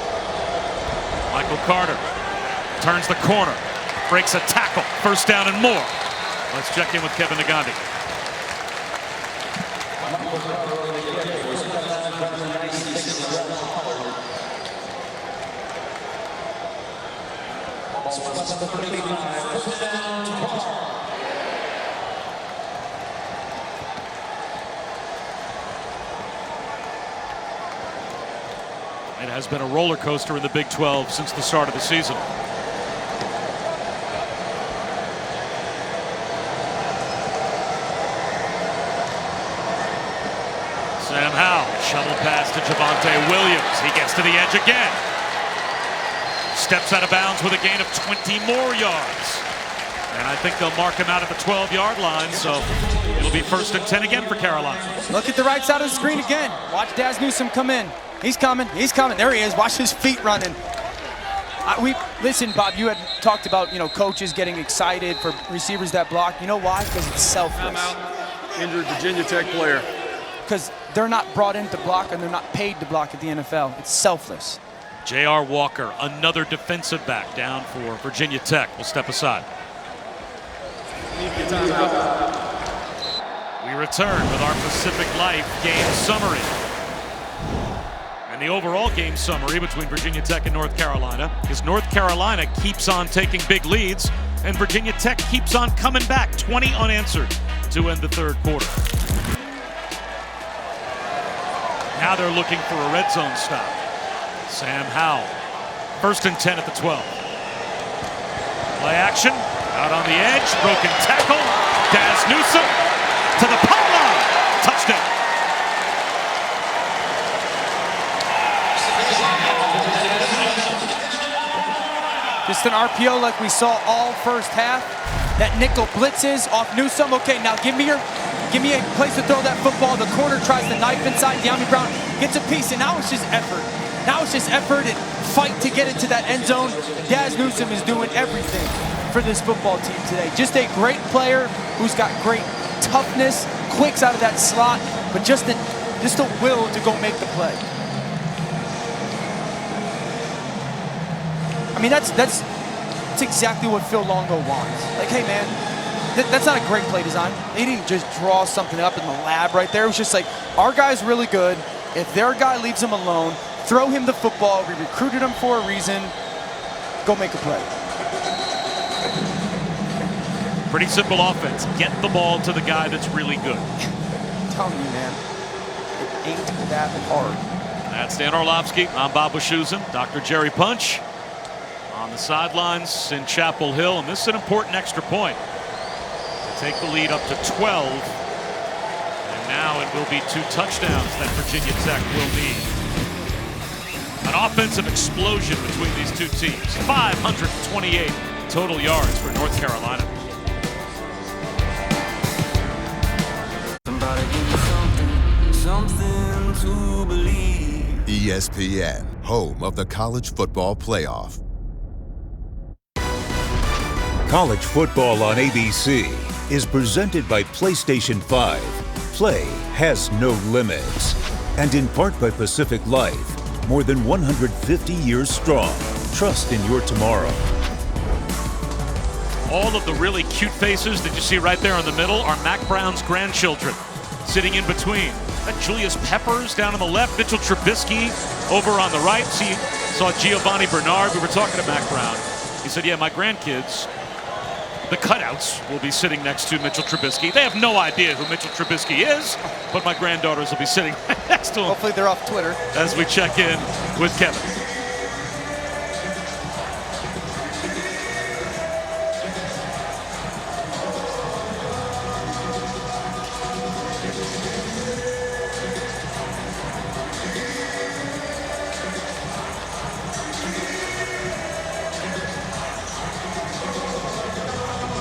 B: Michael Carter turns the corner, breaks a tackle, first down and more. Let's check in with Kevin Nagandi. It has been a roller coaster in the Big 12 since the start of the season. Sam Howell, shovel pass to Javonte Williams. He gets to the edge again. steps out of bounds with a gain of 20 more yards. And I think they'll mark him out at the 12-yard line, so it'll be 1st and 10 again for Carolina.
D: Look at the right side of the screen again. Watch Daz Newsome come in. He's coming. There he is. Watch his feet running. Listen, Bob, you had talked about, coaches getting excited for receivers that block. You know why? Because it's selfless.
E: Timeout. Injured Virginia Tech player.
D: Because they're not brought in to block and they're not paid to block at the NFL. It's selfless.
B: J.R. Walker, another defensive back down for Virginia Tech, will step aside. We return with our Pacific Life game summary. And the overall game summary between Virginia Tech and North Carolina is North Carolina keeps on taking big leads, and Virginia Tech keeps on coming back, 20 unanswered to end the 3rd quarter. Now they're looking for a red zone stop. Sam Howell, 1st and 10 at the 12. Play action, out on the edge, broken tackle. Daz Newsome to the pylon, touchdown.
D: Just an RPO like we saw all first half. That nickel blitzes off Newsome. Okay, now give me a place to throw that football. The corner tries to knife inside. De'Ami Brown gets a piece, and now it's just effort. Now it's just effort and fight to get into that end zone. Daz Newsome is doing everything for this football team today. Just a great player who's got great toughness, quicks out of that slot, but just the will to go make the play. I mean, that's exactly what Phil Longo wants. Like, hey, man, that's not a great play design. They didn't just draw something up in the lab right there. It was just like, our guy's really good. If their guy leaves him alone, throw him the football. We recruited him for a reason. Go make a play.
B: Pretty simple offense. Get the ball to the guy that's really good.
D: I'm telling you, man, it ain't that hard.
B: That's Dan Orlovsky. I'm Bob Wischusen. Dr. Jerry Punch on the sidelines in Chapel Hill. And this is an important extra point to take the lead up to 12. And now it will be 2 touchdowns that Virginia Tech will need. An offensive explosion between these two teams. 528 total yards for North Carolina.
I: Something to believe.
J: ESPN, home of the College Football Playoff.
A: College football on ABC is presented by PlayStation 5. Play has no limits. And in part by Pacific Life. More than 150 years strong. Trust in your tomorrow.
B: All of the really cute faces that you see right there in the middle are Mac Brown's grandchildren sitting in between. That Julius Peppers down on the left, Mitchell Trubisky over on the right. Saw Giovanni Bernard. We were talking to Mac Brown. He said, yeah, my grandkids, the cutouts, will be sitting next to Mitchell Trubisky. They have no idea who Mitchell Trubisky is, but my granddaughters will be sitting next to him.
D: Hopefully they're off Twitter.
B: As we check in with Kevin.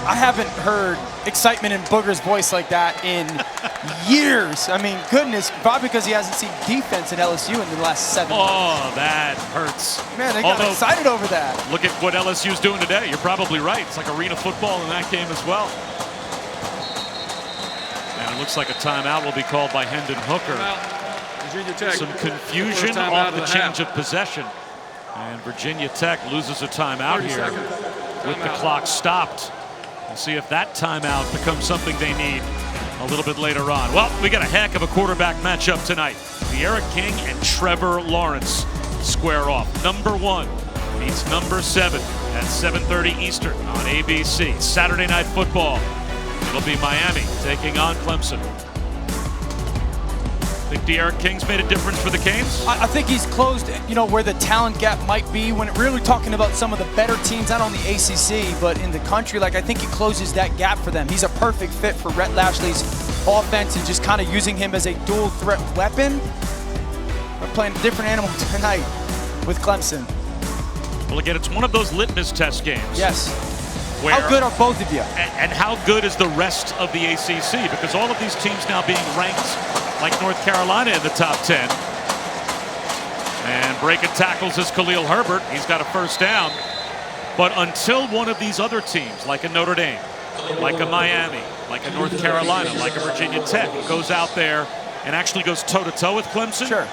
D: I haven't heard excitement in Booger's voice like that in years. I mean, goodness, probably because he hasn't seen defense at LSU in the last 7 months.
B: Oh, that hurts.
D: Man, they got excited over that.
B: Look at what LSU's doing today. You're probably right. It's like arena football in that game as well. And it looks like a timeout will be called by Hendon Hooker.
E: Virginia Tech.
B: Some confusion off the change of possession. And Virginia Tech loses a timeout here with the clock stopped. We'll see if that timeout becomes something they need a little bit later on. Well, we got a heck of a quarterback matchup tonight. Eric King and Trevor Lawrence square off. Number 1 meets number 7 at 7:30 Eastern on ABC. Saturday Night Football. It'll be Miami taking on Clemson. Think De'Aaron King's made a difference for the Canes?
D: I think he's closed, where the talent gap might be when really talking about some of the better teams, not only ACC, but in the country. Like, I think he closes that gap for them. He's a perfect fit for Rhett Lashley's offense and just kind of using him as a dual threat weapon. We're playing a different animal tonight with Clemson.
B: Well, again, it's one of those litmus test games.
D: Yes. How good are both of you?
B: And how good is the rest of the ACC? Because all of these teams now being ranked like North Carolina in the top 10. And breaking tackles is Khalil Herbert. He's got a first down. But until one of these other teams, like a Notre Dame, like a Miami, like a North Carolina, like a Virginia Tech, goes out there and actually goes toe-to-toe with Clemson,
D: sure,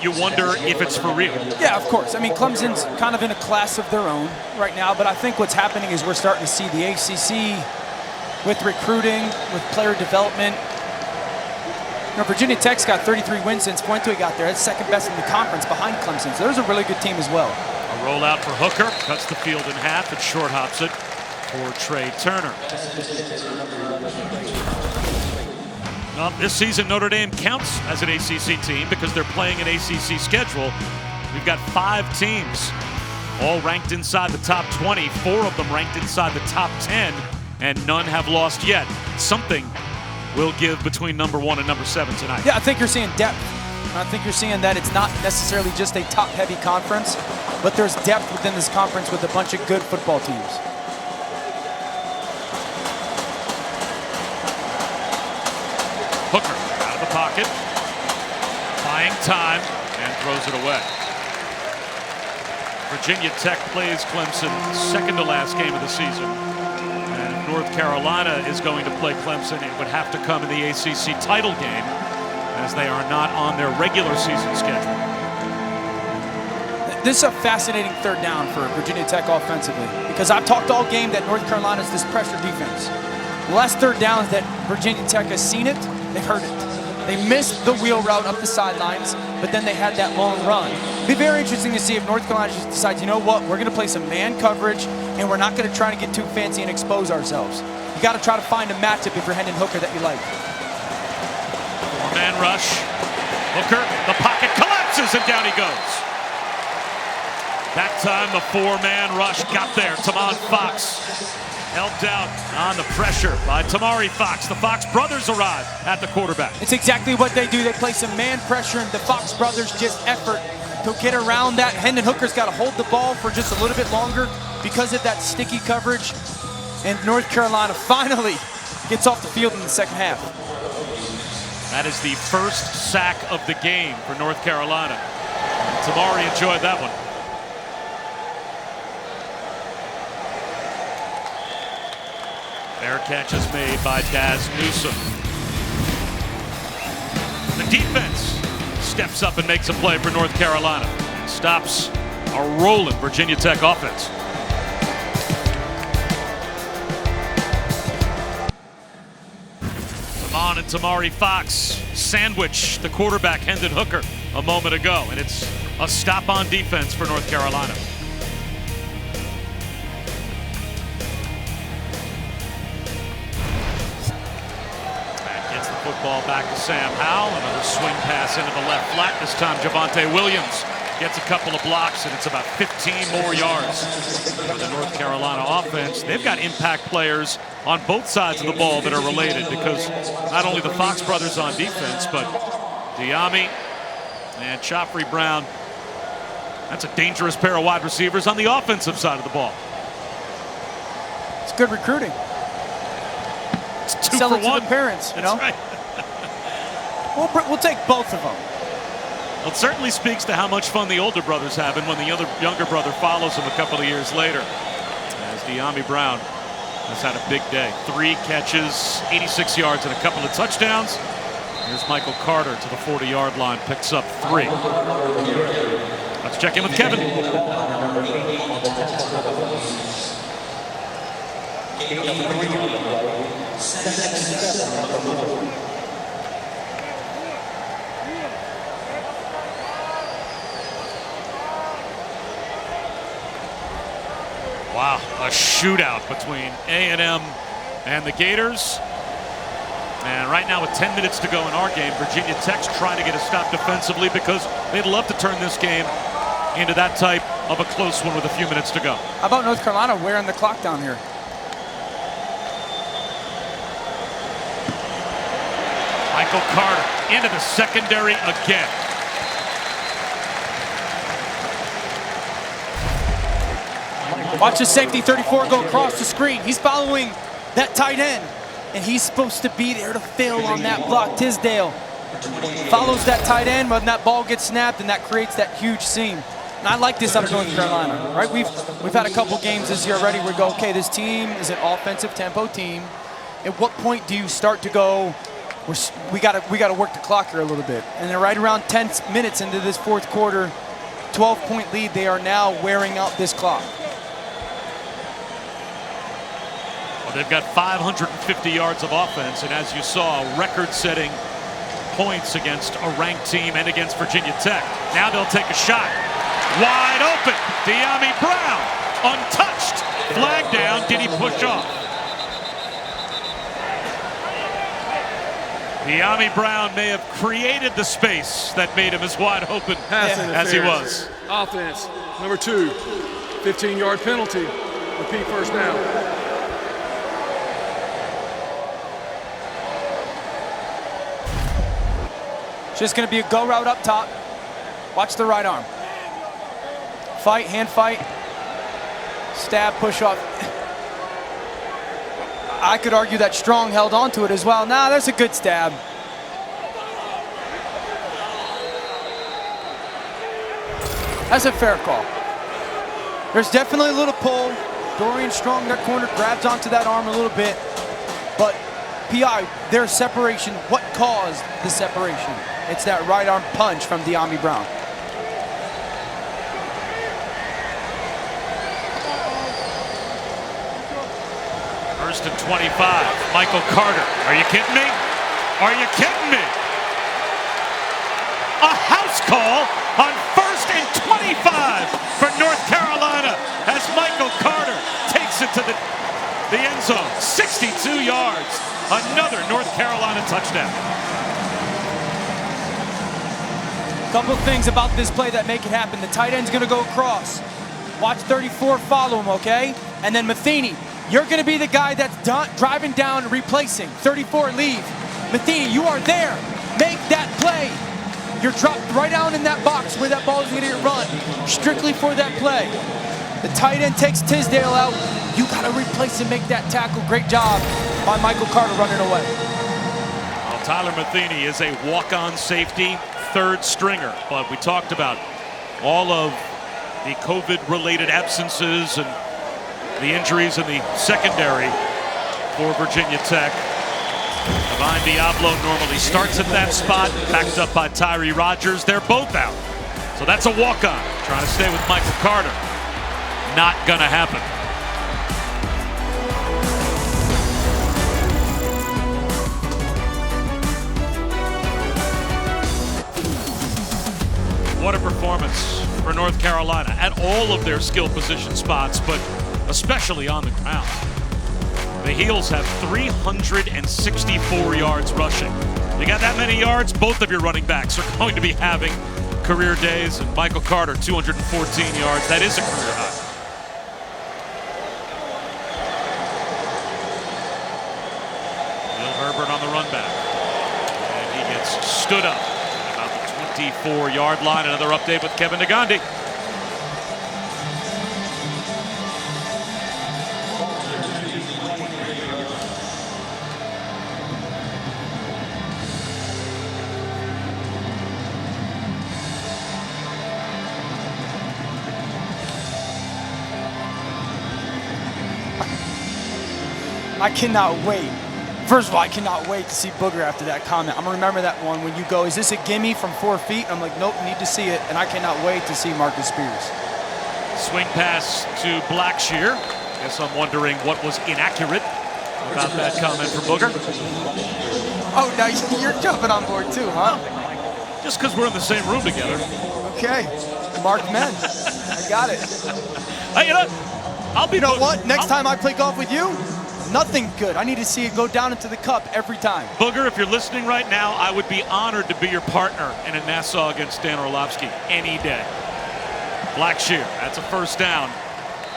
B: you wonder if it's for real.
D: Yeah, of course. I mean, Clemson's kind of in a class of their own right now, but I think what's happening is we're starting to see the ACC with recruiting, with player development. You know, Virginia Tech's got 33 wins since Fuente got there. That's second best in the conference behind Clemson, so there's a really good team as well.
B: A rollout for Hooker, cuts the field in half and short hops it for Trey Turner. Well, this season Notre Dame counts as an ACC team because they're playing an ACC schedule. We've got 5 teams all ranked inside the top 20, 4 of them ranked inside the top 10, and none have lost yet. Something will give between number 1 and number 7 tonight.
D: Yeah, I think you're seeing depth. I think you're seeing that it's not necessarily just a top-heavy conference, but there's depth within this conference with a bunch of good football teams.
B: Hooker out of the pocket, buying time, and throws it away. Virginia Tech plays Clemson second to last game of the season. And if North Carolina is going to play Clemson, it would have to come in the ACC title game, as they are not on their regular season schedule.
D: This is a fascinating third down for Virginia Tech offensively, because I've talked all game that North Carolina is this pressure defense. The last third downs that Virginia Tech has seen it, they heard it. They missed the wheel route up the sidelines, but then they had that long run. It'd be very interesting to see if North Carolina just decides, you know what, we're going to play some man coverage, and we're not going to try to get too fancy and expose ourselves. You got to try to find a matchup if you're Hendon Hooker that you like.
B: 4-man rush. Hooker, the pocket collapses, and down he goes. That time the 4-man rush got there. Tamon Fox helped out on the pressure by Tamari Fox. The Fox brothers arrive at the quarterback.
D: It's exactly what they do. They play some man pressure, and the Fox brothers just effort to get around that. Hendon Hooker's got to hold the ball for just a little bit longer because of that sticky coverage. And North Carolina finally gets off the field in the second half.
B: That is the first sack of the game for North Carolina. Tamari enjoyed that one. Fair catch is made by Daz Newsome. The defense steps up and makes a play for North Carolina. Stops a rolling Virginia Tech offense. Tamon and Tamari Fox sandwich the quarterback Hendon Hooker a moment ago, and it's a stop on defense for North Carolina. Ball back to Sam Howell. Another swing pass into the left flat. This time Javonte Williams gets a couple of blocks, and it's about 15 more yards for the North Carolina offense. They've got impact players on both sides of the ball that are related, because not only the Fox brothers on defense, but Diami and Chafrey Brown. That's a dangerous pair of wide receivers on the offensive side of the ball.
D: It's good recruiting.
B: It's 2
D: Sell
B: for
D: it
B: 1.
D: to the parents, you
B: That's
D: know?
B: right.
D: We'll take both of them.
B: Well, it certainly speaks to how much fun the older brothers have, and when the younger brother follows him a couple of years later. As Diami Brown has had a big day. 3 catches, 86 yards, and a couple of touchdowns. Here's Michael Carter to the 40-yard line, picks up 3. Let's check in with Kevin. Wow, a shootout between A&M and the Gators. And right now with 10 minutes to go in our game, Virginia Tech's trying to get a stop defensively because they'd love to turn this game into that type of a close one with a few minutes to go.
D: How about North Carolina wearing the clock down here?
B: Michael Carter into the secondary again.
D: Watch the safety 34 go across the screen. He's following that tight end, and he's supposed to be there to fill on that block. Tisdale follows that tight end when that ball gets snapped, and that creates that huge seam. And I like this out of North Carolina, right? We've had a couple games this year already where we go, okay, this team is an offensive tempo team. At what point do you start to go, we gotta work the clock here a little bit? And they're right around 10 minutes into this fourth quarter, 12-point lead. They are now wearing out this clock.
B: Well, they've got 550 yards of offense, and as you saw, record-setting points against a ranked team and against Virginia Tech. Now they'll take a shot. Wide open. Dyami Brown, untouched. Flag down. Did he push off? Dyami Brown may have created the space that made him as wide open as he was.
E: Offense, number 2, 15-yard penalty. Repeat first down.
D: Just going to be a go route up top. Watch the right arm. Fight, hand fight. Stab, push off. I could argue that Strong held onto it as well. Nah, that's a good stab. That's a fair call. There's definitely a little pull. Dorian Strong, that corner, grabs onto that arm a little bit. But PI, their separation, what caused the separation? It's that right arm punch from Dyami Brown.
B: First and 25, Michael Carter. Are you kidding me? Are you kidding me? A house call on first and 25 for North Carolina as Michael Carter takes it to the end zone. 62 yards. Another North Carolina touchdown.
D: Couple things about this play that make it happen. The tight end's gonna go across. Watch 34 follow him, okay? And then Matheny, you're gonna be the guy that's driving down, replacing. 34, leave. Matheny, you are there. Make that play. You're dropped right down in that box where that ball is gonna get run. Strictly for that play. The tight end takes Tisdale out. You gotta replace and make that tackle. Great job by Michael Carter running away.
B: Well, Tyler Matheny is a walk-on safety, third stringer, but we talked about all of the COVID-related absences and the injuries in the secondary for Virginia Tech. Divine Diablo normally starts at that spot, backed up by Tyree Rogers. They're both out. So that's a walk-on. Trying to stay with Michael Carter. Not gonna happen. What a performance for North Carolina at all of their skill position spots, but especially on the ground. The Heels have 364 yards rushing. You got that many yards, both of your running backs are going to be having career days, and Michael Carter, 214 yards. That is a career high. Will Herbert on the run back. And he gets stood up at about the 24-yard line. Another update with Kevin Nagandi.
D: I cannot wait. First of all, I cannot wait to see Booger after that comment. I'm gonna remember that one when you go, is this a gimme from 4 feet? I'm like, nope, need to see it. And I cannot wait to see Marcus Spears.
B: Swing pass to Blackshear. Guess I'm wondering what was inaccurate about that comment from Booger.
D: Oh, now you're jumping on board too, huh?
B: Just because we're in the same room together.
D: Okay, Mark Men. I got it.
B: Hey, you know, I'll be.
D: You know what? Next time I play golf with you, nothing good. I need to see it go down into the cup every time.
B: Booger, if you're listening right now, I would be honored to be your partner in a Nassau against Dan Orlovsky any day. Blackshear, that's a first down.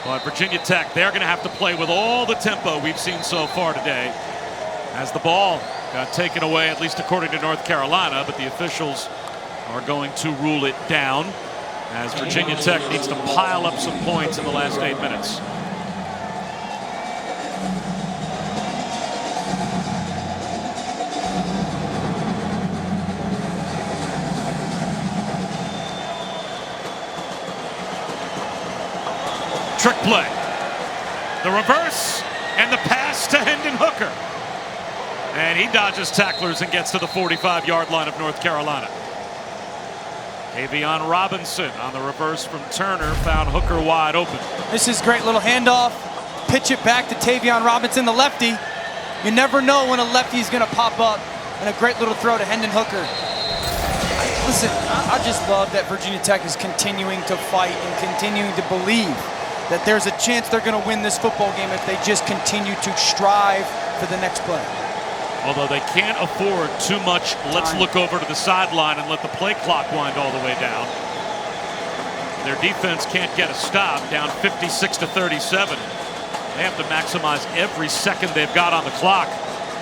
B: But Virginia Tech, they're going to have to play with all the tempo we've seen so far today as the ball got taken away, at least according to North Carolina, but the officials are going to rule it down. as Virginia Tech needs to pile up some points in the last 8 minutes. Trick play. The reverse and the pass to Hendon Hooker. And he dodges tacklers and gets to the 45-yard line of North Carolina. Tavion Robinson on the reverse from Turner found Hooker wide open.
D: This is great little handoff. Pitch it back to Tavion Robinson, the lefty. You never know when a lefty is going to pop up. And a great little throw to Hendon Hooker. Listen, I just love that Virginia Tech is continuing to fight and continuing to believe that there's a chance they're going to win this football game if they just continue to strive for the next play.
B: Although they can't afford too much, let's look over to the sideline and let the play clock wind all the way down. Their defense can't get a stop, down 56-37. They have to maximize every second they've got on the clock.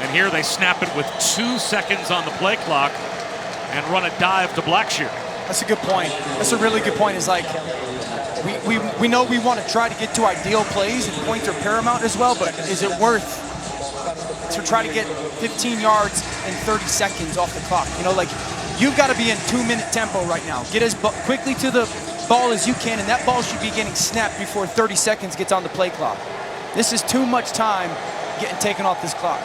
B: And here they snap it with 2 seconds on the play clock and run a dive to Blackshear.
D: That's a good point. That's a really good point. It's like, we know we want to try to get to ideal plays and points are paramount as well, but is it worth to try to get 15 yards in 30 seconds off the clock? You know, like, you've got to be in 2-minute tempo right now. Get as quickly to the ball as you can, and that ball should be getting snapped before 30 seconds gets on the play clock. This is too much time getting taken off this clock.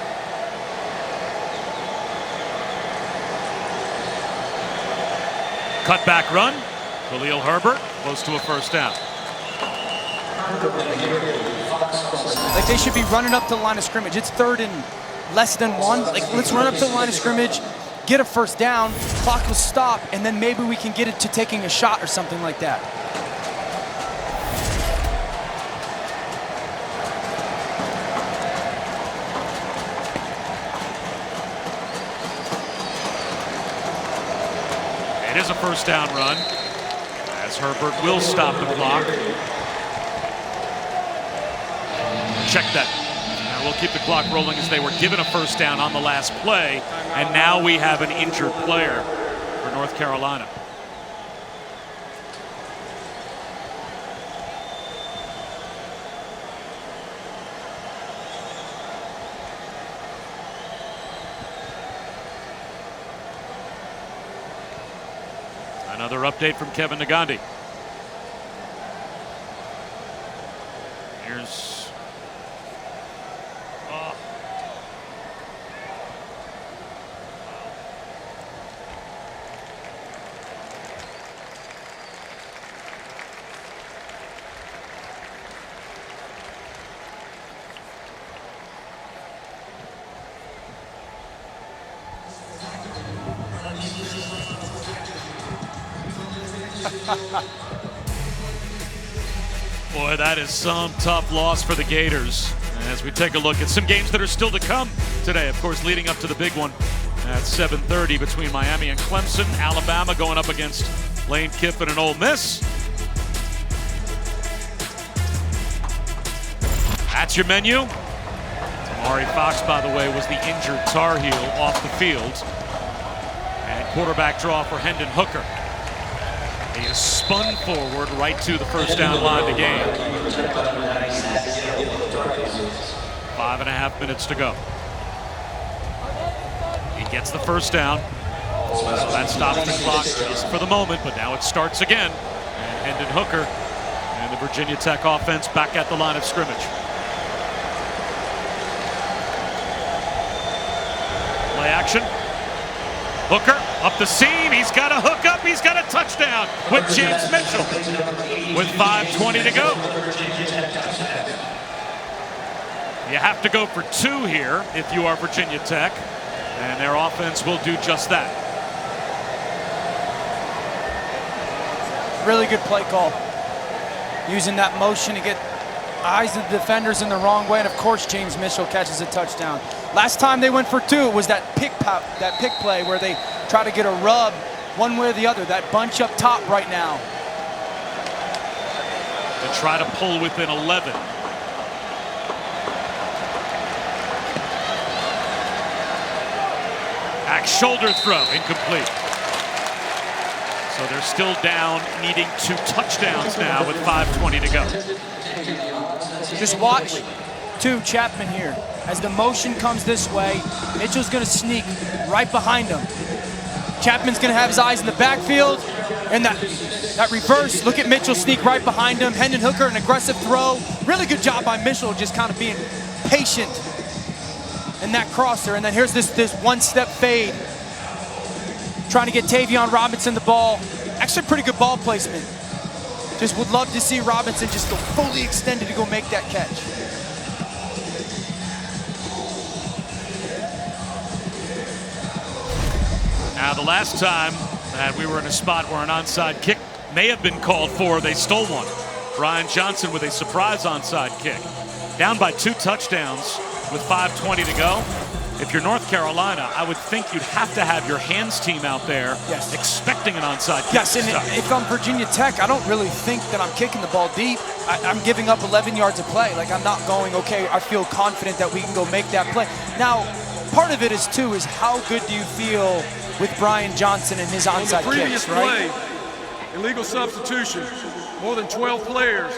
B: Cutback run. Khalil Herbert close to a first down.
D: Like, they should be running up to the line of scrimmage. It's 3rd and less than 1. Like, let's run up to the line of scrimmage, get a first down, clock will stop, and then maybe we can get it to taking a shot or something like that.
B: It is a first down run, as Herbert will stop the clock. Check that. Now we'll keep the clock rolling as they were given a first down on the last play, and now we have an injured player for North Carolina. Another update from Kevin Nagandi. Here's boy, that is some tough loss for the Gators. As we take a look at some games that are still to come today, of course, leading up to the big one at 7:30 between Miami and Clemson. Alabama going up against Lane Kiffin and Ole Miss. That's your menu. Amari Fox, by the way, was the injured Tar Heel off the field. And quarterback draw for Hendon Hooker. He is spun forward right to the first down line to gain. 5.5 minutes to go. He gets the first down. So that stops the clock just for the moment, but now it starts again. And Hendon Hooker and the Virginia Tech offense back at the line of scrimmage. Play action. Hooker up the seam. He's got a hook up. He's got a touchdown with James Mitchell with 5:20 to go. You have to go for 2 here if you are Virginia Tech, and their offense will do just that.
D: Really good play call. Using that motion to get eyes of the defenders in the wrong way, and of course James Mitchell catches a touchdown. Last time they went for 2 was that pick play where they try to get a rub one way or the other. That bunch up top right now.
B: To try to pull within 11. Back shoulder throw, incomplete. So they're still down, needing 2 touchdowns now with 5:20 to go.
D: Just watch Chapman here. As the motion comes this way, Mitchell's going to sneak right behind him. Chapman's going to have his eyes in the backfield. And that reverse, look at Mitchell sneak right behind him. Hendon Hooker, an aggressive throw. Really good job by Mitchell, just kind of being patient in that crosser. And then here's this one-step fade. Trying to get Tavion Robinson the ball. Actually, pretty good ball placement. Just would love to see Robinson just go fully extended to go make that catch.
B: Now, the last time that we were in a spot where an onside kick may have been called for, they stole one. Brian Johnson with a surprise onside kick. Down by 2 touchdowns with 5:20 to go. If you're North Carolina, I would think you'd have to have your hands team out there expecting an onside kick.
D: Yes, and if I'm Virginia Tech, I don't really think that I'm kicking the ball deep. I'm giving up 11 yards of play. Like, I'm not going, okay, I feel confident that we can go make that play. Now, part of it is, too, is how good do you feel with Brian Johnson and his onside kicks, right?
E: Play, illegal substitution, more than 12 players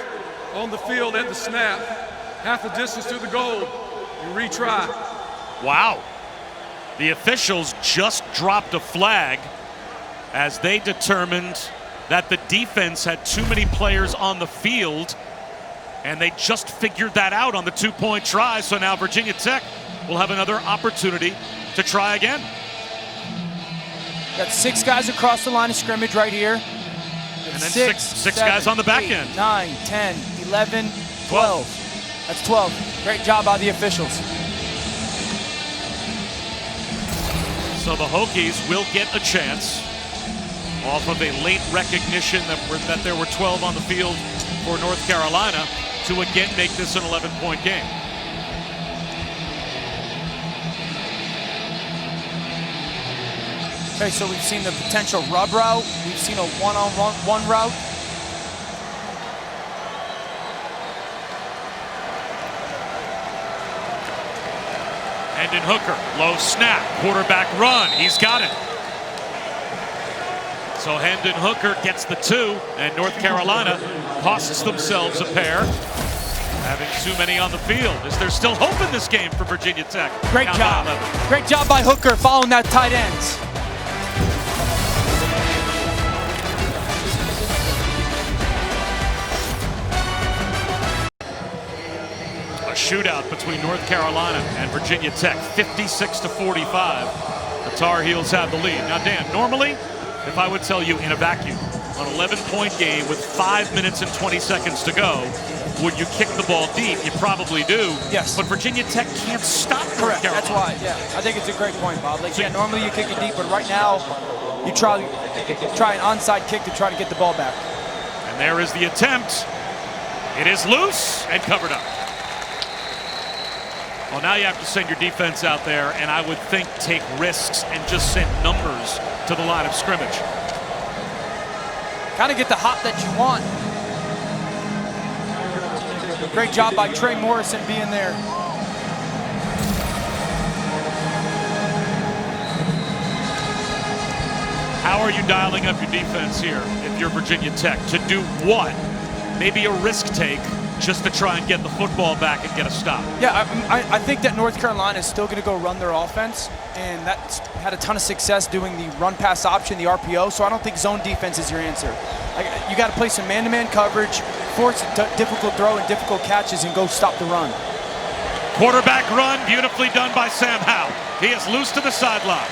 E: on the field at the snap, half the distance to the goal, and retry.
B: Wow. The officials just dropped a flag as they determined that the defense had too many players on the field, and they just figured that out on the 2-point try. So now Virginia Tech will have another opportunity to try again.
D: Got 6 guys across the line of scrimmage right here.
B: And then six guys on the back end.
D: 9, 10, 11, 12. That's 12. Great job by the officials.
B: So the Hokies will get a chance off of a late recognition that there were 12 on the field for North Carolina to again make this an 11-point game.
D: Okay, so we've seen the potential rub route. We've seen a one-on-one route.
B: Hendon Hooker, low snap, quarterback run. He's got it. So Hendon Hooker gets the 2, and North Carolina costs themselves a pair, having too many on the field. Is there still hope in this game for Virginia Tech?
D: Great job. Great job by Hooker following that tight ends.
B: Shootout between North Carolina and Virginia Tech, 56-45. The Tar Heels have the lead. Now, Dan, normally, if I would tell you in a vacuum, an 11-point game with 5 minutes and 20 seconds to go, would you kick the ball deep? You probably do.
D: Yes.
B: But Virginia Tech can't stop North Carolina.
D: That's why, yeah. I think it's a great point, Bob. Like, yeah, normally you kick it deep, but right now, you try an onside kick to try to get the ball back.
B: And there is the attempt. It is loose and covered up. Well, now you have to send your defense out there, and I would think take risks and just send numbers to the line of scrimmage.
D: Got to get the hop that you want. Great job by Trey Morrison being there.
B: How are you dialing up your defense here if you're Virginia Tech? To do what? Maybe a risk take just to try and get the football back and get a stop.
D: Yeah, I think that North Carolina is still going to go run their offense, and that's had a ton of success doing the run-pass option, the RPO, so I don't think zone defense is your answer. You got to play some man-to-man coverage, force a difficult throw and difficult catches, and go stop the run.
B: Quarterback run, beautifully done by Sam Howell. He is loose to the sideline.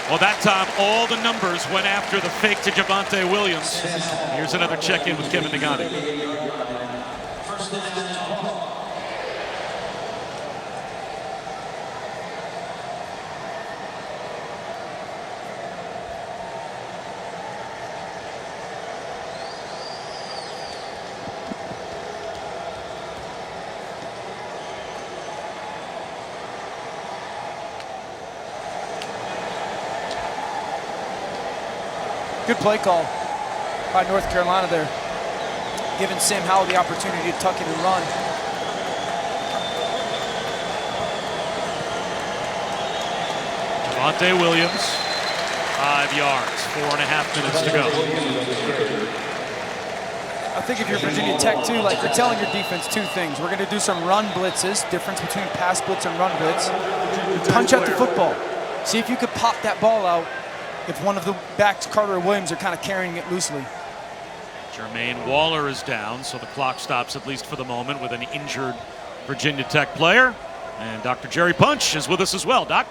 B: Well, that time, all the numbers went after the fake to Javonte Williams. Here's another check-in with Kevin Negandhi.
D: Good play call by North Carolina there, giving Sam Howell the opportunity to tuck in and run.
B: Javonte Williams 5 yards, 4.5 minutes to go.
D: I think if you're Virginia Tech too, like you're telling your defense two things. We're going to do some run blitzes, difference between pass blitz and run blitz. Punch out the football. See if you could pop that ball out if one of the backs, Carter or Williams, are kind of carrying it loosely.
B: Jermaine Waller is down, so the clock stops at least for the moment with an injured Virginia Tech player. And Dr. Jerry Punch is with us as well. Doc?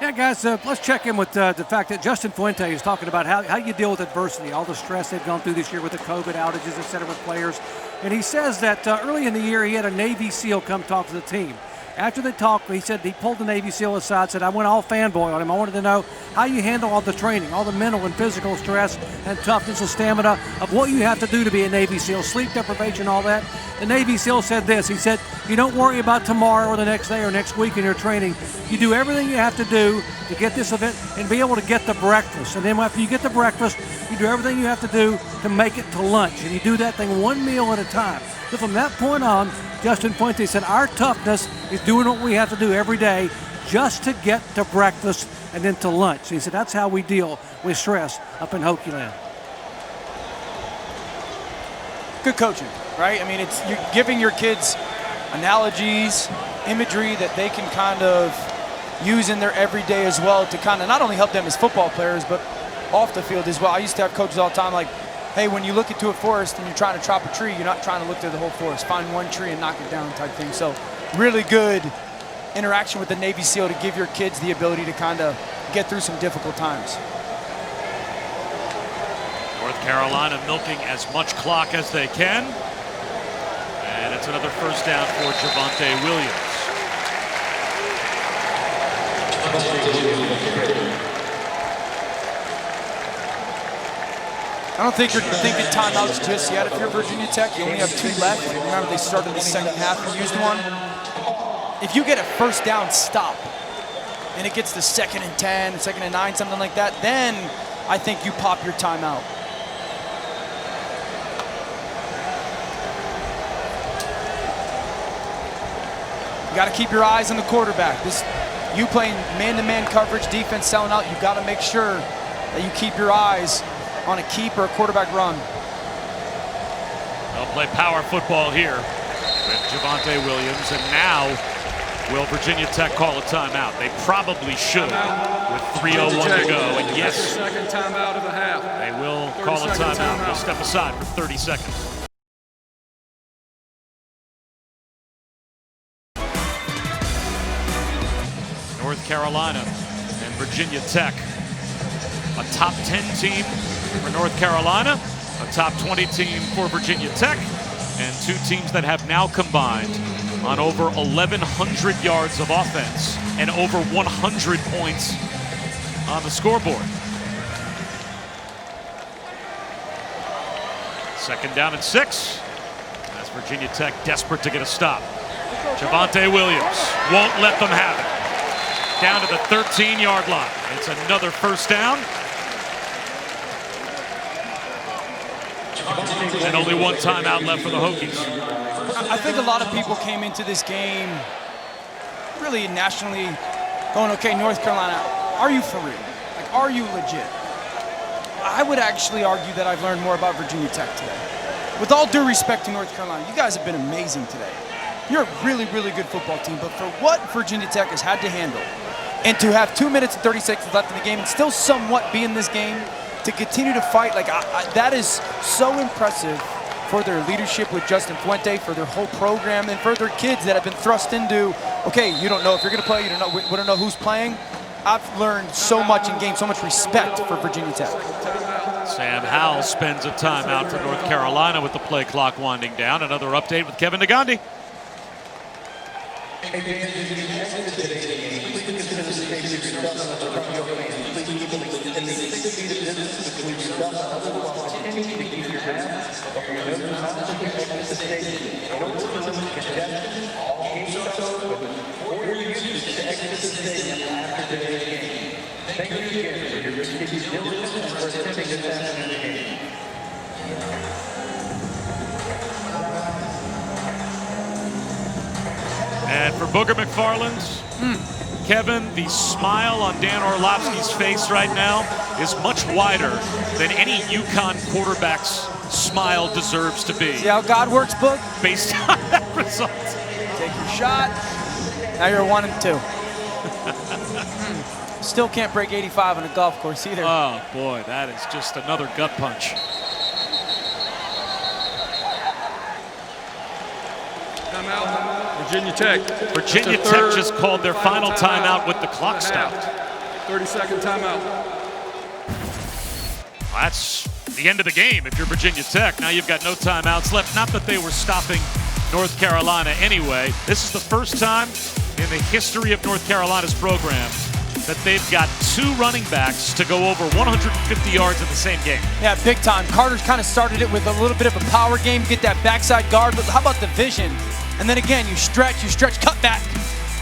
C: Yeah, guys, let's check in with the fact that Justin Fuente is talking about how you deal with adversity, all the stress they've gone through this year with the COVID outages, et cetera, with players. And he says that early in the year he had a Navy SEAL come talk to the team. After they talked, he said he pulled the Navy SEAL aside, said, I went all fanboy on him. I wanted to know how you handle all the training, all the mental and physical stress and toughness and stamina of what you have to do to be a Navy SEAL, sleep deprivation, all that. The Navy SEAL said this. He said, you don't worry about tomorrow or the next day or next week in your training. You do everything you have to do to get this event and be able to get the breakfast. And then after you get the breakfast, you do everything you have to do to make it to lunch. And you do that thing one meal at a time. So from that point on, Justin Fuente said, our toughness is doing what we have to do every day just to get to breakfast and then to lunch. He said, that's how we deal with stress up in Hokie Land.
D: Good coaching, right? I mean, it's you're giving your kids analogies, imagery that they can kind of use in their everyday as well to kind of not only help them as football players, but off the field as well. I used to have coaches all the time like, hey, when you look into a forest and you're trying to chop a tree, you're not trying to look through the whole forest. Find one tree and knock it down type thing. So really good interaction with the Navy SEAL to give your kids the ability to kind of get through some difficult times.
B: North Carolina milking as much clock as they can. And it's another first down for Javonte Williams.
D: I don't think you're thinking timeouts just yet. If you're Virginia Tech, you only have 2 left. Remember, they started the second half and used one. If you get a first down stop and it gets to 2nd and 10, 2nd and 9, something like that, then I think you pop your timeout. You got to keep your eyes on the quarterback. You playing man-to-man coverage, defense selling out, you got to make sure that you keep your eyes on a keep or a quarterback run.
B: They'll play power football here with Javonte Williams, and now will Virginia Tech call a timeout? They probably should with 3:01 to go, and yes,
E: second timeout of the half.
B: They will call a timeout. We'll step aside for 30 seconds. North Carolina and Virginia Tech. A top 10 team for North Carolina, a top 20 team for Virginia Tech, and 2 teams that have now combined on over 1,100 yards of offense and over 100 points on the scoreboard. Second down and 6. That's Virginia Tech desperate to get a stop. Javonte Williams won't let them have it. Down to the 13-yard line. It's another first down. And only 1 timeout left for the Hokies.
D: I think a lot of people came into this game really nationally going, okay, North Carolina, are you for real? Like, are you legit? I would actually argue that I've learned more about Virginia Tech today. With all due respect to North Carolina, you guys have been amazing today. You're a really, really good football team, but for what Virginia Tech has had to handle, and to have 2 minutes and 30 seconds left in the game and still somewhat be in this game, to continue to fight, like that is so impressive for their leadership with Justin Fuente, for their whole program, and for their kids that have been thrust into, okay, you don't know if you're going to play, we don't know who's playing. I've learned so much in games, so much respect for Virginia Tech.
B: Sam Howell spends a timeout for North Carolina with the play clock winding down. Another update with Kevin Nagandi. And for Booger McFarland, Kevin, the smile on Dan Orlovsky's face right now is much wider than any UConn quarterback's smile deserves to be.
D: See how God works, Boog?
B: Based on that result.
D: Take your shot. Now you're 1-2. Still can't break 85 on a golf course either.
B: Oh, boy, that is just another gut punch.
E: Timeout. Virginia Tech.
B: Virginia Tech just called their final timeout with the clock stopped.
E: 30-second timeout.
B: Well, that's the end of the game if you're Virginia Tech. Now you've got no timeouts left. Not that they were stopping North Carolina anyway. This is the first time in the history of North Carolina's program that they've got 2 running backs to go over 150 yards in the same game.
D: Yeah, big time. Carter's kind of started it with a little bit of a power game, get that backside guard, but how about the vision? And then again, you stretch, cut back.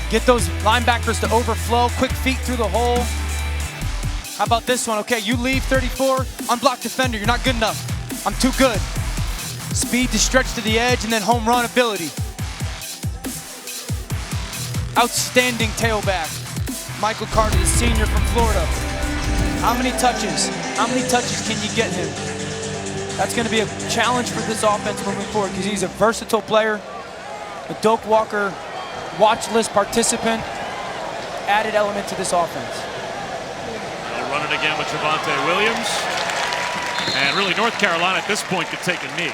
D: Get those linebackers to overflow, quick feet through the hole. How about this one? Okay, you leave 34, unblocked defender, you're not good enough. I'm too good. Speed to stretch to the edge, and then home run ability. Outstanding tailback. Michael Carter, the senior from Florida. How many touches? How many touches can you get him? That's going to be a challenge for this offense moving forward because he's a versatile player, a Doak Walker watch list participant, added element to this offense.
B: They'll run it again with Javonte Williams. And really, North Carolina at this point could take a knee.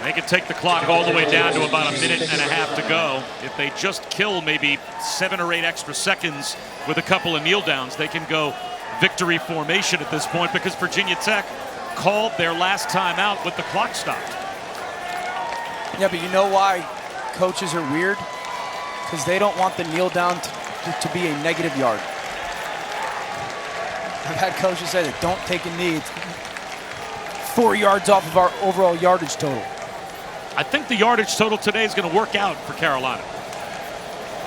B: They could take the clock all the way down to about 1.5 minutes to go. If they just kill maybe 7 or 8 extra seconds with a couple of kneel downs, they can go victory formation at this point because Virginia Tech called their last time out with the clock stopped.
D: Yeah, but you know why coaches are weird? Because they don't want the kneel down to be a negative yard. I've had coaches say that don't take a knee. It's 4 yards off of our overall yardage total.
B: I think the yardage total today is going to work out for Carolina,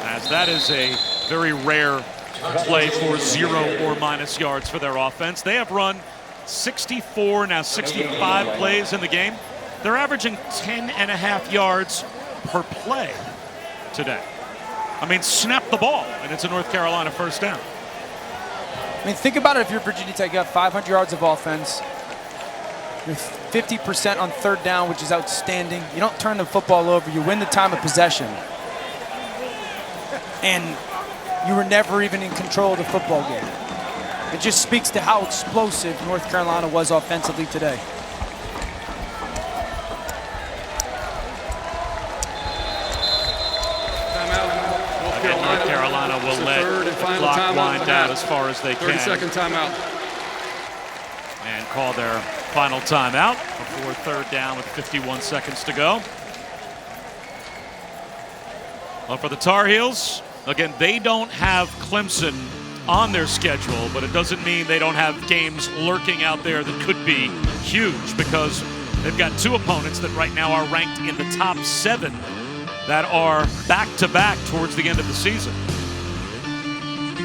B: as that is a very rare play for 0 or minus yards for their offense. They have run 64, now 65 plays in the game. They're averaging 10.5 yards per play today. I mean, snap the ball, and it's a North Carolina first down.
D: I mean, think about it. If you're Virginia Tech, you have 500 yards of offense. You're 50% on 3rd down, which is outstanding. You don't turn the football over. You win the time of possession. And you were never even in control of the football game. It just speaks to how explosive North Carolina was offensively today.
B: Again, North Carolina will let the clock wind down as far as they can.
E: 30-second timeout.
B: And call their final timeout before 3rd down with 51 seconds to go. Well, for the Tar Heels, again, they don't have Clemson on their schedule, but it doesn't mean they don't have games lurking out there that could be huge because they've got 2 opponents that right now are ranked in the top 7 that are back-to-back towards the end of the season.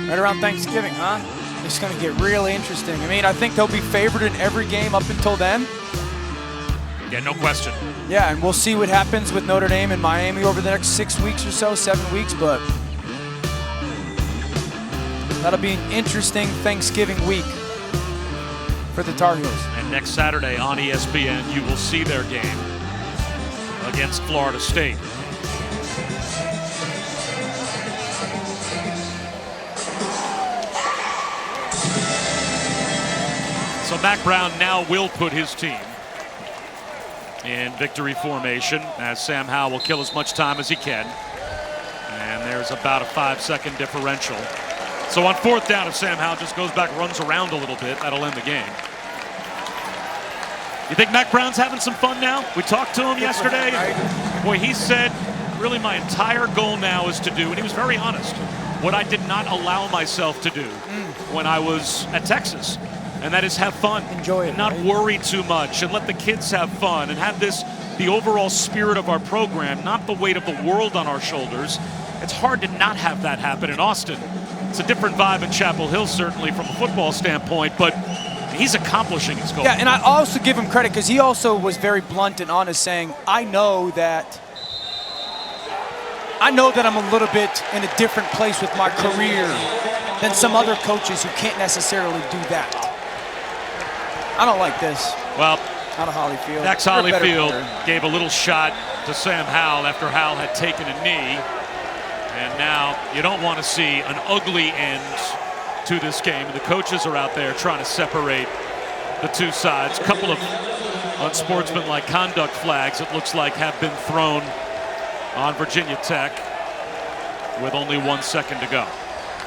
D: Right around Thanksgiving, huh? It's going to get really interesting. I mean, I think they'll be favored in every game up until then.
B: Yeah, no question.
D: Yeah, and we'll see what happens with Notre Dame and Miami over the next 6 weeks or so, 7 weeks, but that'll be an interesting Thanksgiving week for the Tar Heels.
B: And next Saturday on ESPN, you will see their game against Florida State. So Mack Brown now will put his team in victory formation as Sam Howell will kill as much time as he can. And there's about a 5-second differential. So on 4th down, if Sam Howell just goes back, runs around a little bit, that'll end the game. You think Mack Brown's having some fun now? We talked to him yesterday. Boy, he said, really my entire goal now is to do, and he was very honest, what I did not allow myself to do when I was at Texas. And that is have fun.
D: Enjoy it.
B: And not worry too much and let the kids have fun and have this, the overall spirit of our program, not the weight of the world on our shoulders. It's hard to not have that happen in Austin. It's a different vibe in Chapel Hill, certainly from a football standpoint, but he's accomplishing his goal.
D: Yeah, and I also give him credit because he also was very blunt and honest saying, I know that I know that I'm a little bit in a different place with my career than some other coaches who can't necessarily do that. I don't like this.
B: Well,
D: out of Holyfield.
B: Dax Holyfield gave a little shot to Sam Howell after Howell had taken a knee. And now you don't want to see an ugly end to this game. The coaches are out there trying to separate the two sides. A couple of unsportsmanlike conduct flags, it looks like, have been thrown on Virginia Tech with only 1 second to go.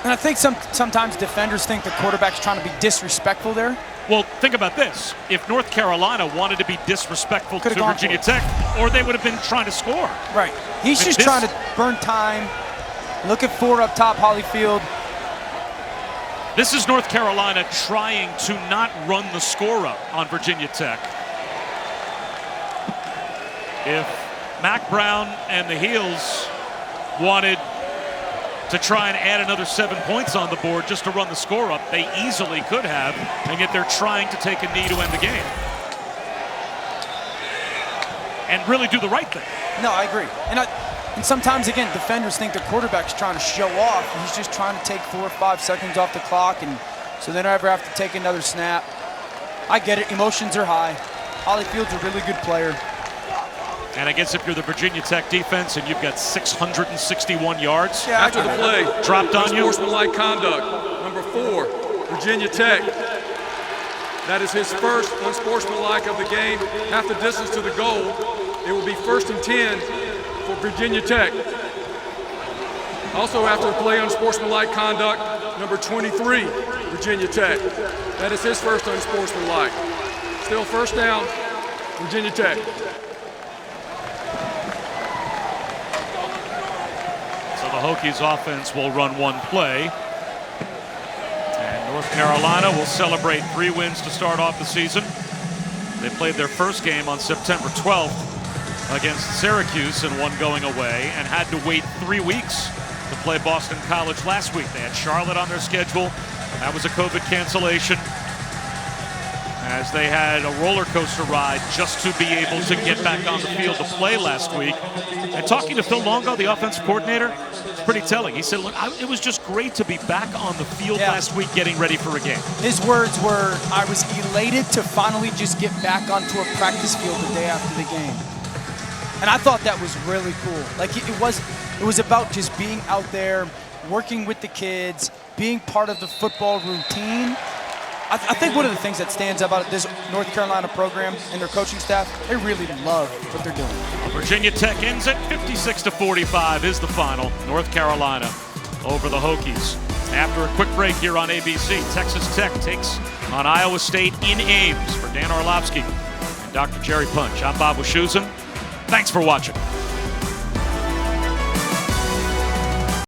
D: And I think sometimes defenders think the quarterback's trying to be disrespectful there.
B: Well, think about this. If North Carolina wanted to be disrespectful to Virginia Tech, or they would have been trying to score.
D: Right. He's just trying to burn time. Look at 4 up top, Holyfield.
B: This is North Carolina trying to not run the score up on Virginia Tech. If Mac Brown and the Heels wanted to try and add another 7 points on the board just to run the score up, they easily could have, and yet they're trying to take a knee to end the game. And really do the right thing.
D: No, I agree. And sometimes, again, defenders think the quarterback's trying to show off. And he's just trying to take 4 or 5 seconds off the clock, and so they don't ever have to take another snap. I get it. Emotions are high. Holyfield's a really good player.
B: And I guess if you're the Virginia Tech defense and you've got 661 yards.
E: Yeah, after the play,
B: dropped on you.
E: Unsportsmanlike conduct. Number 4, Virginia Tech. That is his first unsportsmanlike of the game. Half the distance to the goal. It will be 1st and 10 for Virginia Tech. Also after the play, unsportsmanlike conduct. Number 23, Virginia Tech. That is his first unsportsmanlike. Still 1st down, Virginia Tech.
B: The Hokies offense will run 1 play. And North Carolina will celebrate 3 wins to start off the season. They played their first game on September 12th against Syracuse and won going away, and had to wait 3 weeks to play Boston College last week. They had Charlotte on their schedule. That was a COVID cancellation, as they had a roller coaster ride just to be able to get back on the field to play last week. And talking to Phil Longo, the offensive coordinator, it's pretty telling. He said, look, it was just great to be back on the field last week getting ready for a game.
D: His words were, I was elated to finally just get back onto a practice field the day after the game. And I thought that was really cool. Like, it was about just being out there, working with the kids, being part of the football routine. I think one of the things that stands out about this North Carolina program and their coaching staff, they really love what they're doing.
B: Virginia Tech ends at 56-45 is the final. North Carolina over the Hokies. After a quick break here on ABC, Texas Tech takes on Iowa State in Ames. For Dan Orlovsky and Dr. Jerry Punch, I'm Bob Wischusen. Thanks for watching.